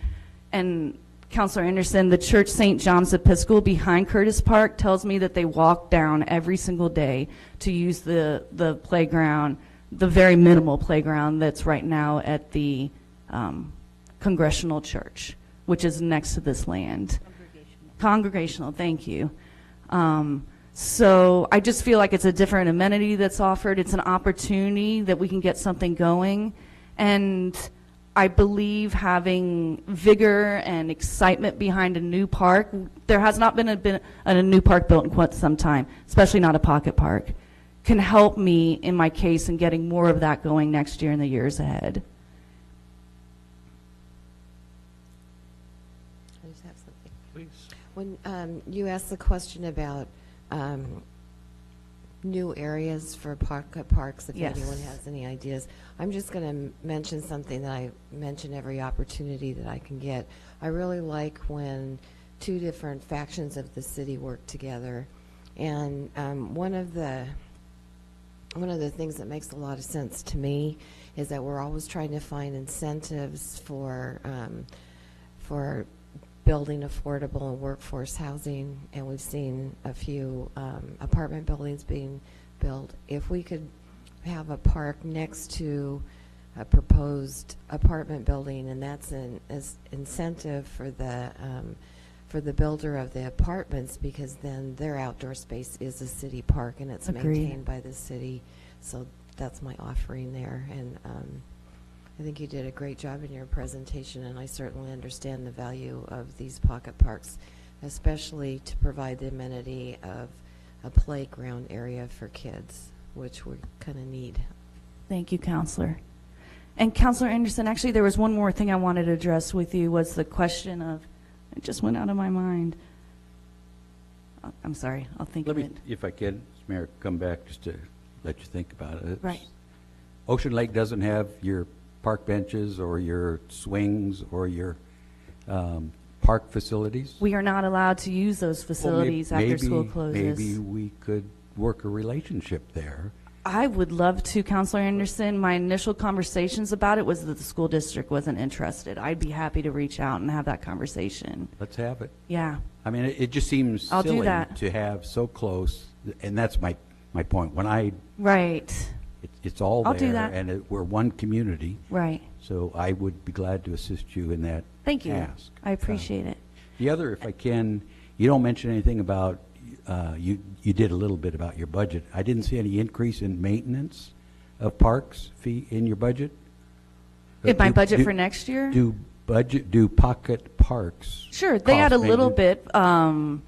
and Councilor Anderson, the church St. John's Episcopal behind Curtis Park tells me that they walk down every single day to use the playground, the very minimal playground that's right now at the Congregational Church, which is next to this land. Congregational, thank you. So I just feel like it's a different amenity that's offered. It's an opportunity that we can get something going. And I believe having vigor and excitement behind a new park, there has not been a new park built in quite some time, especially not a pocket park, can help me in my case in getting more of that going next year and the years ahead. I just have something. Please. When you asked the question about new areas for pocket parks, if Yes. anyone has any ideas, I'm just going to mention something that I mention every opportunity that I can get. I really like when two different factions of the city work together, and one of the things that makes a lot of sense to me is that we're always trying to find incentives for building affordable and workforce housing, and we've seen a few apartment buildings being built. If we could have a park next to a proposed apartment building, and that's an incentive for the builder of the apartments, because then their outdoor space is a city park and it's Agreed. maintained by the city. So that's my offering there, and I think you did a great job in your presentation, and I certainly understand the value of these pocket parks, especially to provide the amenity of a playground area for kids, which we kind of need. Thank you, Counselor. And Counselor Anderson, actually there was one more thing I wanted to address with you, was the question of, it just went out of my mind. I'm sorry, I'll think Let of me, it. if I can, Mayor, come back just to let you think about it. Right. Ocean Lake doesn't have your park benches or your swings or your park facilities. We are not allowed to use those facilities after school closes. Maybe we could work a relationship there. I would love to, Counselor Anderson. My initial conversations about it was that the school district wasn't interested. I'd be happy to reach out and have that conversation. Let's have it. Yeah. I mean, it just seems I'll do silly that. to have so close, and that's my point. When I, Right. it's all I'll there. do that. And we're one community. Right. So I would be glad to assist you in that Thank you. task. I appreciate it. The other, if I can, you don't mention anything about, you did a little bit about your budget. I didn't see any increase in maintenance of parks fee in your budget. In my budget for next year? Do pocket parks? Sure, they add a cost little maintenance? bit.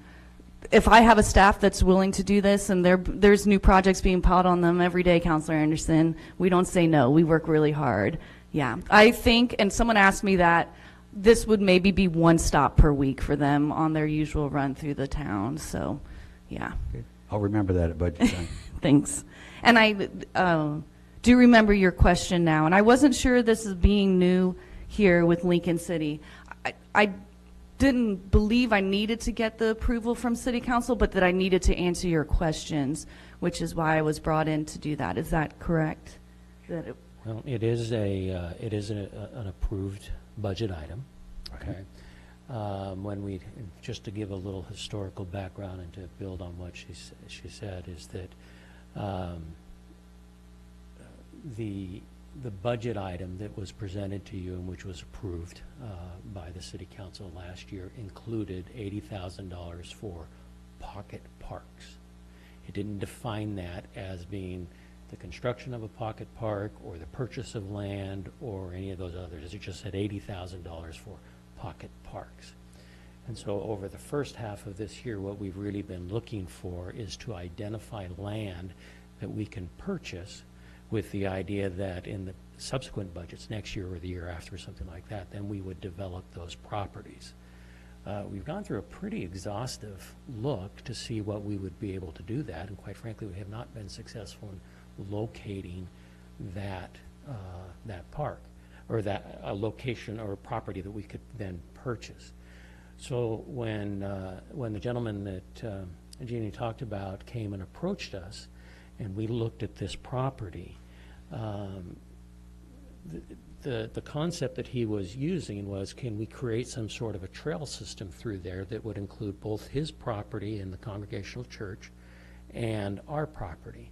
If I have a staff that's willing to do this, and there's new projects being piled on them every day, Counselor Anderson, we don't say no. We work really hard. Yeah, I think, and someone asked me that, this would maybe be one stop per week for them on their usual run through the town. So, yeah. Okay. I'll remember that at budget time. Thanks. And I do remember your question now, and I wasn't sure this is being new here with Lincoln City. I didn't believe I needed to get the approval from City Council, but that I needed to answer your questions, which is why I was brought in to do that. Is that correct? Well, it is an approved budget item. Okay. Just to give a little historical background and to build on what she said, is that the budget item that was presented to you and which was approved by the City Council last year included $80,000 for pocket parks. It didn't define that as being the construction of a pocket park or the purchase of land or any of those others. It just said $80,000 for pocket parks. And so over the first half of this year, what we've really been looking for is to identify land that we can purchase, with the idea that in the subsequent budgets next year or the year after or something like that, then we would develop those properties. We've gone through a pretty exhaustive look to see what we would be able to do that, and quite frankly, we have not been successful in locating that park, or that location or property that we could then purchase. So when the gentleman that Jeannie talked about came and approached us, and we looked at this property, the concept that he was using was, can we create some sort of a trail system through there that would include both his property in the Congregational Church and our property?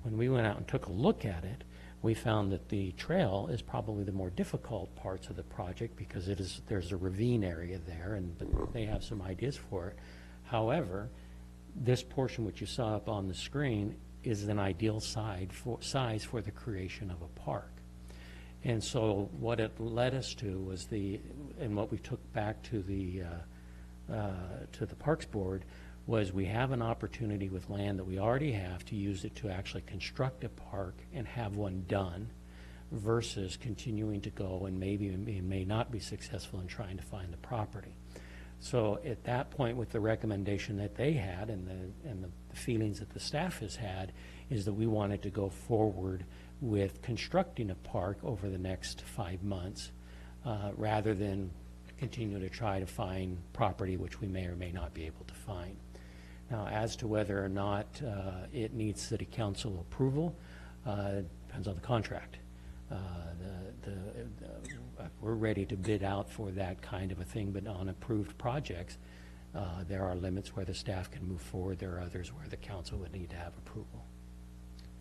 When we went out and took a look at it, We found that the trail is probably the more difficult parts of the project because there's a ravine area there, and but they have some ideas for it. However, this portion which you saw up on the screen is an ideal size for the creation of a park. And so what it led us to was and what we took back to the Parks Board was we have an opportunity with land that we already have to use it to actually construct a park and have one done versus continuing to go and maybe may not be successful in trying to find the property. So at that point, with the recommendation that they had and the feelings that the staff has had, is that we wanted to go forward with constructing a park over the next 5 months rather than continue to try to find property which we may or may not be able to find. Now, as to whether or not it needs city council approval, depends on the contract. We're ready to bid out for that kind of a thing, but on approved projects, there are limits where the staff can move forward. There are others where the council would need to have approval.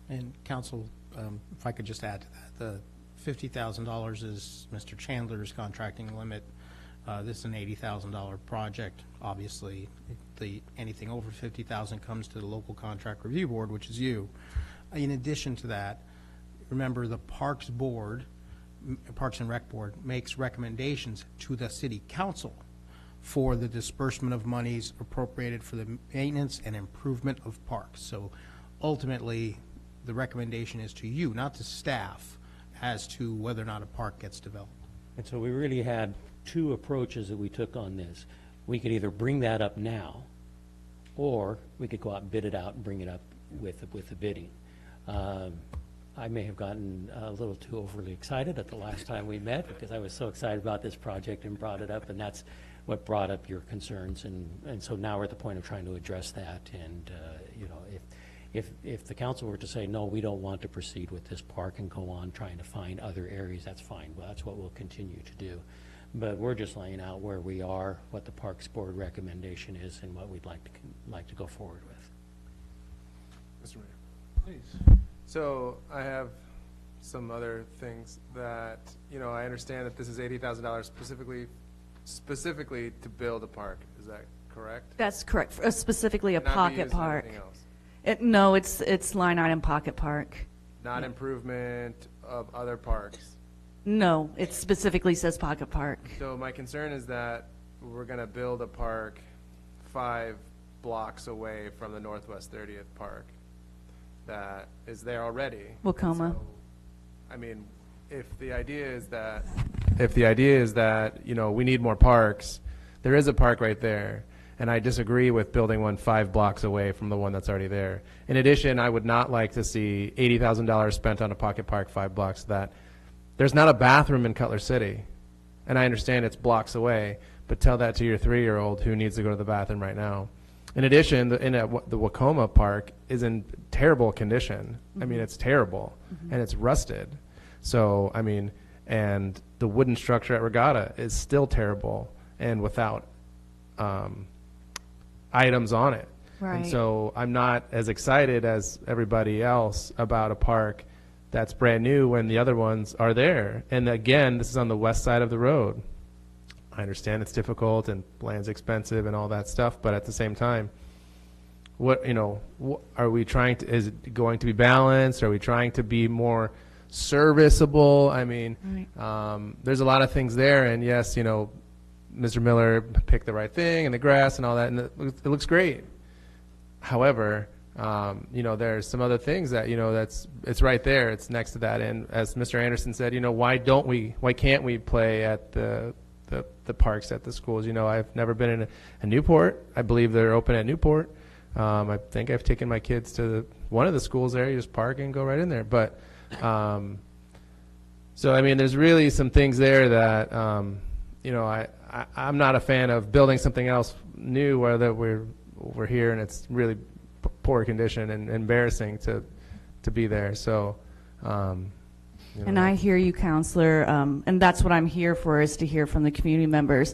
And council, if I could just add to that, the $50,000 is Mr. Chandler's contracting limit. This is an $80,000 project. Obviously, anything over $50,000 comes to the local contract review board, which is you. In addition to that, remember the Parks Board, Parks and Rec Board, makes recommendations to the city council for the disbursement of monies appropriated for the maintenance and improvement of parks. So ultimately, the recommendation is to you, not to staff, as to whether or not a park gets developed. And so we really had two approaches that we took on this. We could either bring that up now, or we could go out and bid it out and bring it up with the bidding. I may have gotten a little too overly excited at the last time we met because I was so excited about this project and brought it up, and that's what brought up your concerns. And so now we're at the point of trying to address that. And you know, if the council were to say, no, we don't want to proceed with this park and go on trying to find other areas, that's fine. Well, that's what we'll continue to do. But we're just laying out where we are, what the Parks Board recommendation is, and what we'd like to go forward with. Mr. Mayor. Please. So I have some other things that, you know, I understand that this is $80,000 specifically to build a park. Is that correct? That's correct. Specifically a Not be pocket used in park. anything else? No, it's line item pocket park. Not improvement of other parks? No, it specifically says pocket park. So my concern is that we're going to build a park 5 blocks away from the Northwest 30th Park that is there already. Wacoma. So, I mean, if the idea is that, you know, we need more parks, there is a park right there. And I disagree with building one 5 blocks away from the one that's already there. In addition, I would not like to see $80,000 spent on a pocket park 5 blocks that there's not a bathroom in Cutler City. And I understand it's blocks away, but tell that to your 3-year-old who needs to go to the bathroom right now. In addition, the Wacoma Park is in terrible condition. I mean, it's terrible, and it's rusted. So, I mean, and the wooden structure at Regatta is still terrible and without items on it. Right. And so I'm not as excited as everybody else about a park that's brand new when the other ones are there. And again, this is on the west side of the road. I understand it's difficult and land's expensive and all that stuff, but at the same time, what, you know, are we trying to, is it going to be balanced? Are we trying to be more serviceable? I mean, Right. There's a lot of things there, and yes, you know, Mr. Miller picked the right thing and the grass and all that, and it looks great. However, you know, there's some other things that, you know, it's right there, it's next to that. And as Mr. Anderson said, you know, why can't we play at the parks at the schools? You know, I've never been in a Newport. I believe they're open at Newport. I think I've taken my kids to one of the schools there. You just park and go right in there. But so I mean, there's really some things there that you know, I'm not a fan of building something else new where that we're here and it's really poor condition and embarrassing to be there. So. You know. And I hear you, Counselor, and that's what I'm here for, is to hear from the community members.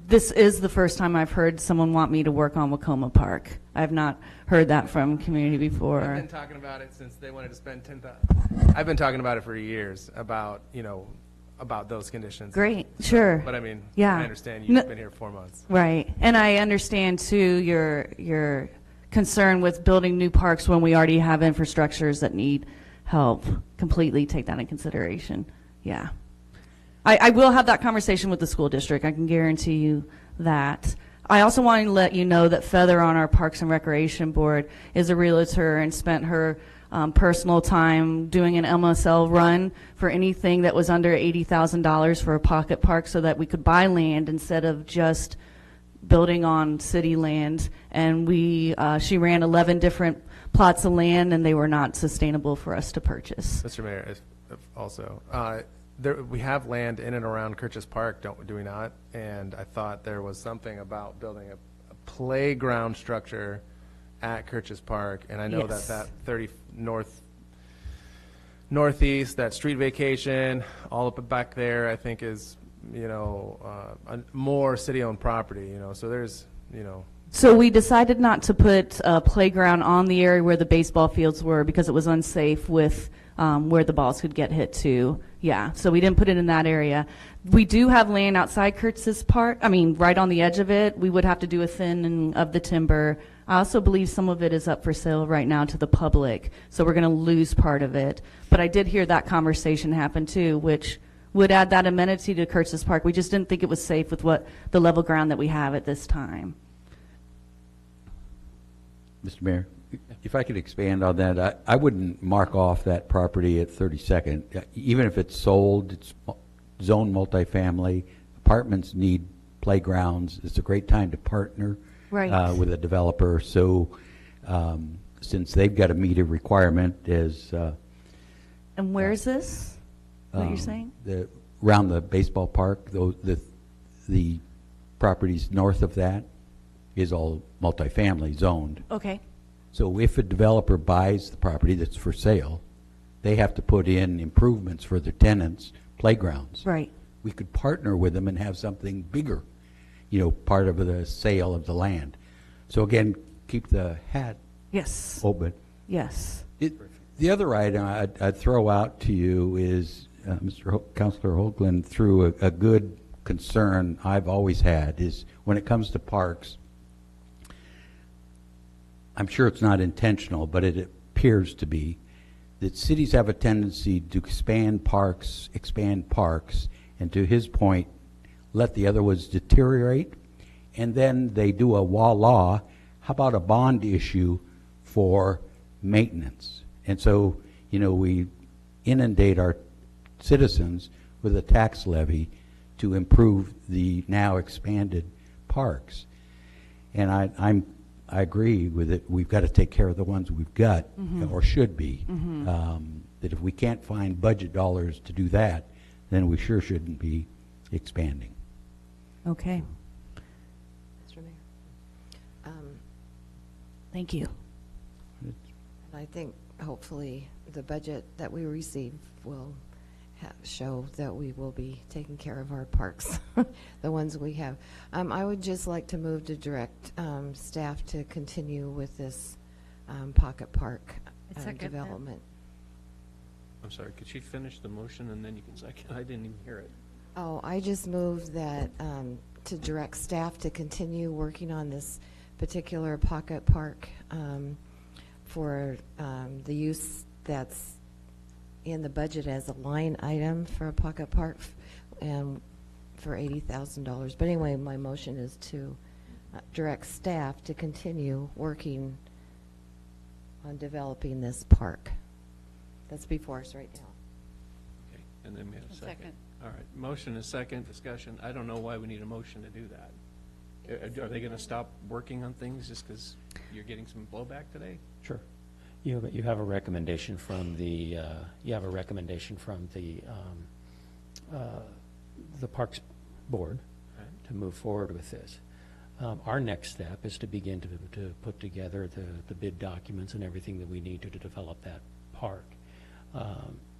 this is the first time I've heard someone want me to work on Wacoma Park. I've not heard that from community before. I've been talking about it since they wanted to spend 10,000. I've been talking about it for years about, about those conditions. Great, sure. But I mean, yeah. I understand you've been here 4 months. Right, and I understand too your concern with building new parks when we already have infrastructures that need help. Completely take that in consideration. Yeah. I will have that conversation with the school district. I can guarantee you that. I also want to let you know that Feather on our Parks and Recreation Board is a realtor and spent her personal time doing an MSL run for anything that was under $80,000 for a pocket park so that we could buy land instead of just building on city land. And she ran 11 different plots of land, and they were not sustainable for us to purchase. Mr. Mayor, if also, we have land in and around Kirch's Park, do we not? And I thought there was something about building a playground structure at Kirch's Park, and I know Yes. that 30 northeast, that street vacation, all up back there, I think is, more city-owned property, so there's, So we decided not to put a playground on the area where the baseball fields were because it was unsafe with where the balls could get hit to. Yeah, so we didn't put it in that area. We do have land outside Kurtz's Park, right on the edge of it. We would have to do a thinning of the timber. I also believe some of it is up for sale right now to the public, so we're going to lose part of it. But I did hear that conversation happen too, which would add that amenity to Kurtz's Park. We just didn't think it was safe with the level ground that we have at this time. Mr. Mayor, if I could expand on that, I wouldn't mark off that property at 32nd. Even if it's sold, it's zone multifamily. Apartments need playgrounds. It's a great time to partner with a developer. So since they've got to meet a requirement as... And where is this, what you're saying? Around the baseball park, the properties north of that is all multifamily zoned. Okay. So if a developer buys the property that's for sale, they have to put in improvements for their tenants, playgrounds. Right. We could partner with them and have something bigger, part of the sale of the land. So again, keep the hat Yes. open. Yes. The other item I'd throw out to you is Councilor Hoagland threw a good concern I've always had is when it comes to parks, I'm sure it's not intentional, but it appears to be, that cities have a tendency to expand parks, and to his point, let the other ones deteriorate, and then they do a law. How about a bond issue for maintenance? And so, we inundate our citizens with a tax levy to improve the now expanded parks. And I agree with it. We've got to take care of the ones we've got, or should be. That if we can't find budget dollars to do that, then we sure shouldn't be expanding. Okay. Mr. Mayor. Thank you. And I think hopefully the budget that we receive will show that we will be taking care of our parks, the ones we have. I would just like to move to direct staff to continue with this pocket park development. I'm sorry, could she finish the motion and then you can second? I didn't even hear it. Oh, I just moved that to direct staff to continue working on this particular pocket park for the use that's in the budget as a line item for a pocket park and for $80,000. But anyway, my motion is to direct staff to continue working on developing this park. That's before us right now. Okay, and then we have a second. All right, motion and second, discussion. I don't know why we need a motion to do that. Are they going to stop working on things just because you're getting some blowback today? Sure. You have a recommendation from the Parks Board to move forward with this. Our next step is to begin to put together the bid documents and everything that we need to develop that park.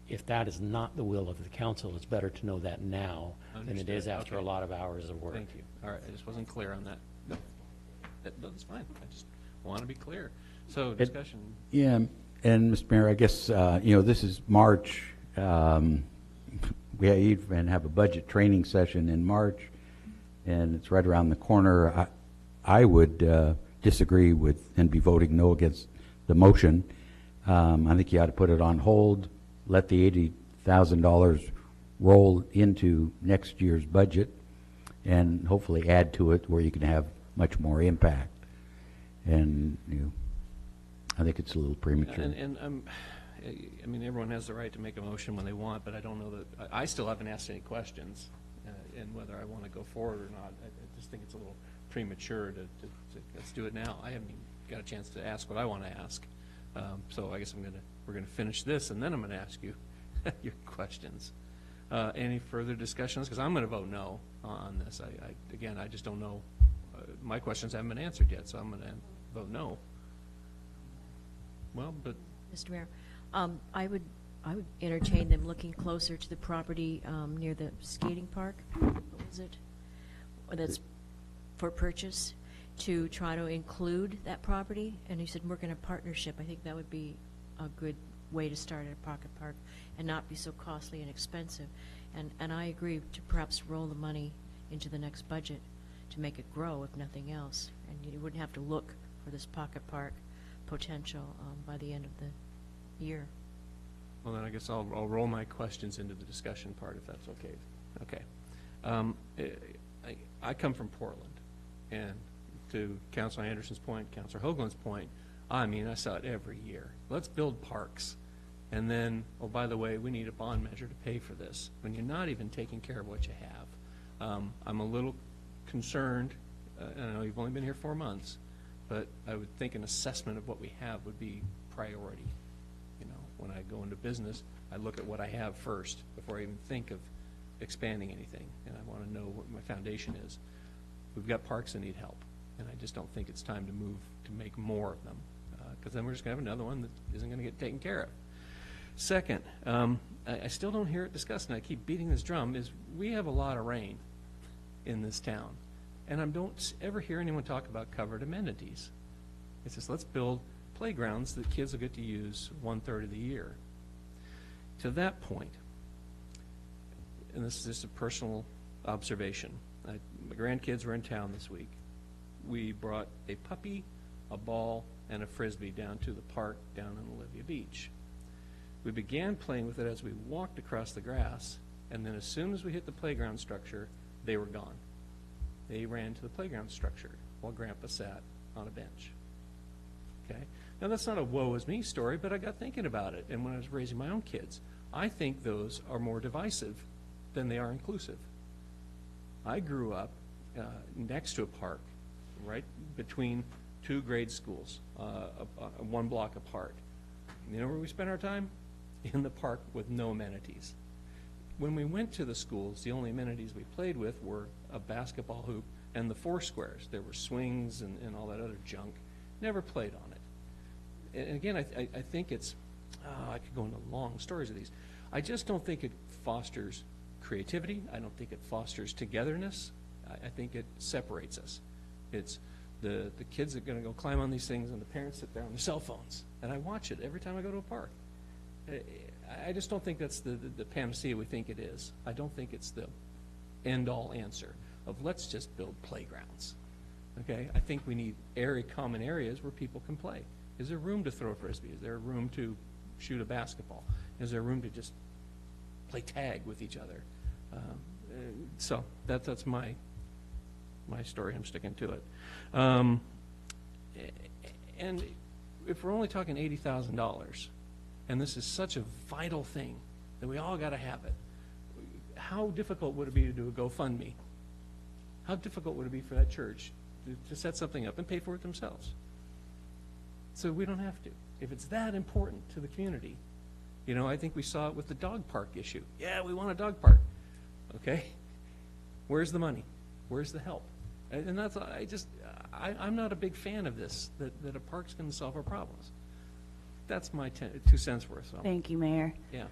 if that is not the will of the council, it's better to know that now than it is Understood. after a Okay. lot of hours of work. Thank you. All right, I just wasn't clear on that. No, that's fine. I just want to be clear. So discussion. Yeah, and Mr. Mayor, I guess, this is March. We even have a budget training session in March, and it's right around the corner. I would disagree with and be voting no against the motion. I think you ought to put it on hold, let the $80,000 roll into next year's budget, and hopefully add to it where you can have much more impact. And I think it's a little premature. I mean, everyone has the right to make a motion when they want, but I don't know that, I still haven't asked any questions, and whether I want to go forward or not. I just think it's a little premature to let's do it now. I haven't even got a chance to ask what I want to ask. So I guess we're gonna finish this, and then I'm gonna ask you your questions. Any further discussions? Because I'm gonna vote no on this. Again, I just don't know. My questions haven't been answered yet, so I'm gonna vote no. Well, but Mr. Mayor, I would entertain them looking closer to the property near the skating park. What was it? That's for purchase, to try to include that property. And he said work in a partnership. I think that would be a good way to start at a pocket park and not be so costly and expensive. And I agree to perhaps roll the money into the next budget to make it grow, if nothing else. And you wouldn't have to look for this pocket park potential by the end of the year. well, then I guess I'll roll my questions into the discussion part, if that's okay. Okay. I come from Portland, and to Councilor Anderson's point, Councilor Hoagland's point, I mean, I saw it every year. Let's build parks. And then, oh, by the way, we need a bond measure to pay for this, when you're not even taking care of what you have. I'm a little concerned, I know you've only been here 4 months, but I would think an assessment of what we have would be priority. When I go into business, I look at what I have first before I even think of expanding anything, and I want to know what my foundation is. We've got parks that need help, and I just don't think it's time to move to make more of them, because then we're just going to have another one that isn't going to get taken care of. Second, I still don't hear it discussed, and I keep beating this drum, is we have a lot of rain in this town, and I don't ever hear anyone talk about covered amenities. It's just, let's build playgrounds that kids will get to use 1/3 of the year. To that point, and this is just a personal observation, my grandkids were in town this week. We brought a puppy, a ball, and a frisbee down to the park down on Olivia Beach. We began playing with it as we walked across the grass, and then as soon as we hit the playground structure, they were gone. They ran to the playground structure while Grandpa sat on a bench. Okay? Now, that's not a woe is me story, but I got thinking about it. And when I was raising my own kids, I think those are more divisive than they are inclusive. I grew up next to a park, right between 2 grade schools, 1 block apart. You know where we spent our time? In the park with no amenities. When we went to the schools, the only amenities we played with were a basketball hoop and the 4 squares. There were swings and all that other junk. Never played on it. And again, I think it's, I could go into long stories of these. I just don't think it fosters creativity. I don't think it fosters togetherness. I think it separates us. It's the kids are going to go climb on these things, and the parents sit there on their cell phones. And I watch it every time I go to a park. I just don't think that's the panacea we think it is. I don't think it's the end-all answer of let's just build playgrounds. Okay? I think we need common areas where people can play. Is there room to throw a frisbee? Is there room to shoot a basketball? Is there room to just play tag with each other? So that's my story. I'm sticking to it. And if we're only talking $80,000, and this is such a vital thing that we all got to have it, how difficult would it be to do a GoFundMe? How difficult would it be for that church to set something up and pay for it themselves? So we don't have to. If it's that important to the community, I think we saw it with the dog park issue. Yeah, we want a dog park. Okay, where's the money? Where's the help? And that's, I'm not a big fan of this, that a park's going to solve our problems. That's my 2 cents worth. So. Thank you, Mayor. Yeah.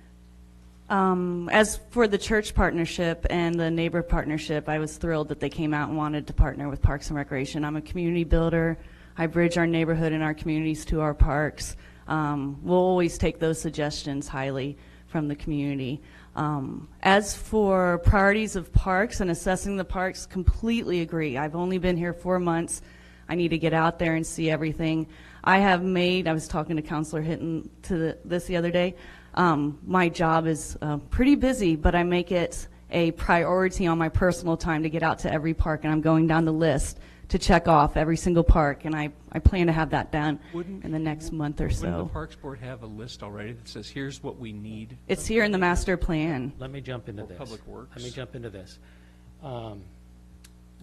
As for the church partnership and the neighbor partnership, I was thrilled that they came out and wanted to partner with Parks and Recreation. I'm a community builder. I bridge our neighborhood and our communities to our parks. We'll always take those suggestions highly from the community. As for priorities of parks and assessing the parks, completely agree. I've only been here 4 months. I need to get out there and see everything. I was talking to Councilor Hinton this the other day. My job is pretty busy, but I make it a priority on my personal time to get out to every park, and I'm going down the list to check off every single park, and I plan to have that done in the next month or so. Wouldn't the Parks Board have a list already that says, here's what we need? It's here in the master plan. Let me jump into this. Public Works. Let me jump into this.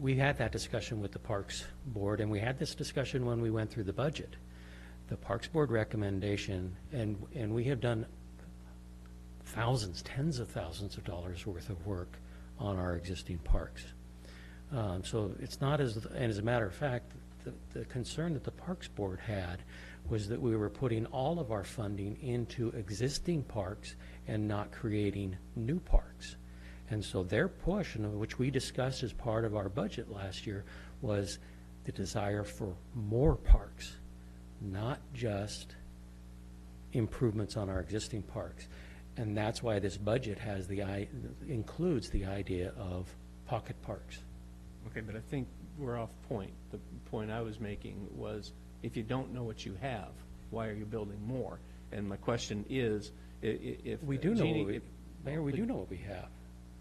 We had that discussion with the Parks Board, and we had this discussion when we went through the budget. The Parks Board recommendation, and we have done thousands, tens of thousands of dollars worth of work on our existing parks. So it's not and as a matter of fact, the concern that the Parks Board had was that we were putting all of our funding into existing parks and not creating new parks. And so their push, which we discussed as part of our budget last year, was the desire for more parks, not just improvements on our existing parks. And that's why this budget includes the idea of pocket parks. Okay, but I think we're off point. The point I was making was, if you don't know what you have, why are you building more? And my question is, if we do Jeannie, know Mayor, we do know what we have.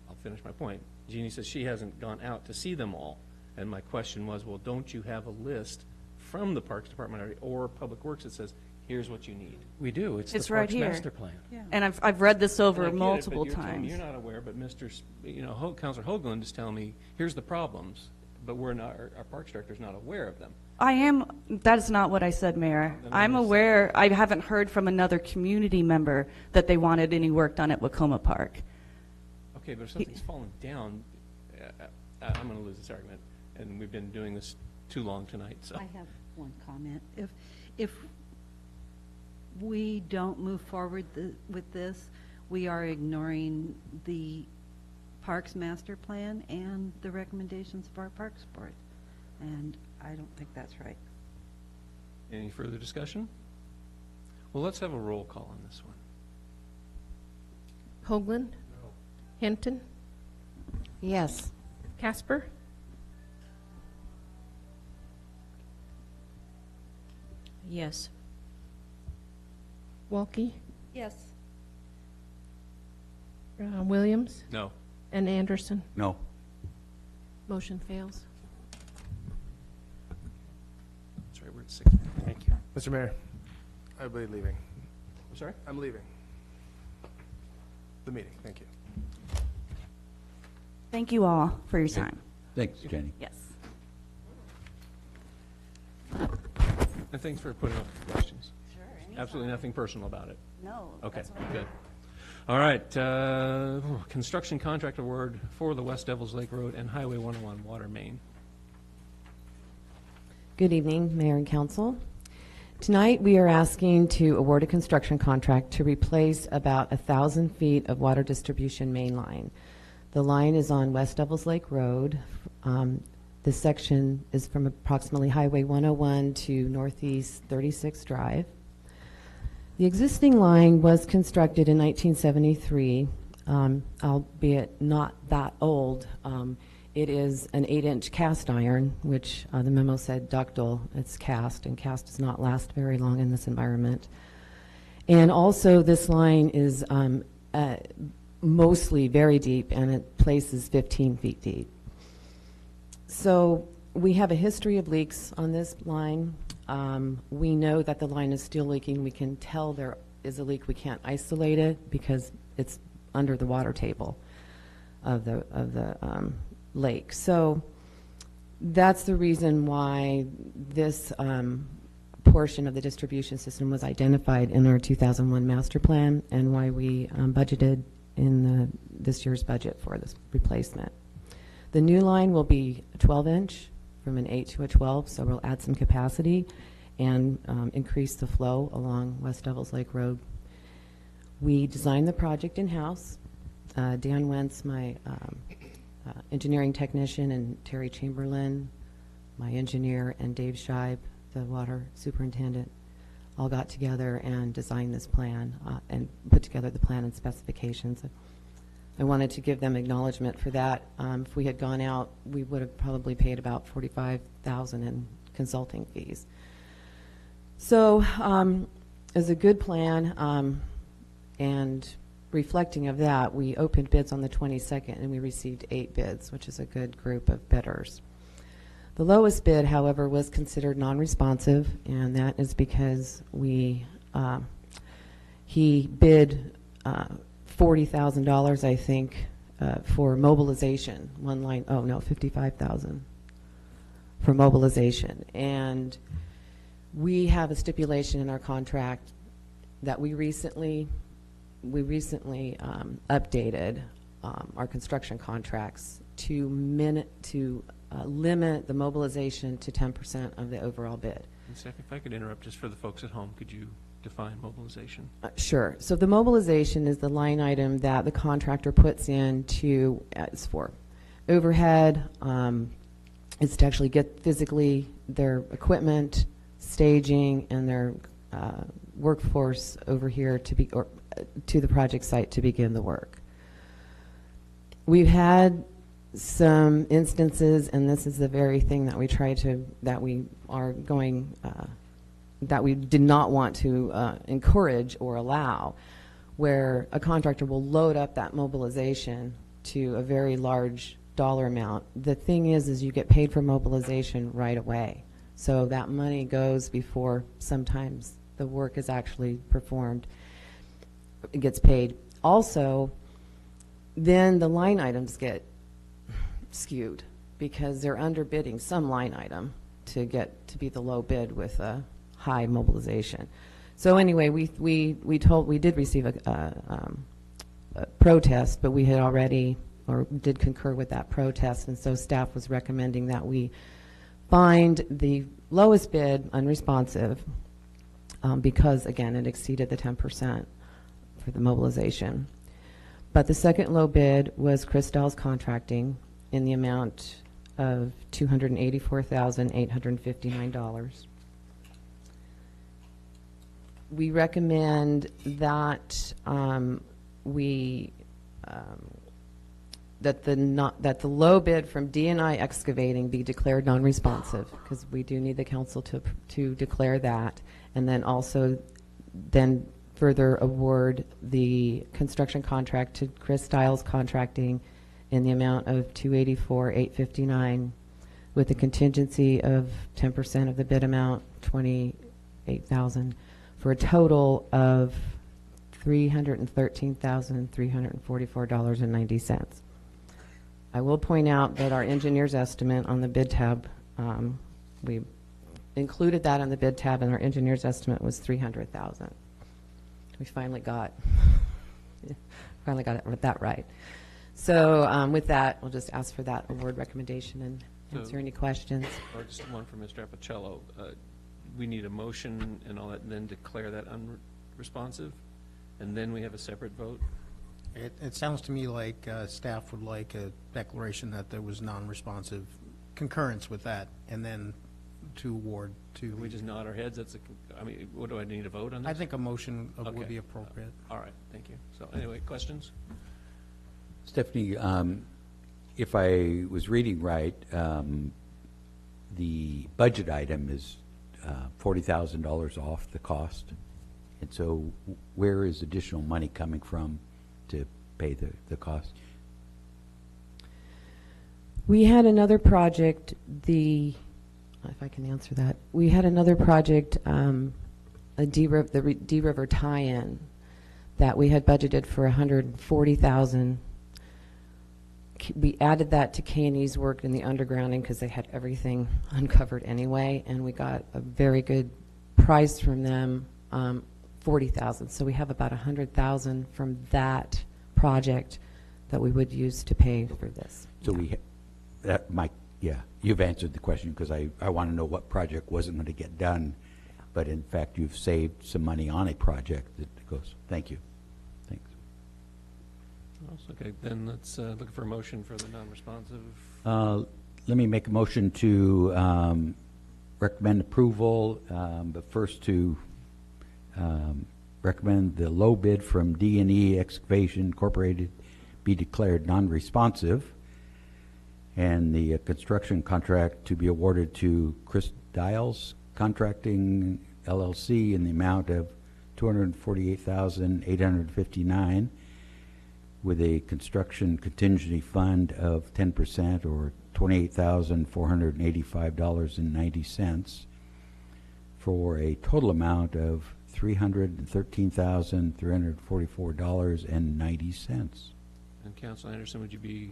I'll finish my point. Jeannie says she hasn't gone out to see them all, and my question was, well, don't you have a list from the Parks Department or Public Works that says, here's what you need? We do. It's the right Parks here. Master Plan. Yeah. And I've read this over And I get it, multiple but times. you're not aware, but Councilor Hoagland is telling me, here's the problems, but we're not. Our Parks Director's not aware of them. I am. That is not what I said, Mayor. I'm aware. I haven't heard from another community member that they wanted any work done at Wacoma Park. Okay, but if something's falling down, I'm going to lose this argument, and we've been doing this too long tonight. So I have one comment. If we don't move forward with this, we are ignoring the Parks Master Plan and the recommendations of our Parks Board, and I don't think that's right. Any further discussion? Well, let's have a roll call on this one. Hoagland? No. Hinton? Yes. Casper? Yes. Walke? Yes. Williams? No. And Anderson? No. Motion fails. That's right, we're at 6. Thank you. Mr. Mayor, I'll be leaving. I'm sorry? I'm leaving the meeting. Thank you. Thank you all for your time. Thanks, Jenny. Yes. And thanks for putting up the questions. Sure. Absolutely nothing personal about it. No. Okay, good. All right, construction contract award for the West Devils Lake Road and Highway 101 water main. Good evening, Mayor and Council. Tonight, we are asking to award a construction contract to replace about 1,000 feet of water distribution main line. The line is on West Devils Lake Road. This section is from approximately Highway 101 to Northeast 36th Drive. The existing line was constructed in 1973, albeit not that old. It is an 8-inch cast iron, which the memo said ductile. It's cast, and cast does not last very long in this environment. And also, this line is mostly very deep, and it places 15 feet deep. So we have a history of leaks on this line. We know that the line is still leaking. We can tell there is a leak. We can't isolate it because it's under the water table of the lake. So that's the reason why this portion of the distribution system was identified in our 2001 master plan, and why we budgeted in this year's budget for this replacement. The new line will be a 12-inch from an 8 to a 12, so we'll add some capacity and increase the flow along West Devils Lake Road. We designed the project in-house. Dan Wentz, my engineering technician, and Terry Chamberlain, my engineer, and Dave Scheib, the water superintendent, all got together and designed this plan and put together the plan and specifications. I wanted to give them acknowledgement for that. If we had gone out, we would have probably paid about $45,000 in consulting fees. So it was a good plan, and reflecting of that, we opened bids on the 22nd, and we received 8 bids, which is a good group of bidders. The lowest bid, however, was considered non-responsive, and that is because he bid $40,000, I think, for mobilization. One line, oh no, $55,000 for mobilization. And we have a stipulation in our contract that we recently updated our construction contracts to limit the mobilization to 10% of the overall bid. And Steph, if I could interrupt just for the folks at home, could you define mobilization? Sure. So the mobilization is the line item that the contractor puts in to, it's for overhead, it's to actually get physically their equipment, staging, and their workforce over here to the project site to begin the work. We've had some instances, and this is the very thing that we did not want to encourage or allow, where a contractor will load up that mobilization to a very large dollar amount. The thing is you get paid for mobilization right away. So that money goes before sometimes the work is actually performed. It gets paid. Also, then the line items get skewed because they're underbidding some line item to get to be the low bid with a high mobilization. So anyway, we did receive a protest, but we had already or did concur with that protest, and so staff was recommending that we find the lowest bid unresponsive because again it exceeded the 10% for the mobilization. But the second low bid was Crystal's Contracting in the amount of $284,859. We recommend that that the low bid from D&I Excavating be declared non-responsive, because we do need the council to declare that, and then also then further award the construction contract to Chris Stiles Contracting in the amount of $284,859 with a contingency of 10% of the bid amount, $28,000, for a total of $313,344.90. I will point out that our engineer's estimate on the bid tab, we included that on the bid tab, and our engineer's estimate was $300,000. We finally got that right. So with that, we'll just ask for that award recommendation and answer any questions. Or just one for Mr. Apicello. We need a motion and all that, and then declare that unresponsive, and then we have a separate vote? It sounds to me like staff would like a declaration that there was non-responsive concurrence with that, and then to award to... Can we just nod our heads? I mean, what do I need to vote on this? I think a motion would be appropriate. All right, thank you. So anyway, questions? Stephanie, if I was reading right, the budget item is $40,000 off the cost. And so where is additional money coming from to pay the cost? We had another project, if I can answer that. We had another project, the D River tie-in, that we had budgeted for $140,000. We added that to K&E's work in the undergrounding because they had everything uncovered anyway, and we got a very good price from them, $40,000. So we have about $100,000 from that project that we would use to pay for this. So you've answered the question, because I want to know what project wasn't going to get done, but in fact you've saved some money on a project that goes. Thank you. else? Okay, then let's look for a motion for the non-responsive. Let me make a motion to recommend approval, but first to recommend the low bid from D&E Excavation Incorporated be declared non-responsive, and the construction contract to be awarded to Chris Dials Contracting LLC in the amount of $248,859 with a construction contingency fund of 10% or $28,485.90 for a total amount of $313,344.90. And Councilor Anderson, would you be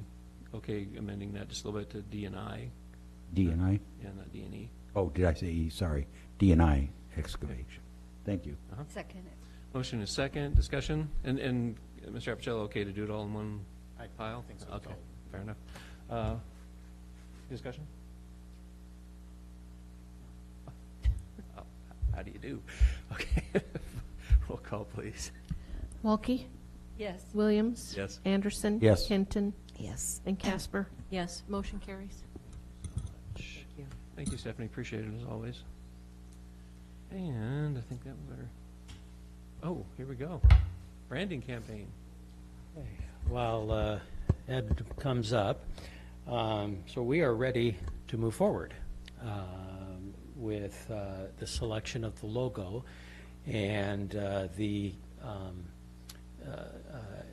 okay amending that just a little bit to D&I? D&I? Yeah, not D&E. Oh, did I say E? Sorry. D&I Excavation. Thank you. Second. Motion is second. Discussion? And Mr. Appicello, okay to do it all in one pile? I think so. Okay, fair enough. Discussion? Oh, how do you do? Okay. Roll call, please. Walke? Yes. Williams? Yes. Anderson? Yes. Hinton? Yes. And Casper? Yes. Motion carries. Thank you, Stephanie. Appreciate it as always. And I think that was our. Oh, here we go. Branding campaign. While Ed comes up, so we are ready to move forward with the selection of the logo, and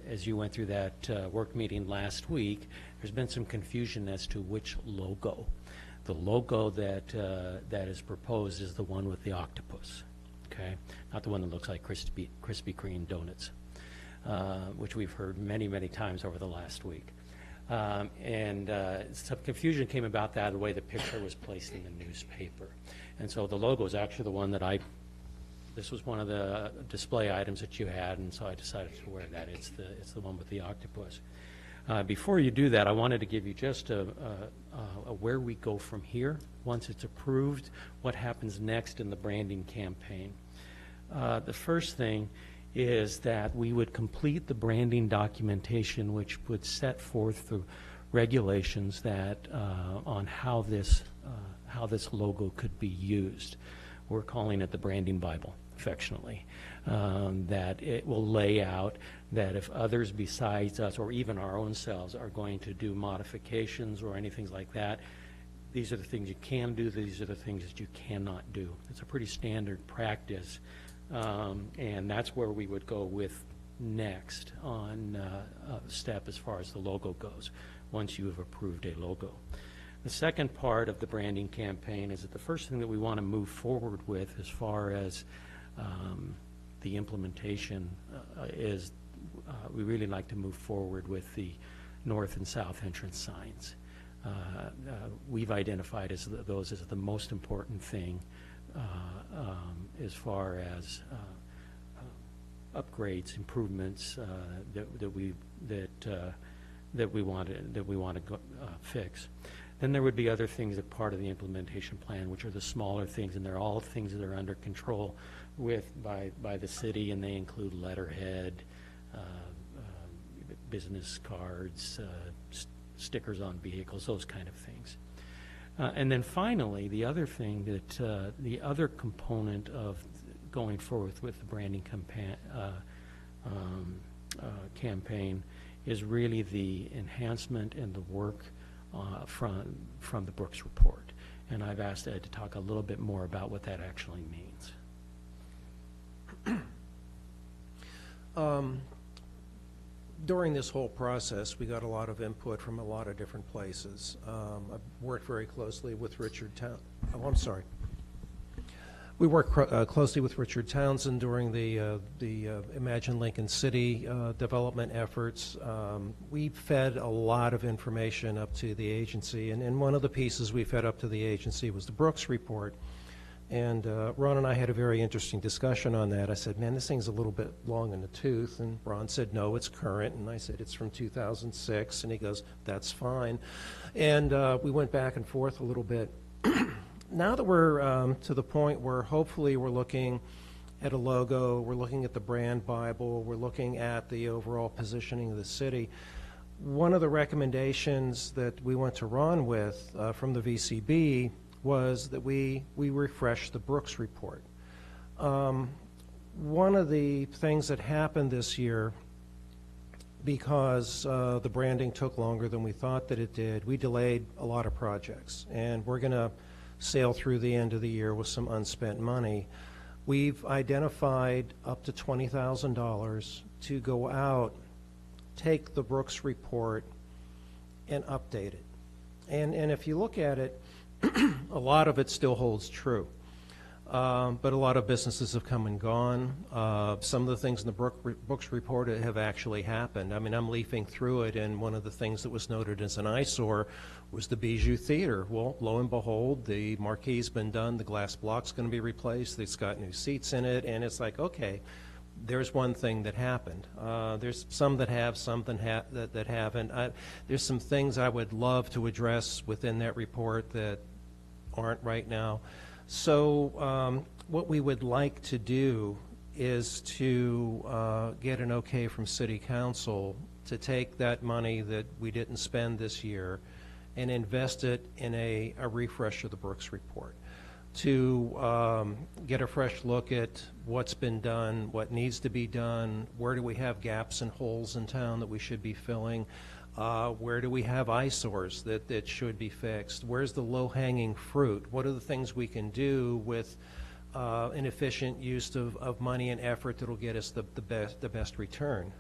as you went through that work meeting last week, there's been some confusion as to which logo. The logo that is proposed is the one with the octopus, okay? Not the one that looks like Krispy Kreme donuts, which we've heard many, many times over the last week. And some confusion came about that, the way the picture was placed in the newspaper. And so the logo is actually the one that this was one of the display items that you had, and so I decided to wear that. It's the one with the octopus. Before you do that, I wanted to give you just a where we go from here. Once it's approved, what happens next in the branding campaign. The first thing is that we would complete the branding documentation, which would set forth the regulations that on how this logo could be used. We're calling it the Branding Bible, affectionately. That it will lay out that if others besides us, or even our own selves, are going to do modifications or anything like that, these are the things you can do, these are the things that you cannot do. It's a pretty standard practice, and that's where we would go with next on step as far as the logo goes, once you have approved a logo. The second part of the branding campaign is that the first thing that we want to move forward with as far as the implementation is we really like to move forward with the north and south entrance signs. We've identified those as the most important thing as far as upgrades, improvements that we want to fix. Then there would be other things that part of the implementation plan, which are the smaller things, and they're all things that are under control by the city, and they include letterhead, business cards, stickers on vehicles, those kind of things. And then finally, the other thing that the other component of going forward with the branding campaign is really the enhancement and the work from the Brooks report. And I've asked Ed to talk a little bit more about what that actually means. During this whole process, we got a lot of input from a lot of different places. I've worked very closely with Richard We worked closely with Richard Townsend during the Imagine Lincoln City development efforts. We fed a lot of information up to the agency, and one of the pieces we fed up to the agency was the Brooks report. And Ron and I had a very interesting discussion on that. I said, man, this thing's a little bit long in the tooth. And Ron said, no, it's current. And I said, it's from 2006. And he goes, that's fine. And we went back and forth a little bit. Now that we're to the point where hopefully we're looking at a logo, we're looking at the brand Bible, we're looking at the overall positioning of the city. One of the recommendations that we went to Ron with from the VCB was that we refresh the Brooks report. One of the things that happened this year, because the branding took longer than we thought that it did, we delayed a lot of projects, and we're going to sail through the end of the year with some unspent money. We've identified up to $20,000 to go out, take the Brooks report, and update it. And if you look at it, a lot of it still holds true. But a lot of businesses have come and gone. Some of the things in the Brooks report have actually happened. I mean, I'm leafing through it, and one of the things that was noted as an eyesore was the Bijou Theater. Well, lo and behold, the marquee's been done, the glass block's going to be replaced, it's got new seats in it, and it's like, okay, there's one thing that happened. There's some that have, some that haven't. There's some things I would love to address within that report that aren't right now. So what we would like to do is to get an okay from City Council to take that money that we didn't spend this year and invest it in a refresh of the Brooks report, to get a fresh look at what's been done, what needs to be done, where do we have gaps and holes in town that we should be filling, where do we have eyesores that should be fixed, where's the low-hanging fruit, what are the things we can do with an efficient use of money and effort that will get us the best return.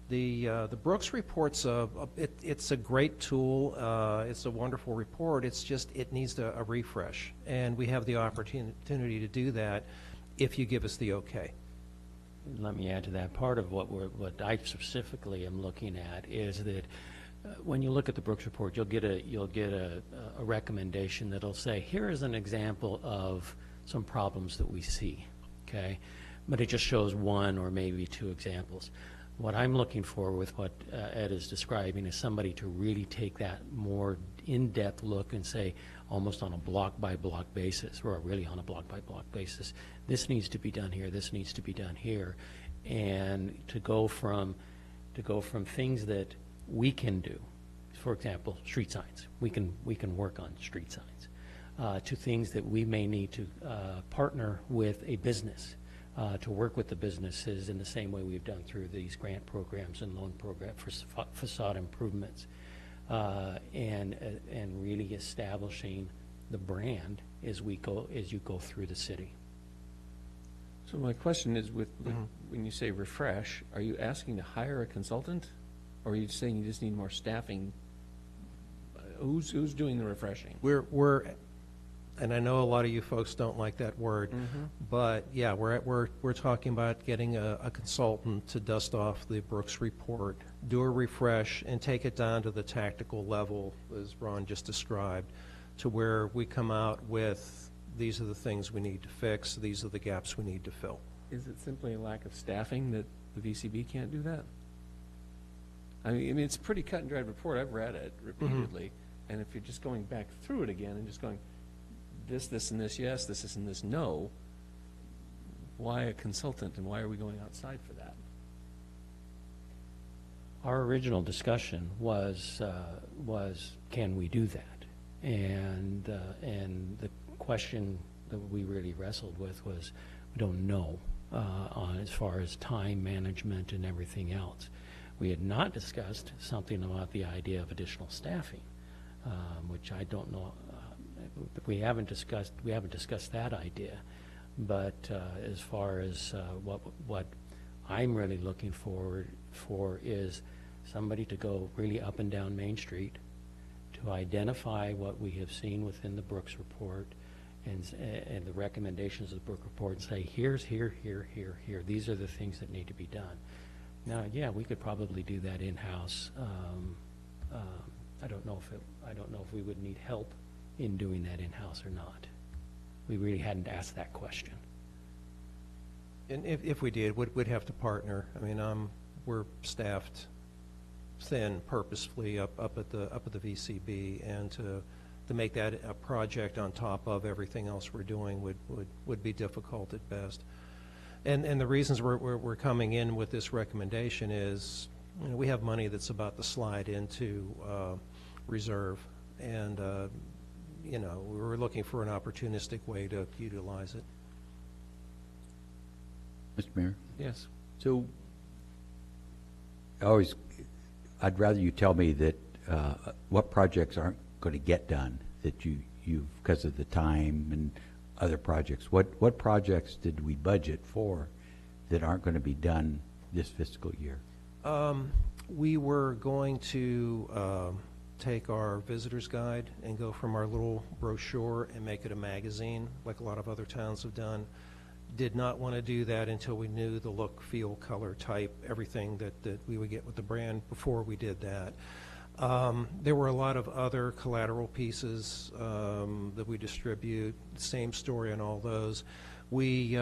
The Brooks report's it's a great tool. It's a wonderful report. It's just it needs a refresh, and we have the opportunity to do that if you give us the okay. Let me add to that. Part of what I specifically am looking at is that when you look at the Brooks report, you'll get a recommendation that'll say, here is an example of some problems that we see. Okay, but it just shows one or maybe two examples. What I'm looking for with what Ed is describing is somebody to really take that more in-depth look and say, almost on a block-by-block basis, or really on a block-by-block basis, this needs to be done here, this needs to be done here, and to go from things that we can do, for example, street signs. We can work on street signs, to things that we may need to partner with a business. To work with the businesses in the same way we've done through these grant programs and loan programs for facade improvements, and really establishing the brand as you go through the city. So my question is, when you say refresh, are you asking to hire a consultant, or are you saying you just need more staffing? Who's doing the refreshing? And I know a lot of you folks don't like that word, but yeah, we're talking about getting a consultant to dust off the Brooks report, do a refresh, and take it down to the tactical level, as Ron just described, to where we come out with, these are the things we need to fix, these are the gaps we need to fill. Is it simply a lack of staffing that the VCB can't do that? I mean, it's a pretty cut and dried report. I've read it repeatedly, and if you're just going back through it again and just going, this, and this, yes, this, and this, no, why a consultant, and why are we going outside for that? Our original discussion was can we do that? And the question that we really wrestled with was, we don't know on as far as time management and everything else. We had not discussed something about the idea of additional staffing, which I don't know. We haven't discussed that idea, but as far as what I'm really looking forward for is somebody to go really up and down Main Street to identify what we have seen within the Brooks report and the recommendations of the Brooks report and say, here. These are the things that need to be done. Now, yeah, we could probably do that in-house. I don't know if we would need help in doing that in-house or not. We really hadn't asked that question. And if we did, we'd have to partner. I mean, we're staffed thin purposefully up at the VCB, and to make that a project on top of everything else we're doing would be difficult at best. And the reasons we're coming in with this recommendation is, you know, we have money that's about to slide into reserve, and you know, we're looking for an opportunistic way to utilize it. Mr. Mayor? Yes. So, I'd rather you tell me that what projects aren't going to get done that you've, because of the time and other projects. What projects did we budget for that aren't going to be done this fiscal year? We were going to take our visitor's guide and go from our little brochure and make it a magazine, like a lot of other towns have done. Did not want to do that until we knew the look, feel, color, type, everything that we would get with the brand before we did that. There were a lot of other collateral pieces that we distribute. Same story on all those. We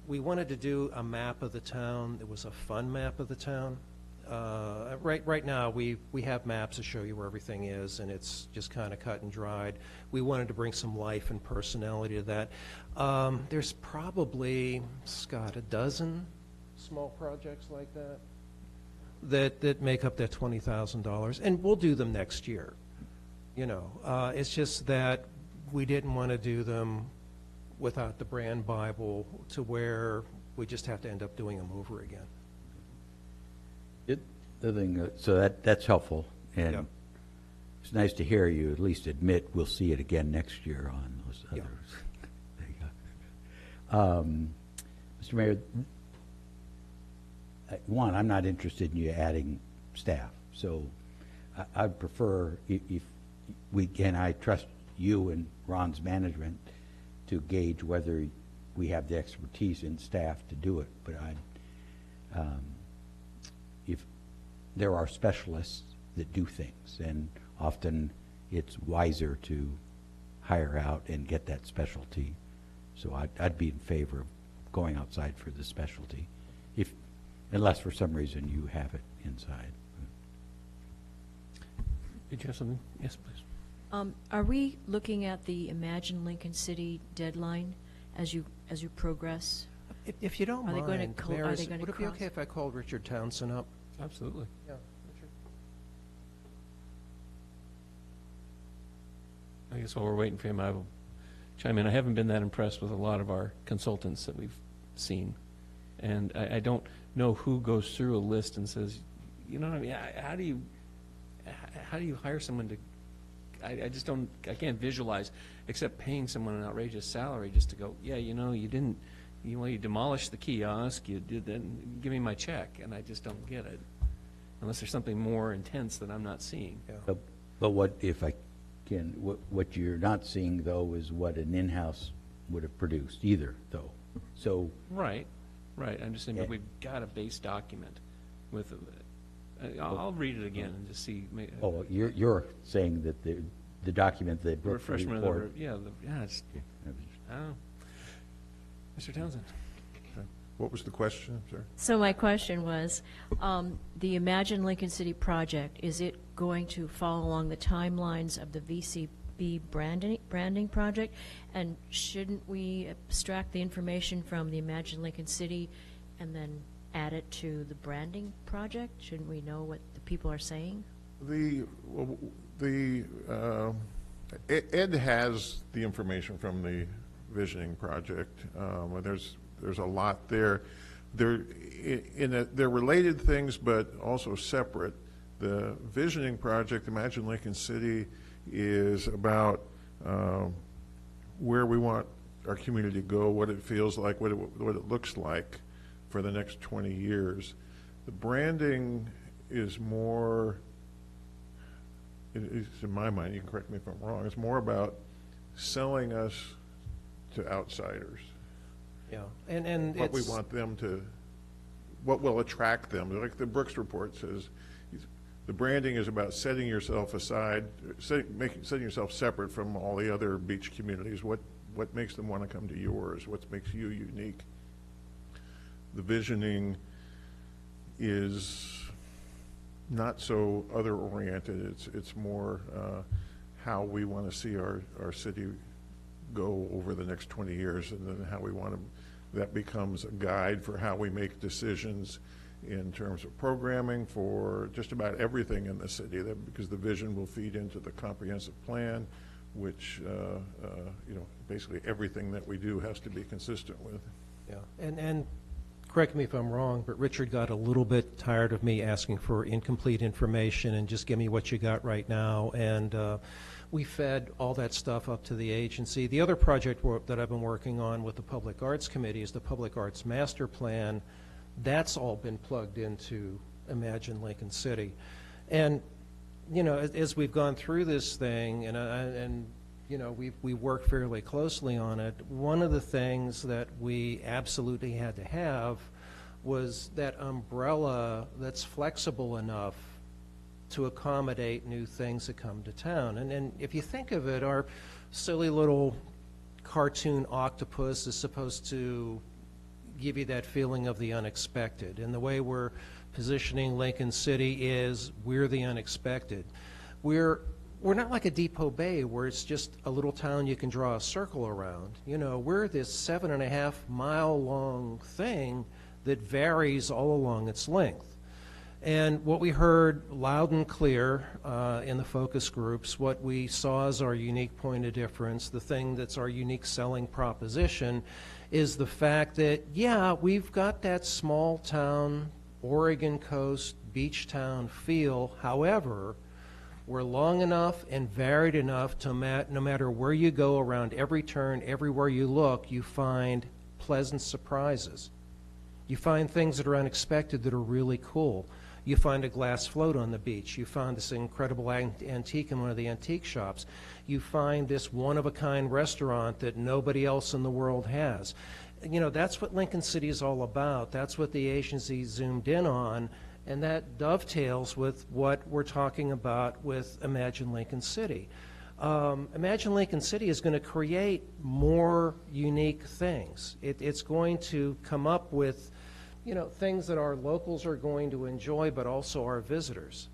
wanted to do a map of the town. It was a fun map of the town. Right now, we have maps that show you where everything is, and it's just kind of cut and dried. We wanted to bring some life and personality to that. There's probably, Scott, a dozen small projects like that make up that $20,000, and we'll do them next year. You know, it's just that we didn't want to do them without the brand Bible to where we just have to end up doing them over again. The thing, so that's helpful, and Yeah. it's nice to hear you at least admit we'll see it again next year on those Yeah. others. There you go. Mr. Mayor, one, I'm not interested in you adding staff, so I'd prefer if we can, I trust you and Ron's management to gauge whether we have the expertise in staff to do it, but if there are specialists that do things, and often it's wiser to hire out and get that specialty. So I'd be in favor of going outside for the specialty, unless for some reason you have it inside. Did you have something? Yes, please. Are we looking at the Imagine Lincoln City deadline as you progress? If you don't Are they going to mind, col- Mayor, are they going to would it be cross- okay if I called Richard Townsend up? Absolutely. Yeah, Richard. I guess while we're waiting for him, I will chime in. I haven't been that impressed with a lot of our consultants that we've seen. And I don't know who goes through a list and says, you know what I mean, how do you hire someone to, I just don't, I can't visualize, except paying someone an outrageous salary just to go, yeah, you know, you demolished the kiosk, you did that, give me my check, and I just don't get it. Unless there's something more intense that I'm not seeing. Yeah. But what, if I can, what you're not seeing, though, is what an in-house would have produced either, though. So. Right, I'm just saying, but we've got a base document with, I'll read it again and just see. Oh, you're saying that the document that Brooke Refreshment report. of the, it's, I don't know. Mr. Townsend. What was the question, sir? So my question was, the Imagine Lincoln City project, is it going to follow along the timelines of the VCB branding project? And shouldn't we extract the information from the Imagine Lincoln City and then add it to the branding project? Shouldn't we know what the people are saying? Ed has the information from the visioning project. There's a lot there. They're related things, but also separate. The visioning project, Imagine Lincoln City, is about where we want our community to go, what it feels like, what it looks like for the next 20 years. The branding is more, in my mind, you can correct me if I'm wrong, it's more about selling us to outsiders. Yeah, and what we want them to, what will attract them. Like the Brooks report says, the branding is about setting yourself aside, setting yourself separate from all the other beach communities. What makes them want to come to yours? What makes you unique? The visioning is not so other-oriented. It's more how we want to see our city go over the next 20 years, and then how we want to that becomes a guide for how we make decisions in terms of programming for just about everything in the city, because the vision will feed into the comprehensive plan, which, basically everything that we do has to be consistent with. Yeah, and correct me if I'm wrong, but Richard got a little bit tired of me asking for incomplete information and just give me what you got right now. And we fed all that stuff up to the agency. The other project that I've been working on with the Public Arts Committee is the Public Arts Master Plan. That's all been plugged into Imagine Lincoln City. And, as we've gone through this thing, and we work fairly closely on it, one of the things that we absolutely had to have was that umbrella that's flexible enough to accommodate new things that come to town. And if you think of it, our silly little cartoon octopus is supposed to give you that feeling of the unexpected. And the way we're positioning Lincoln City is we're the unexpected. We're not like a Depot Bay where it's just a little town you can draw a circle around. We're this 7.5-mile long thing that varies all along its length. And what we heard loud and clear in the focus groups, what we saw as our unique point of difference, the thing that's our unique selling proposition, is the fact that, yeah, we've got that small town, Oregon coast, beach town feel. However, we're long enough and varied enough to no matter where you go, around every turn, everywhere you look, you find pleasant surprises. You find things that are unexpected that are really cool. You find a glass float on the beach. You find this incredible antique in one of the antique shops. You find this one-of-a-kind restaurant that nobody else in the world has. That's what Lincoln City is all about. That's what the agency zoomed in on, and that dovetails with what we're talking about with Imagine Lincoln City. Imagine Lincoln City is going to create more unique things. It's going to come up with things that our locals are going to enjoy, but also our visitors.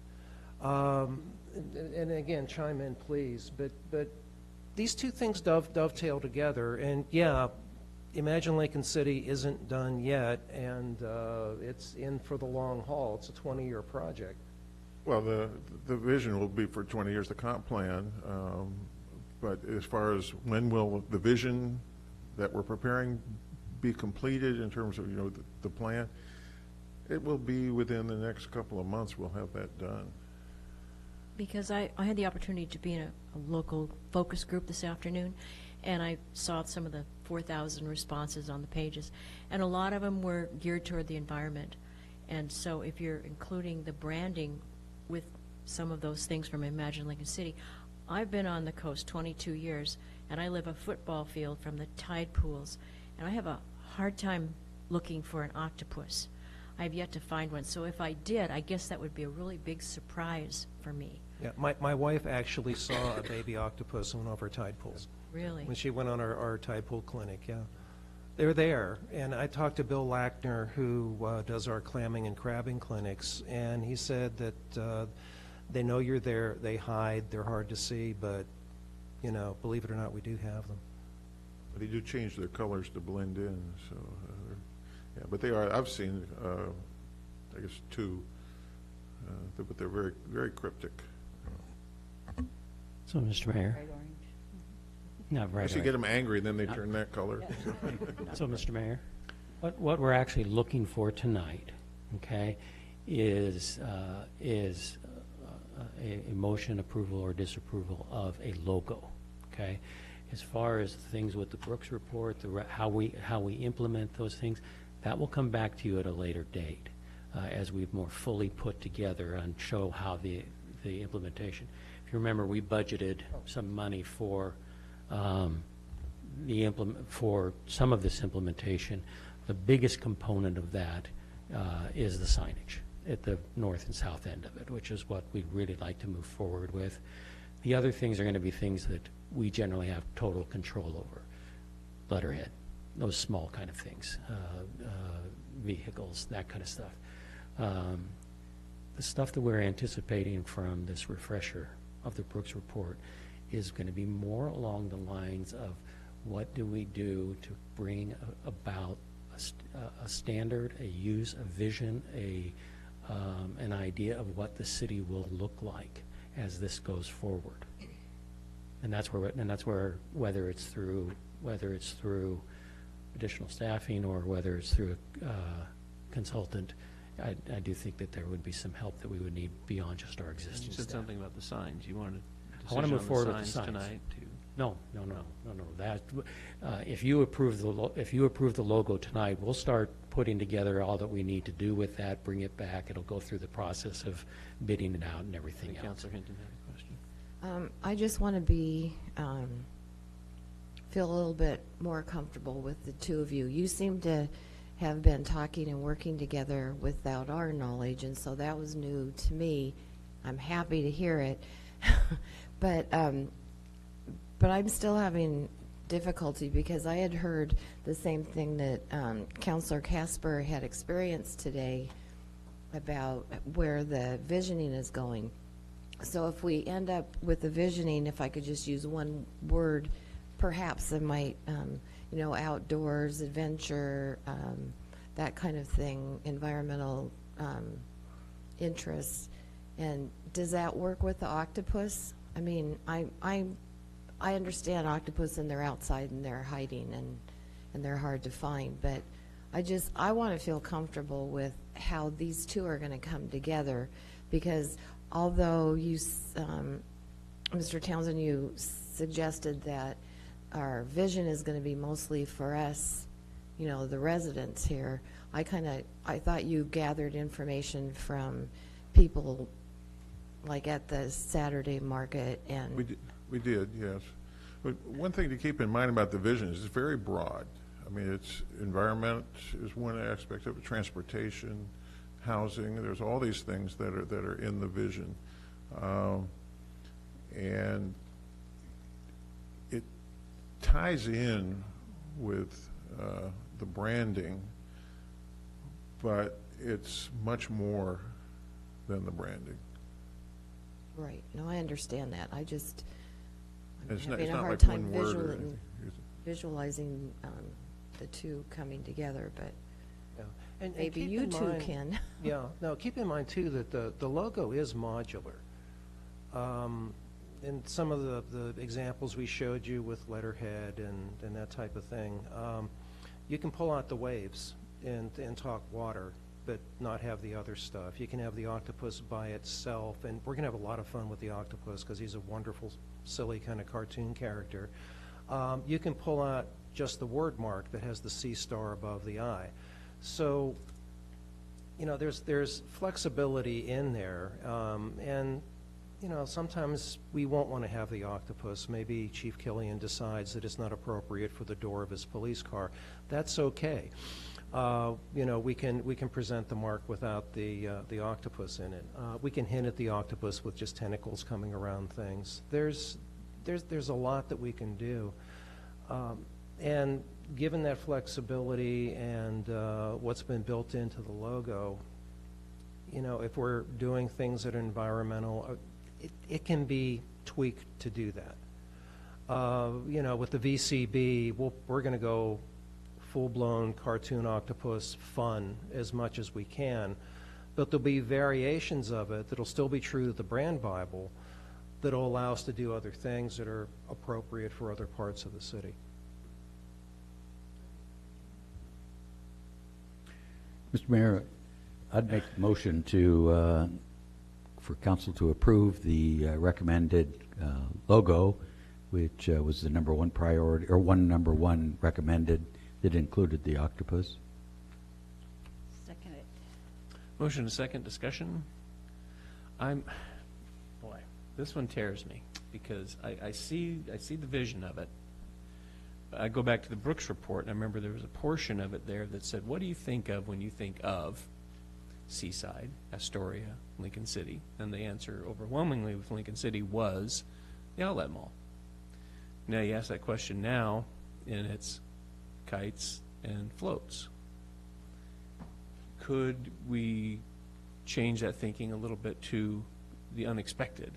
And again, chime in, please. But these two things dovetail together. And yeah, Imagine Lincoln City isn't done yet, and it's in for the long haul. It's a 20-year project. Well, the vision will be for 20 years, the comp plan. But as far as when will the vision that we're preparing be completed in terms of the plan, it will be within the next couple of months. We'll have that done. Because I had the opportunity to be in a local focus group this afternoon, and I saw some of the 4,000 responses on the pages, and a lot of them were geared toward the environment. And so if you're including the branding with some of those things from Imagine Lincoln City, I've been on the coast 22 years, and I live a football field from the tide pools, and I have a hard time looking for an octopus. I've yet to find one. So if I did, I guess that would be a really big surprise for me. Yeah, my wife actually saw a baby octopus in one of our tide pools. Really? When she went on our tide pool clinic, yeah. They're there. And I talked to Bill Lackner, who does our clamming and crabbing clinics, and he said that they know you're there, they hide, they're hard to see, but, believe it or not, we do have them. But they do change their colors to blend in, so, yeah, but they are, I've seen, I guess, two, but they're very, very cryptic. So, Mr. Mayor. Bright orange. Not bright Once you get them angry, then they turn that color. So, Mr. Mayor, what we're actually looking for tonight, okay, is a motion approval or disapproval of a logo, okay? As far as things with the Brooks report, how we implement those things, that will come back to you at a later date as we've more fully put together and show how the implementation. If you remember, we budgeted some money for for some of this implementation. The biggest component of that is the signage at the north and south end of it, which is what we'd really like to move forward with. The other things are going to be things that we generally have total control over. Letterhead, those small kind of things, vehicles, that kind of stuff. The stuff that we're anticipating from this refresher of the Brooks report is going to be more along the lines of what do we do to bring about a standard, a vision, an idea of what the city will look like as this goes forward. And that's where whether it's through additional staffing or whether it's through a consultant, I do think that there would be some help that we would need beyond just our existing You staff. said something about the signs. You wanted I want to move on forward the with the signs tonight too. No. That if you approve the logo tonight, we'll start putting together all that we need to do with that. Bring it back. It'll go through the process of bidding it out and everything else. Councilor Hinton had a question. I just want to feel a little bit more comfortable with the two of you. You seem to have been talking and working together without our knowledge, and so that was new to me. I'm happy to hear it, but I'm still having difficulty because I had heard the same thing that Councilor Casper had experienced today about where the visioning is going. So if we end up with the visioning, if I could just use one word, perhaps it might, outdoors, adventure, that kind of thing, environmental interests. And does that work with the octopus? I mean, I understand octopus and they're outside and they're hiding and they're hard to find, but I want to feel comfortable with how these two are going to come together, because although you, Mr. Townsend, you suggested that our vision is going to be mostly for us, the residents here, I thought you gathered information from people like at the Saturday market and... We did, yes. But one thing to keep in mind about the vision is it's very broad. I mean, it's environment is one aspect of it, transportation, housing. There's all these things that are in the vision, and it ties in with the branding, but it's much more than the branding. Right. No, I understand that. I'm It's having a not hard like time one word or anything. visualizing the two coming together, but Yeah. And maybe keep you in two mind- can. Yeah, no, keep in mind too that the logo is modular. And some of the examples we showed you with letterhead and that type of thing, you can pull out the waves and talk water, but not have the other stuff. You can have the octopus by itself, and we're going to have a lot of fun with the octopus because he's a wonderful, silly kind of cartoon character. You can pull out just the word mark that has the sea star above the eye. So, there's flexibility in there, and sometimes we won't want to have the octopus. Maybe Chief Killian decides that it's not appropriate for the door of his police car. That's okay. We can present the mark without the octopus in it. We can hint at the octopus with just tentacles coming around things. There's a lot that we can do, and given that flexibility and what's been built into the logo, if we're doing things that are environmental, it can be tweaked to do that. With the VCB, we're going to go full-blown cartoon octopus fun as much as we can, but there'll be variations of it that'll still be true to the brand Bible that'll allow us to do other things that are appropriate for other parts of the city. Mr. Mayor, I'd make a motion for council to approve the recommended logo, which was the number one priority, or number one recommended that included the octopus. Second it. Motion to second, discussion. Boy, this one tears me because I see the vision of it. I go back to the Brooks report, and I remember there was a portion of it there that said, what do you think of when you think of Seaside, Astoria, Lincoln City? And the answer overwhelmingly with Lincoln City was the outlet mall. Now you ask that question now, and it's kites and floats. Could we change that thinking a little bit to the unexpected?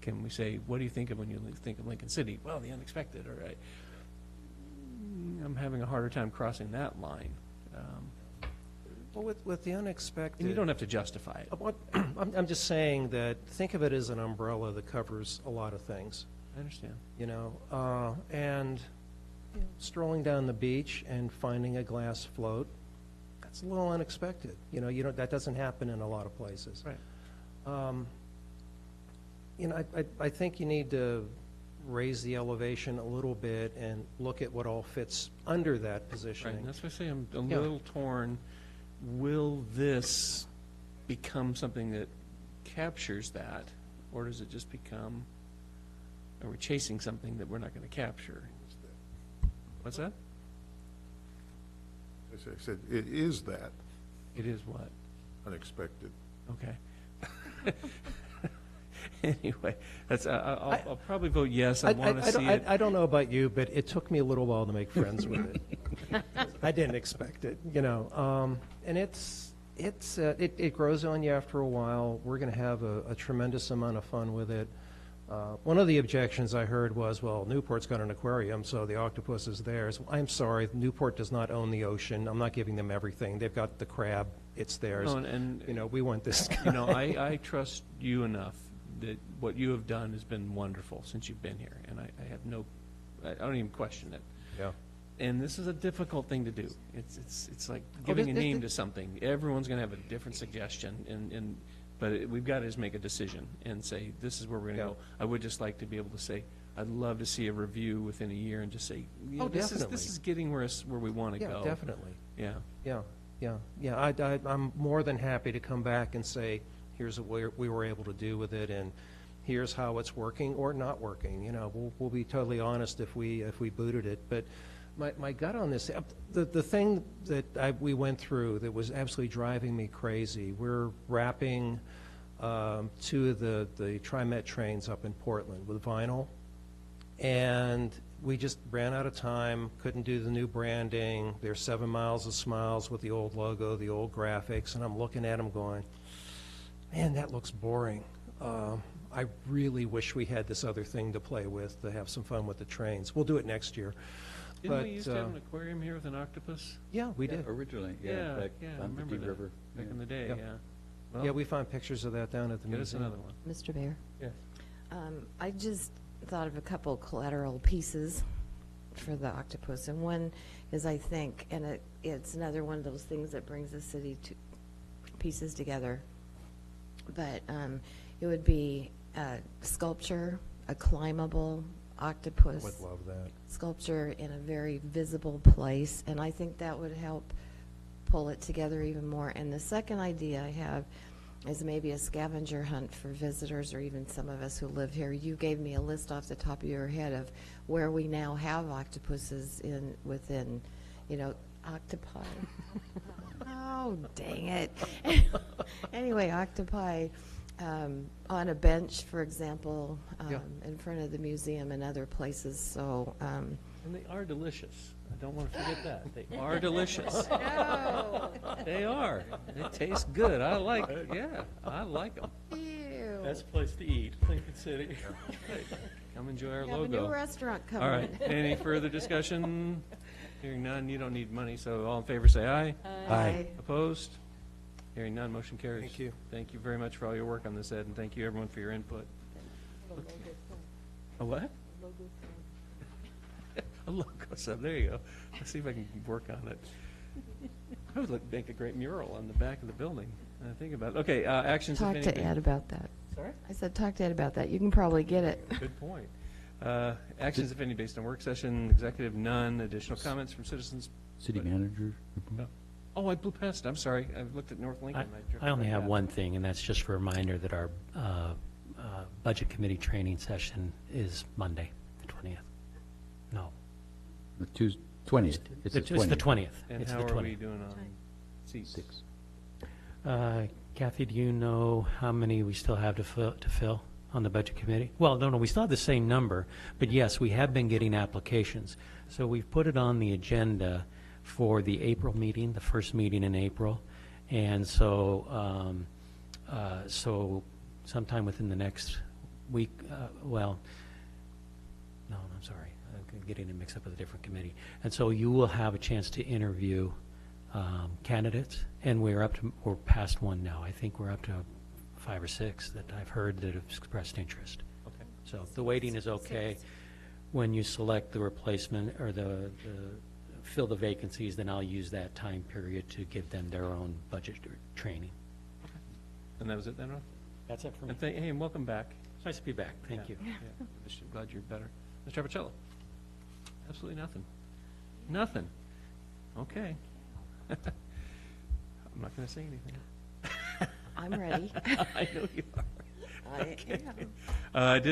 Can we say, what do you think of when you think of Lincoln City? Well, the unexpected, all right. I'm having a harder time crossing that line. Well, with the unexpected. And you don't have to justify it. I'm just saying that, think of it as an umbrella that covers a lot of things. I understand. You know, and strolling down the beach and finding a glass float, that's a little unexpected. You know, that doesn't happen in a lot of places. Right. You know, I think you need to raise the elevation a little bit and look at what all fits under that positioning. Right, and that's why I say I'm a Yeah. little torn. Will this become something that captures that, or does it just become, are we chasing something that we're not going to capture? What's that? As I said, it is that. It is what? Unexpected. Okay. Anyway, that's, I'll probably vote yes. I want to see it. I don't know about you, but it took me a little while to make friends with it. I didn't expect it, you know. And it grows on you after a while. We're going to have a tremendous amount of fun with it. One of the objections I heard was, well, Newport's got an aquarium, so the octopus is theirs. I'm sorry, Newport does not own the ocean. I'm not giving them everything. They've got the crab. It's theirs. No, and you know, we want this guy. You know, I trust you enough that what you have done has been wonderful since you've been here, and I have no, I don't even question it. Yeah. And this is a difficult thing to do. It's like giving a name to something. Everyone's going to have a different suggestion, but we've got to just make a decision and say, this is where we're going to go. I would just like to be able to say, I'd love to see a review within a year and just say, this is getting where we want to go. Yeah, definitely. Yeah. I'm more than happy to come back and say, here's what we were able to do with it, and here's how it's working or not working. You know, we'll be totally honest if we booted it. But my gut on this, the thing that we went through that was absolutely driving me crazy, we're wrapping 2 of the TriMet trains up in Portland with vinyl, and we just ran out of time, couldn't do the new branding. There's 7 miles of smiles with the old logo, the old graphics, and I'm looking at them going, man, that looks boring. I really wish we had this other thing to play with, to have some fun with the trains. We'll do it next year. Didn't we used to have an aquarium here with an octopus? Yeah, we did. Originally, Yeah, back I on remember the that. river. Back in the day, Yeah. yeah. Yeah, we found pictures of that down at the Get us museum. another one. Mr. Mayor? Yes. I just thought of a couple collateral pieces for the octopus, and one is, I think, and it's another one of those things that brings the city to pieces together, but it would be a sculpture, a climbable octopus. I would love that. Sculpture in a very visible place, and I think that would help pull it together even more. And the second idea I have is maybe a scavenger hunt for visitors or even some of us who live here. You gave me a list off the top of your head of where we now have octopuses within, you know, octopi. Oh, dang it. Anyway, octopi on a bench, for example, in front of the museum and other places. So, and they are delicious. I don't want to forget that. They are delicious. No. They are. They taste good. I like them. Ew. Best place to eat, Lincoln City. Come enjoy our We have logo. a new restaurant coming. All right. Any further discussion? Hearing none, you don't need money, so all in favor say aye. Aye. Opposed? Hearing none, motion carries. Thank you. Thank you very much for all your work on this, Ed, and thank you everyone for your input. A what? A logo sub, there you go. Let's see if I can work on it. I would make a great mural on the back of the building. Think about it. Okay, actions. Talk if to anything. Ed about that. Sorry? I said talk to Ed about that. You can probably get it. Good point. Actions, if any, based on work session, executive, none. Additional comments from citizens? City manager? Oh, I blew past it. I'm sorry. I looked at North Lincoln. I only have one thing, and that's just a reminder that our Budget Committee training session is Monday, the 20th. No. The 20th. It's the 20th. And It's how the are 20th. we doing on seats? 6. Kathy, do you know how many we still have to fill on the Budget Committee? Well, no, we still have the same number, but yes, we have been getting applications. So we've put it on the agenda for the April meeting, the first meeting in April. And so, so sometime within the next week, well, no, I'm sorry. getting it mixed up with a different committee. And so you will have a chance to interview candidates, and we're past one now. I think we're up to 5 or 6 that I've heard that have expressed interest. Okay. So the waiting is okay. When you select the replacement or the fill the vacancies, then I'll use that time period to give them their own budget training. And that was it then, Ron? That's it for me. And hey, and welcome back. It's nice to be back. Thank you. Yeah. Glad you're better. Mr. Appicello? Absolutely nothing. Nothing. Okay. I'm not going to say anything. I'm ready. I know you are. I am.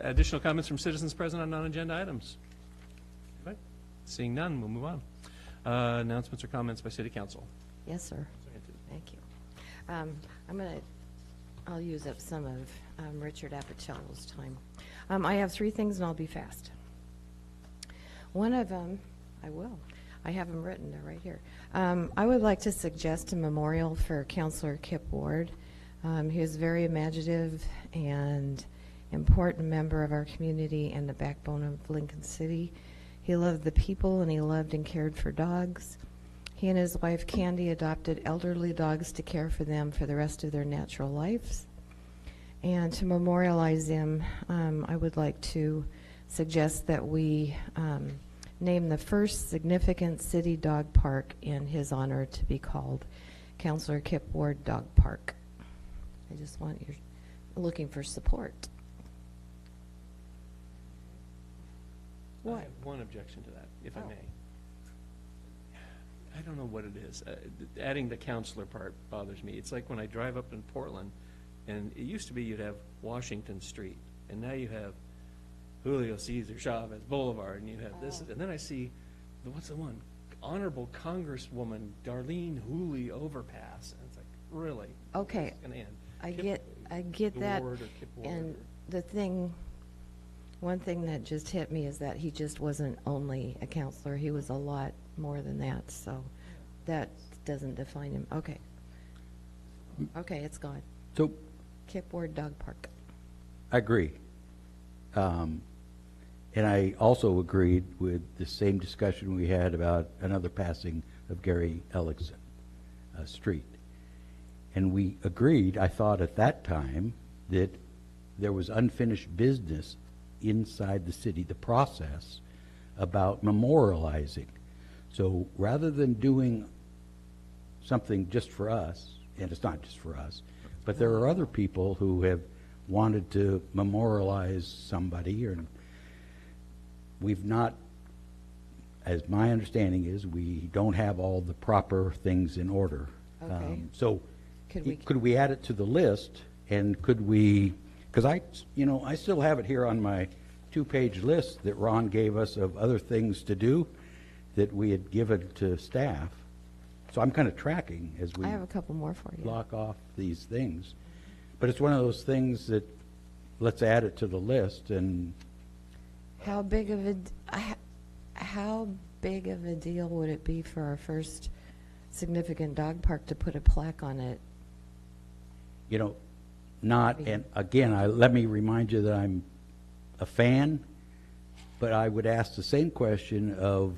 Additional comments from citizens present on non-agenda items? Okay. Seeing none, we'll move on. Announcements or comments by City Council? Yes, sir. Thank you. I'll use up some of Richard Appicello's time. I have 3 things, and I'll be fast. One of them, I have them written, they're right here. I would like to suggest a memorial for Councilor Kip Ward. He was a very imaginative and important member of our community and the backbone of Lincoln City. He loved the people, and he loved and cared for dogs. He and his wife Candy adopted elderly dogs to care for them for the rest of their natural lives. And to memorialize him, I would like to suggest that we name the first significant city dog park in his honor to be called Councilor Kip Ward Dog Park. I just want you looking for support. I have one objection to that, if I may. I don't know what it is. Adding the counselor part bothers me. It's like when I drive up in Portland, and it used to be you'd have Washington Street, and now you have Julio Cesar Chavez Boulevard, and you have this, and then I see, what's the one? Honorable Congresswoman Darlene Hooley Overpass, and it's like, really? Okay, It's gonna end. I get that, Ward or Kip Ward and or- one thing that just hit me is that he just wasn't only a counselor, he was a lot more than that, so that doesn't define him. Okay, it's gone. So Kip Ward Dog Park. I agree. And I also agreed with the same discussion we had about another passing of Gary Ellickson Street. And we agreed, I thought at that time, that there was unfinished business inside the city, the process about memorializing. So rather than doing something just for us, and it's not just for us, but there are other people who have wanted to memorialize somebody, and we've not, as my understanding is, we don't have all the proper things in order. Okay. So Could we add it to the list, and could we, because I still have it here on my 2-page list that Ron gave us of other things to do that we had given to staff. So I'm kind of tracking as we I have a couple more for you. block off these things. But it's one of those things that, let's add it to the list. And How big of a deal would it be for our first significant dog park to put a plaque on it? not, and again, let me remind you that I'm a fan, but I would ask the same question of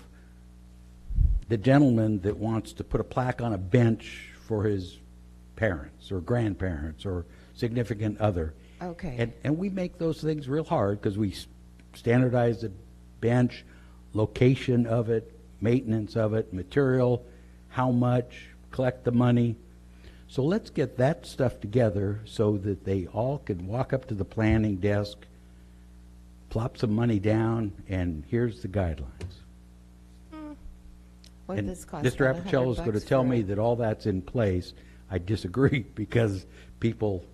the gentleman that wants to put a plaque on a bench for his parents or grandparents or significant other. Okay. And we make those things real hard because we standardize the bench, location of it, maintenance of it, material, how much, collect the money. So let's get that stuff together so that they all can walk up to the planning desk, plop some money down, and here's the guidelines. What And this cost? Mr. about Appicello is going to $100 tell for me it? that all that's in place. I disagree because people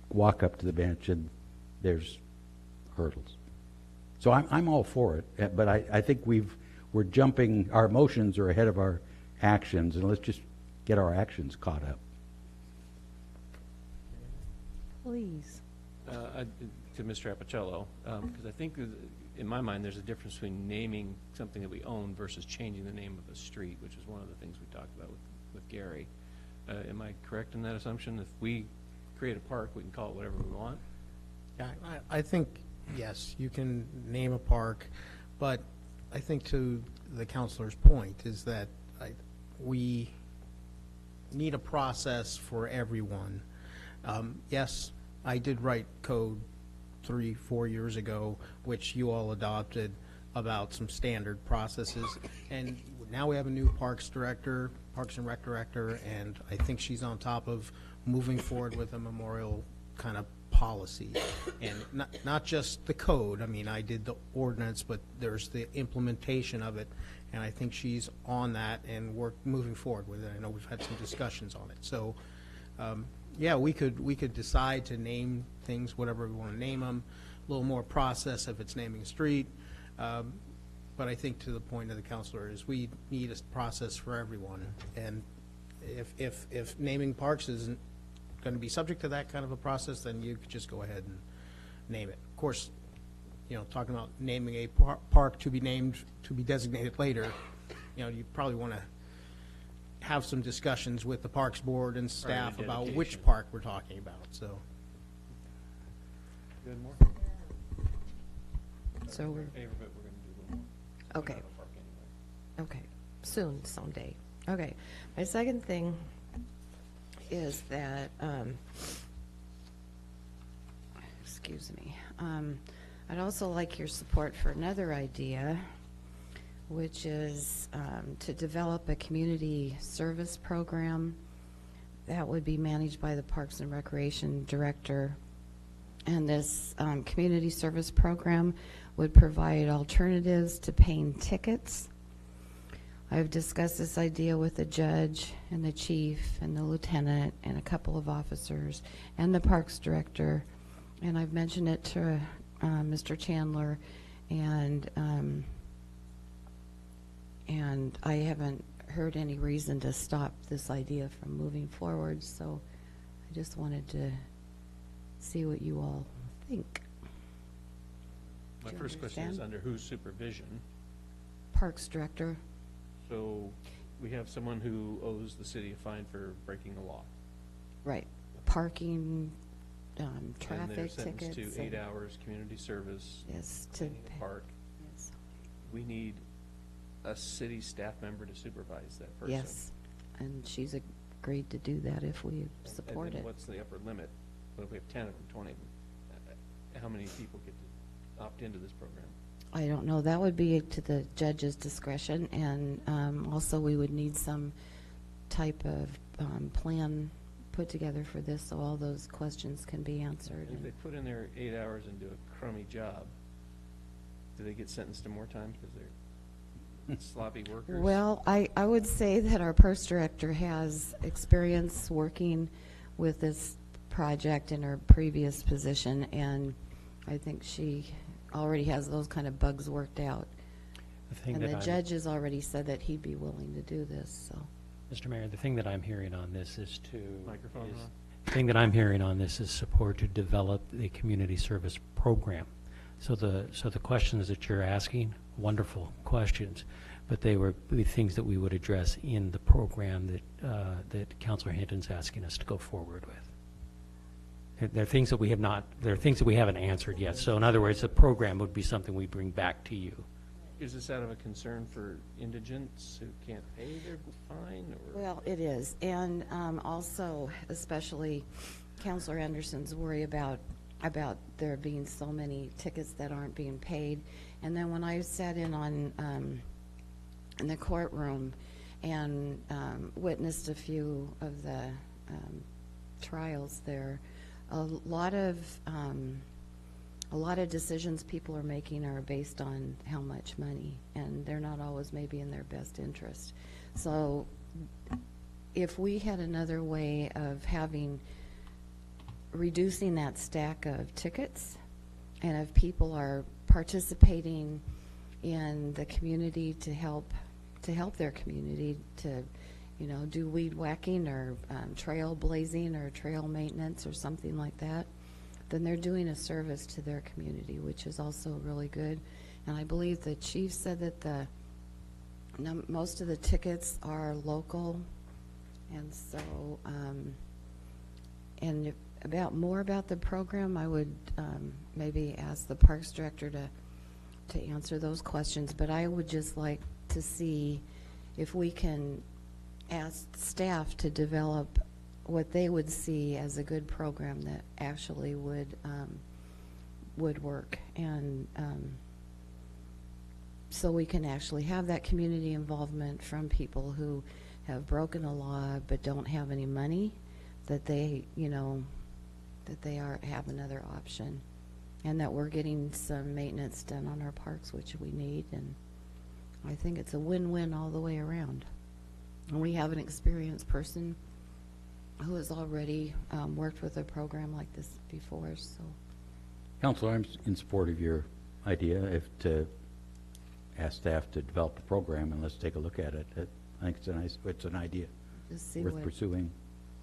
walk up to the bench and there's hurdles. So I'm all for it, but I think we're jumping, our emotions are ahead of our actions, and let's just get our actions caught up. Please. To Mr. Appicello, because I think in my mind there's a difference between naming something that we own versus changing the name of a street, which is one of the things we talked about with Gary. Am I correct in that assumption? If we create a park, we can call it whatever we want? Yeah, I think yes, you can name a park, but I think to the counselor's point is that we need a process for everyone. Yes, I did write code 3-4 years ago, which you all adopted, about some standard processes. And now we have a new Parks and Rec director, and I think she's on top of moving forward with a memorial kind of policy. And not just the code. I mean, I did the ordinance, but there's the implementation of it. And I think she's on that, and we're moving forward with it. I know we've had some discussions on it. So, yeah, we could decide to name things, whatever we want to name them, a little more process if it's naming a street. But I think to the point of the counselor is we need a process for everyone. And if naming parks isn't going to be subject to that kind of a process, then you could just go ahead and name it. Of course, you know, talking about naming a park to be named, to be designated later, you know, you probably want to have some discussions with the Parks Board and staff about which park we're talking about, so. Good, more? So we're, Favor, but we're going to do a little more. okay. Not a park anyway. Okay, soon, someday. Okay, my second thing is that, excuse me, I'd also like your support for another idea, which is to develop a community service program that would be managed by the Parks and Recreation Director. And this community service program would provide alternatives to paying tickets. I've discussed this idea with the judge and the chief and the lieutenant and a couple of officers and the Parks Director, and I've mentioned it to Mr. Chandler, and I haven't heard any reason to stop this idea from moving forward, so I just wanted to see what you all think. My Do you first question is understand? under whose supervision? Parks Director. So we have someone who owes the city a fine for breaking the law. Right. Parking, And traffic they're tickets. sentenced to 8 and- hours community service. Yes, to in the pay. park. Yes. We need a city staff member to supervise that person. Yes, and she's agreed to do that if we support And then it. what's the upper limit? What if we have 10 of them, 20 of them? How many people get to opt into this program? I don't know, that would be to the judge's discretion, and also we would need some type of plan put together for this so all those questions can be answered. If they put in their 8 hours and do a crummy job, do they get sentenced to more time because they're sloppy workers? Well, I would say that our Parks Director has experience working with this project in her previous position, and I think she already has those kind of bugs worked out. And the judge has already said that he'd be willing to do this, so. Mr. Mayor, the thing that I'm hearing on this is Microphone on. the thing that I'm hearing on this is support to develop the community service program. So the questions that you're asking, wonderful questions, but they were the things that we would address in the program that Councilor Hinton's asking us to go forward with. There are things that we have not, there are things that we haven't answered yet. So in other words, the program would be something we bring back to you. Is this out of a concern for indigents who can't pay their fine, or? Well, it is, and also especially Counselor Anderson's worry about there being so many tickets that aren't being paid. And then when I sat in on in the courtroom and witnessed a few of the trials there, a lot of decisions people are making are based on how much money, and they're not always maybe in their best interest. So if we had another way of reducing that stack of tickets, and if people are participating in the community to help their community to, you know, do weed whacking or trail blazing or trail maintenance or something like that, then they're doing a service to their community, which is also really good. And I believe the chief said that most of the tickets are local, and so more about the program, I would maybe ask the Parks Director to answer those questions, but I would just like to see if we can ask staff to develop what they would see as a good program that actually would work, and so we can actually have that community involvement from people who have broken the law but don't have any money, that they, that they have another option, and that we're getting some maintenance done on our parks, which we need, and I think it's a win-win all the way around. And we have an experienced person who has already worked with a program like this before, so. Councilor, I'm in support of your idea, if to ask staff to develop a program and let's take a look at it. I think it's an idea Just see worth what, pursuing,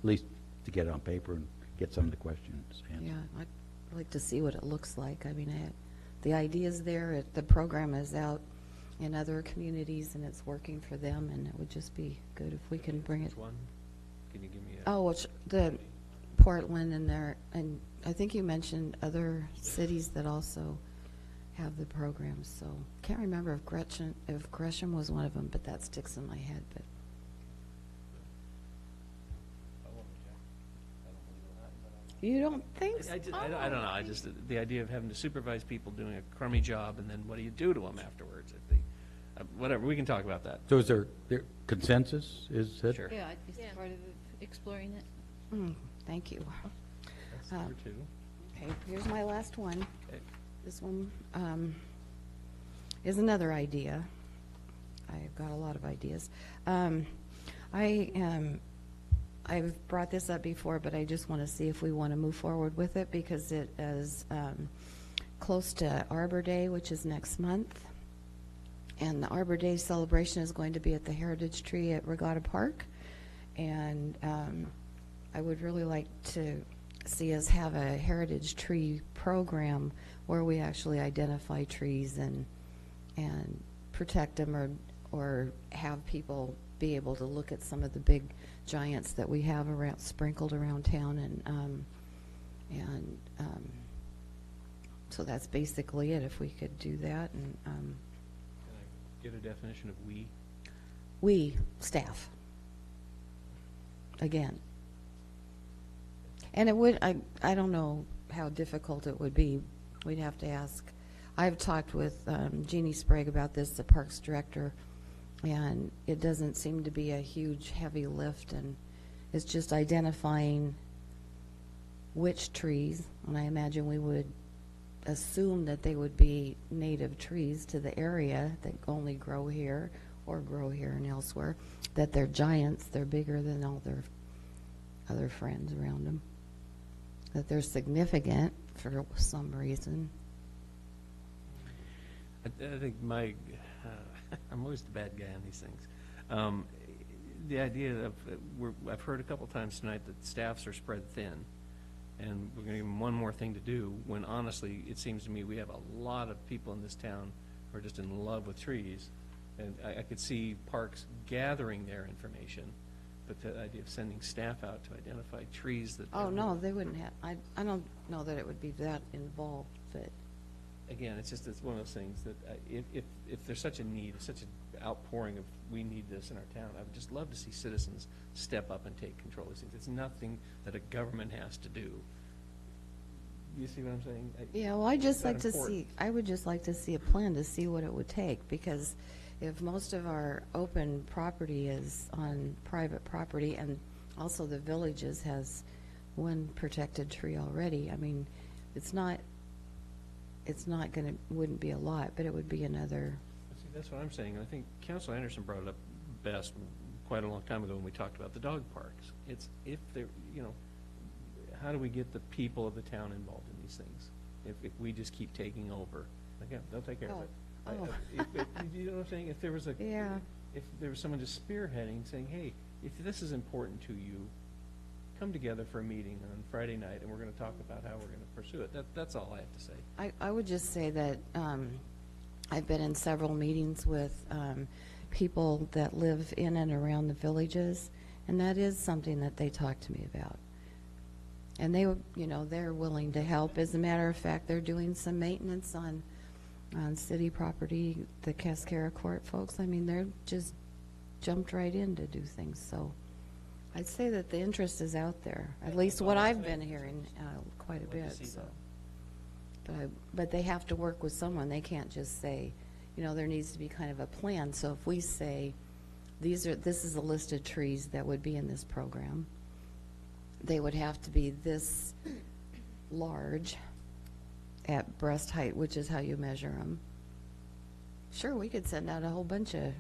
at least to get it on paper and get some of the questions answered. yeah, I'd like to see what it looks like. I mean, the idea's there, the program is out in other communities and it's working for them, and it would just be good if we can bring it. Which one? Can you give me Oh, it's the Portland and there, and I think you mentioned other cities that also have the program, so can't remember if Gresham was one of them, but that sticks in my head. But you don't think so? I don't know. I just, the idea of having to supervise people doing a crummy job, and then what do you do to them afterwards? If they, whatever, we can talk about that. So is there consensus? Is that? Sure. Yeah, I'd be supportive of exploring it. Thank you. That's number 2. Okay, here's my last one. Okay. This one is another idea. I've got a lot of ideas. I've brought this up before, but I just want to see if we want to move forward with it, because it is close to Arbor Day, which is next month. And the Arbor Day celebration is going to be at the Heritage Tree at Regatta Park. And I would really like to see us have a Heritage Tree program where we actually identify trees and protect them, or have people be able to look at some of the big giants that we have sprinkled around town, and so that's basically it. If we could do that, and Can I get a definition of we? we staff again, and it would. I don't know how difficult it would be. We'd have to ask. I've talked with Jeannie Sprague about this, the Parks Director, and it doesn't seem to be a huge, heavy lift, and it's just identifying which trees, and I imagine we would assume that they would be native trees to the area that only grow here or grow here and elsewhere, that they're giants, they're bigger than all their other friends around them, that they're significant for some reason. I think I'm always the bad guy on these things. The idea of, I've heard a couple times tonight that staffs are spread thin, and we're going to give them one more thing to do, when honestly, it seems to me we have a lot of people in this town who are just in love with trees, and I could see parks gathering their information, but the idea of sending staff out to identify trees that... Oh, no, they wouldn't have. I don't know that it would be that involved, but... Again, it's one of those things that if there's such a need, such an outpouring of we need this in our town, I would just love to see citizens step up and take control of these things. It's nothing that a government has to do. You see what I'm saying? Yeah, well, I would just like to see a plan to see what it would take, because if most of our open property is on private property, and also the villages has one protected tree already, I mean, wouldn't be a lot, but it would be another. See, that's what I'm saying. I think Councilor Anderson brought it up best quite a long time ago when we talked about the dog parks. It's if they're, how do we get the people of the town involved in these things? If we just keep taking over, again, they'll take care of it. You know what I'm saying? If there was if there was someone just spearheading, saying, hey, if this is important to you, come together for a meeting on Friday night, and we're going to talk about how we're going to pursue it. That's all I have to say. I would just say that I've been in several meetings with people that live in and around the villages, and that is something that they talk to me about. And they, they're willing to help. As a matter of fact, they're doing some maintenance on city property, the Cascara Court folks. I mean, they're just jumped right in to do things. So I'd say that the interest is out there, at least what I've been hearing quite a bit. So, but they have to work with someone. They can't just say, there needs to be kind of a plan. So if we say, this is a list of trees that would be in this program, they would have to be this large at breast height, which is how you measure them. Sure, we could send out a whole bunch of,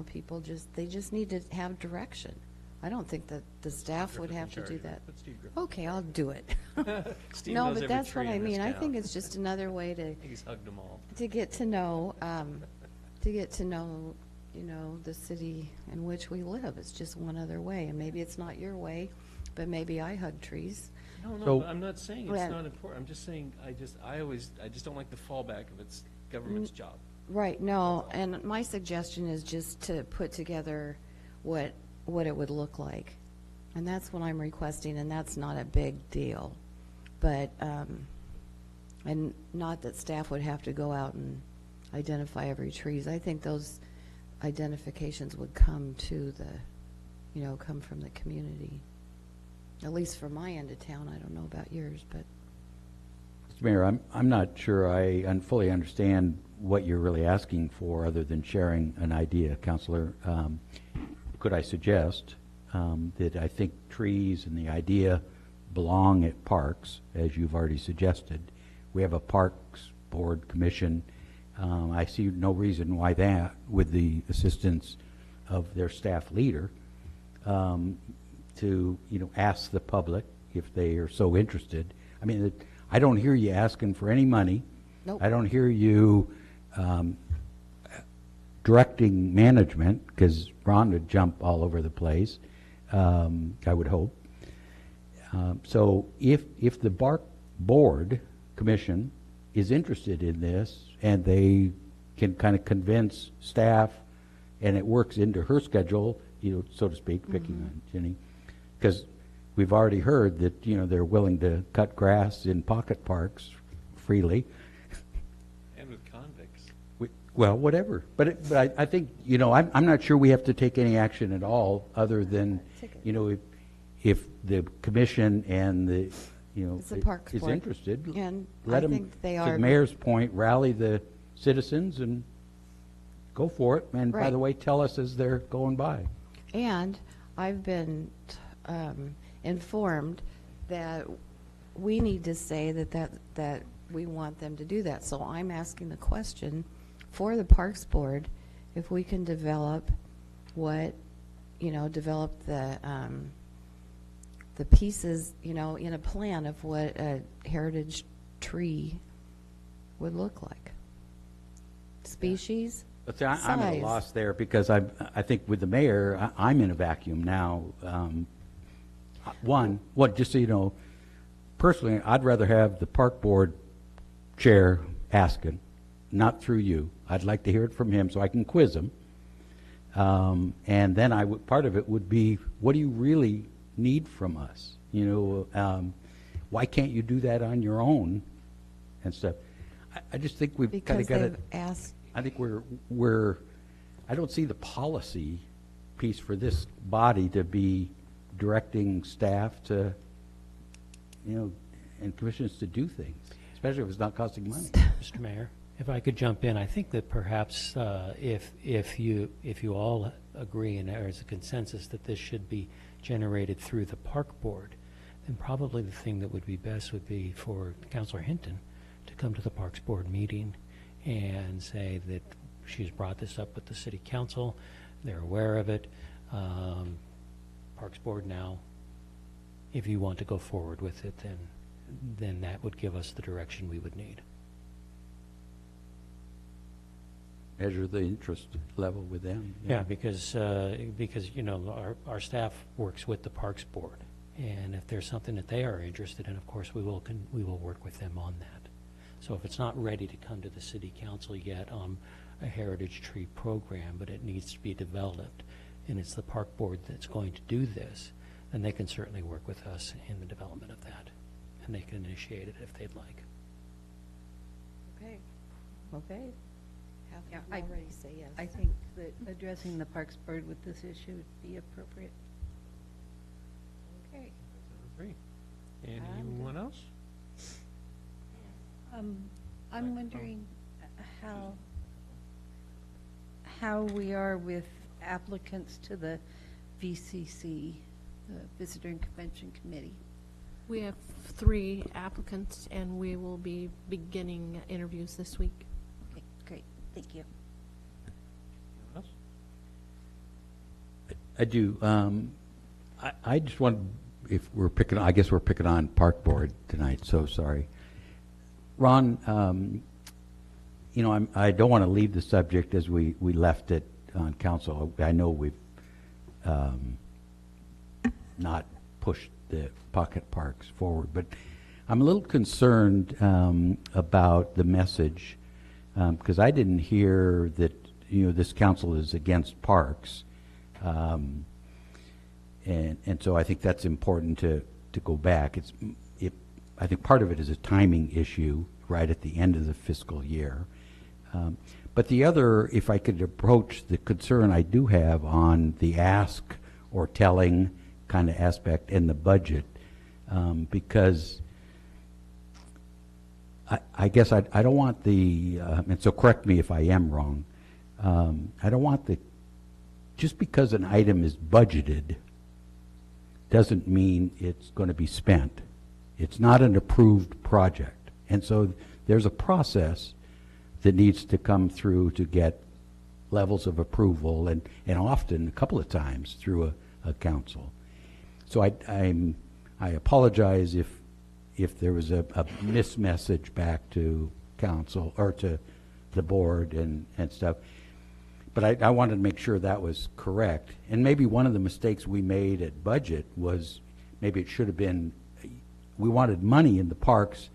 people they just need to have direction. I don't think that the staff would have to do that. Okay, I'll do it. Steve No, knows but every that's tree what I in this mean. I town. think it's just another way to He's hugged them all. get to know, the city in which we live. It's just one other way, and maybe it's not your way, but maybe I hug trees. No, So- but I'm not saying it's not important. I'm just saying I just don't like the fallback of it's government's job. Right, no, and my suggestion is just to put together what it would look like. And that's what I'm requesting, and that's not a big deal. But, and not that staff would have to go out and identify every trees. I think those identifications would come to come from the community. At least for my end of town. I don't know about yours, but. Mr. Mayor, I'm not sure I fully understand what you're really asking for other than sharing an idea, Councilor. Could I suggest that I think trees and the idea belong at parks, as you've already suggested. We have a Parks Board Commission. I see no reason why that, with the assistance of their staff leader, to ask the public if they are so interested. I mean, I don't hear you asking for any money. Nope. I don't hear you directing management, because Ron would jump all over the place, I would hope. So if the board commission is interested in this and they can kind of convince staff and it works into her schedule, so to speak, picking on Jenny, because we've already heard that, they're willing to cut grass in pocket parks freely. And with convicts. Well, whatever. But I think, I'm not sure we have to take any action at all other than, if the commission and the, It's the Parks is Board. interested, And let I them, think they to are. the mayor's point, rally the citizens and go for it. And by Right. the way, tell us as they're going by. And I've been informed that we need to say that we want them to do that. So I'm asking the question for the Parks Board, if we can develop develop the pieces, in a plan of what a heritage tree would look like. Species, But see, I'm at a size. loss there because I think with the mayor, I'm in a vacuum now. Just so you know, personally, I'd rather have the park board chair asking, not through you. I'd like to hear it from him so I can quiz him. And then part of it would be, what do you really need from us? Why can't you do that on your own and stuff? I just think we've kind of because got they've asked. I think I don't see the policy piece for this body to be directing staff to, and commissions to do things, especially if it's not costing money. Mr. Mayor, if I could jump in, I think that perhaps if you all agree and there is a consensus that this should be generated through the park board, then probably the thing that would be best would be for Councilor Hinton to come to the Parks Board meeting and say that she's brought this up with the City Council, they're aware of it. Parks Board now, if you want to go forward with it, then that would give us the direction we would need. Measure the interest level with them. Yeah, because our staff works with the Parks Board, and if there's something that they are interested in, of course, we will work with them on that. So if it's not ready to come to the City Council yet on a heritage tree program, but it needs to be developed, and it's the Park Board that's going to do this, then they can certainly work with us in the development of that. and they can initiate it if they'd like. Okay. Okay. Have Yeah, you already say yes? I think that addressing the Parks Board with this issue would be appropriate. Okay. Three. Anyone else? I'm wondering how we are with applicants to the VCC, the Visitor and Convention Committee. We have 3 applicants, and we will be beginning interviews this week. Okay, great, thank you. Anyone else? I do. I just want, if we're picking, I guess we're picking on Park Board tonight, so sorry. Ron, you know, I don't want to leave the subject as we left it on council. I know we've not pushed the pocket parks forward, but I'm a little concerned about the message, because I didn't hear that, you know, this council is against parks. And so I think that's important to go back. I think part of it is a timing issue right at the end of the fiscal year. But the other, if I could approach the concern I do have on the ask or telling kind of aspect in the budget, because I guess I don't want the, and so correct me if I am wrong, I don't want the, just because an item is budgeted doesn't mean it's going to be spent. It's not an approved project. And so there's a process that needs to come through to get levels of approval, and often a couple of times through a council. So I apologize if there was a mismessage back to council or to the board and stuff. But I wanted to make sure that was correct. And maybe one of the mistakes we made at budget was maybe it should have been, we wanted money in the parks,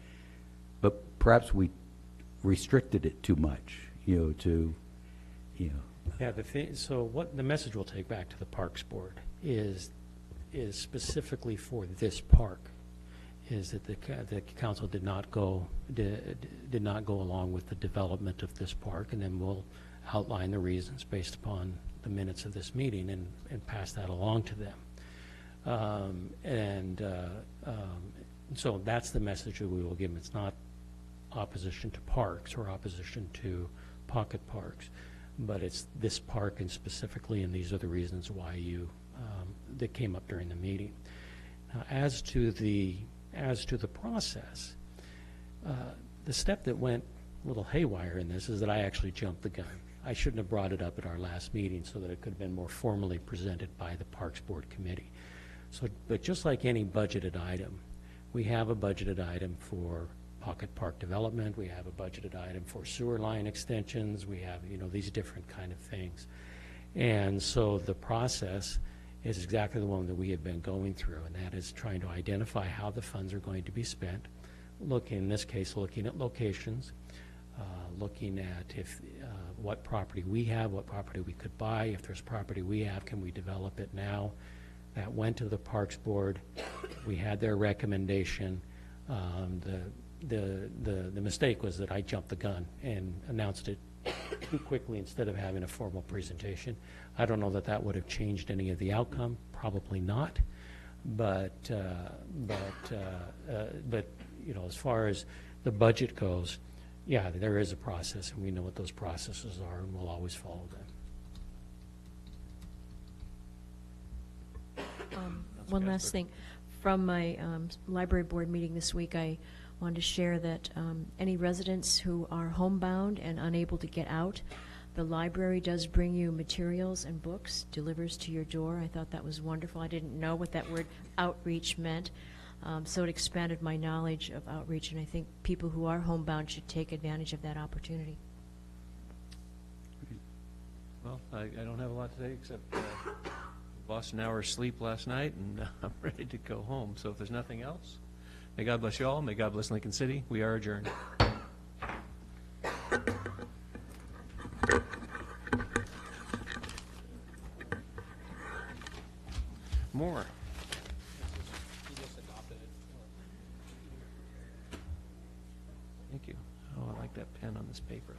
but perhaps we restricted it too much, you know, to, you know. Yeah, so what the message we'll take back to the Parks Board is specifically for this park, is that the council did not go along with the development of this park, and then we'll outline the reasons based upon the minutes of this meeting and pass that along to them. So that's the message that we will give them. It's not opposition to parks or opposition to pocket parks, but it's this park and specifically, and these are the reasons why that came up during the meeting. Now, as to the process, the step that went a little haywire in this is that I actually jumped the gun. I shouldn't have brought it up at our last meeting so that it could have been more formally presented by the Parks Board Committee. So, but just like any budgeted item, we have a budgeted item for pocket park development, we have a budgeted item for sewer line extensions, we have, you know, these different kind of things. And so the process is exactly the one that we have been going through, and that is trying to identify how the funds are going to be spent. In this case, looking at locations, looking at what property we have, what property we could buy. If there's property we have, can we develop it now? That went to the Parks Board. We had their recommendation. The mistake was that I jumped the gun and announced it too quickly instead of having a formal presentation. I don't know that that would have changed any of the outcome. Probably not. But you know, as far as the budget goes, yeah, there is a process, and we know what those processes are, and we'll always follow them. One last thing. From my library board meeting this week, I wanted to share that any residents who are homebound and unable to get out, the library does bring you materials and books, delivers to your door. I thought that was wonderful. I didn't know what that word outreach meant. So it expanded my knowledge of outreach, and I think people who are homebound should take advantage of that opportunity. Well, I don't have a lot to say except lost an hour's sleep last night, and I'm ready to go home. So if there's nothing else, may God bless you all. May God bless Lincoln City. We are adjourned. More. Thank you. Oh, I like that pen on this paper.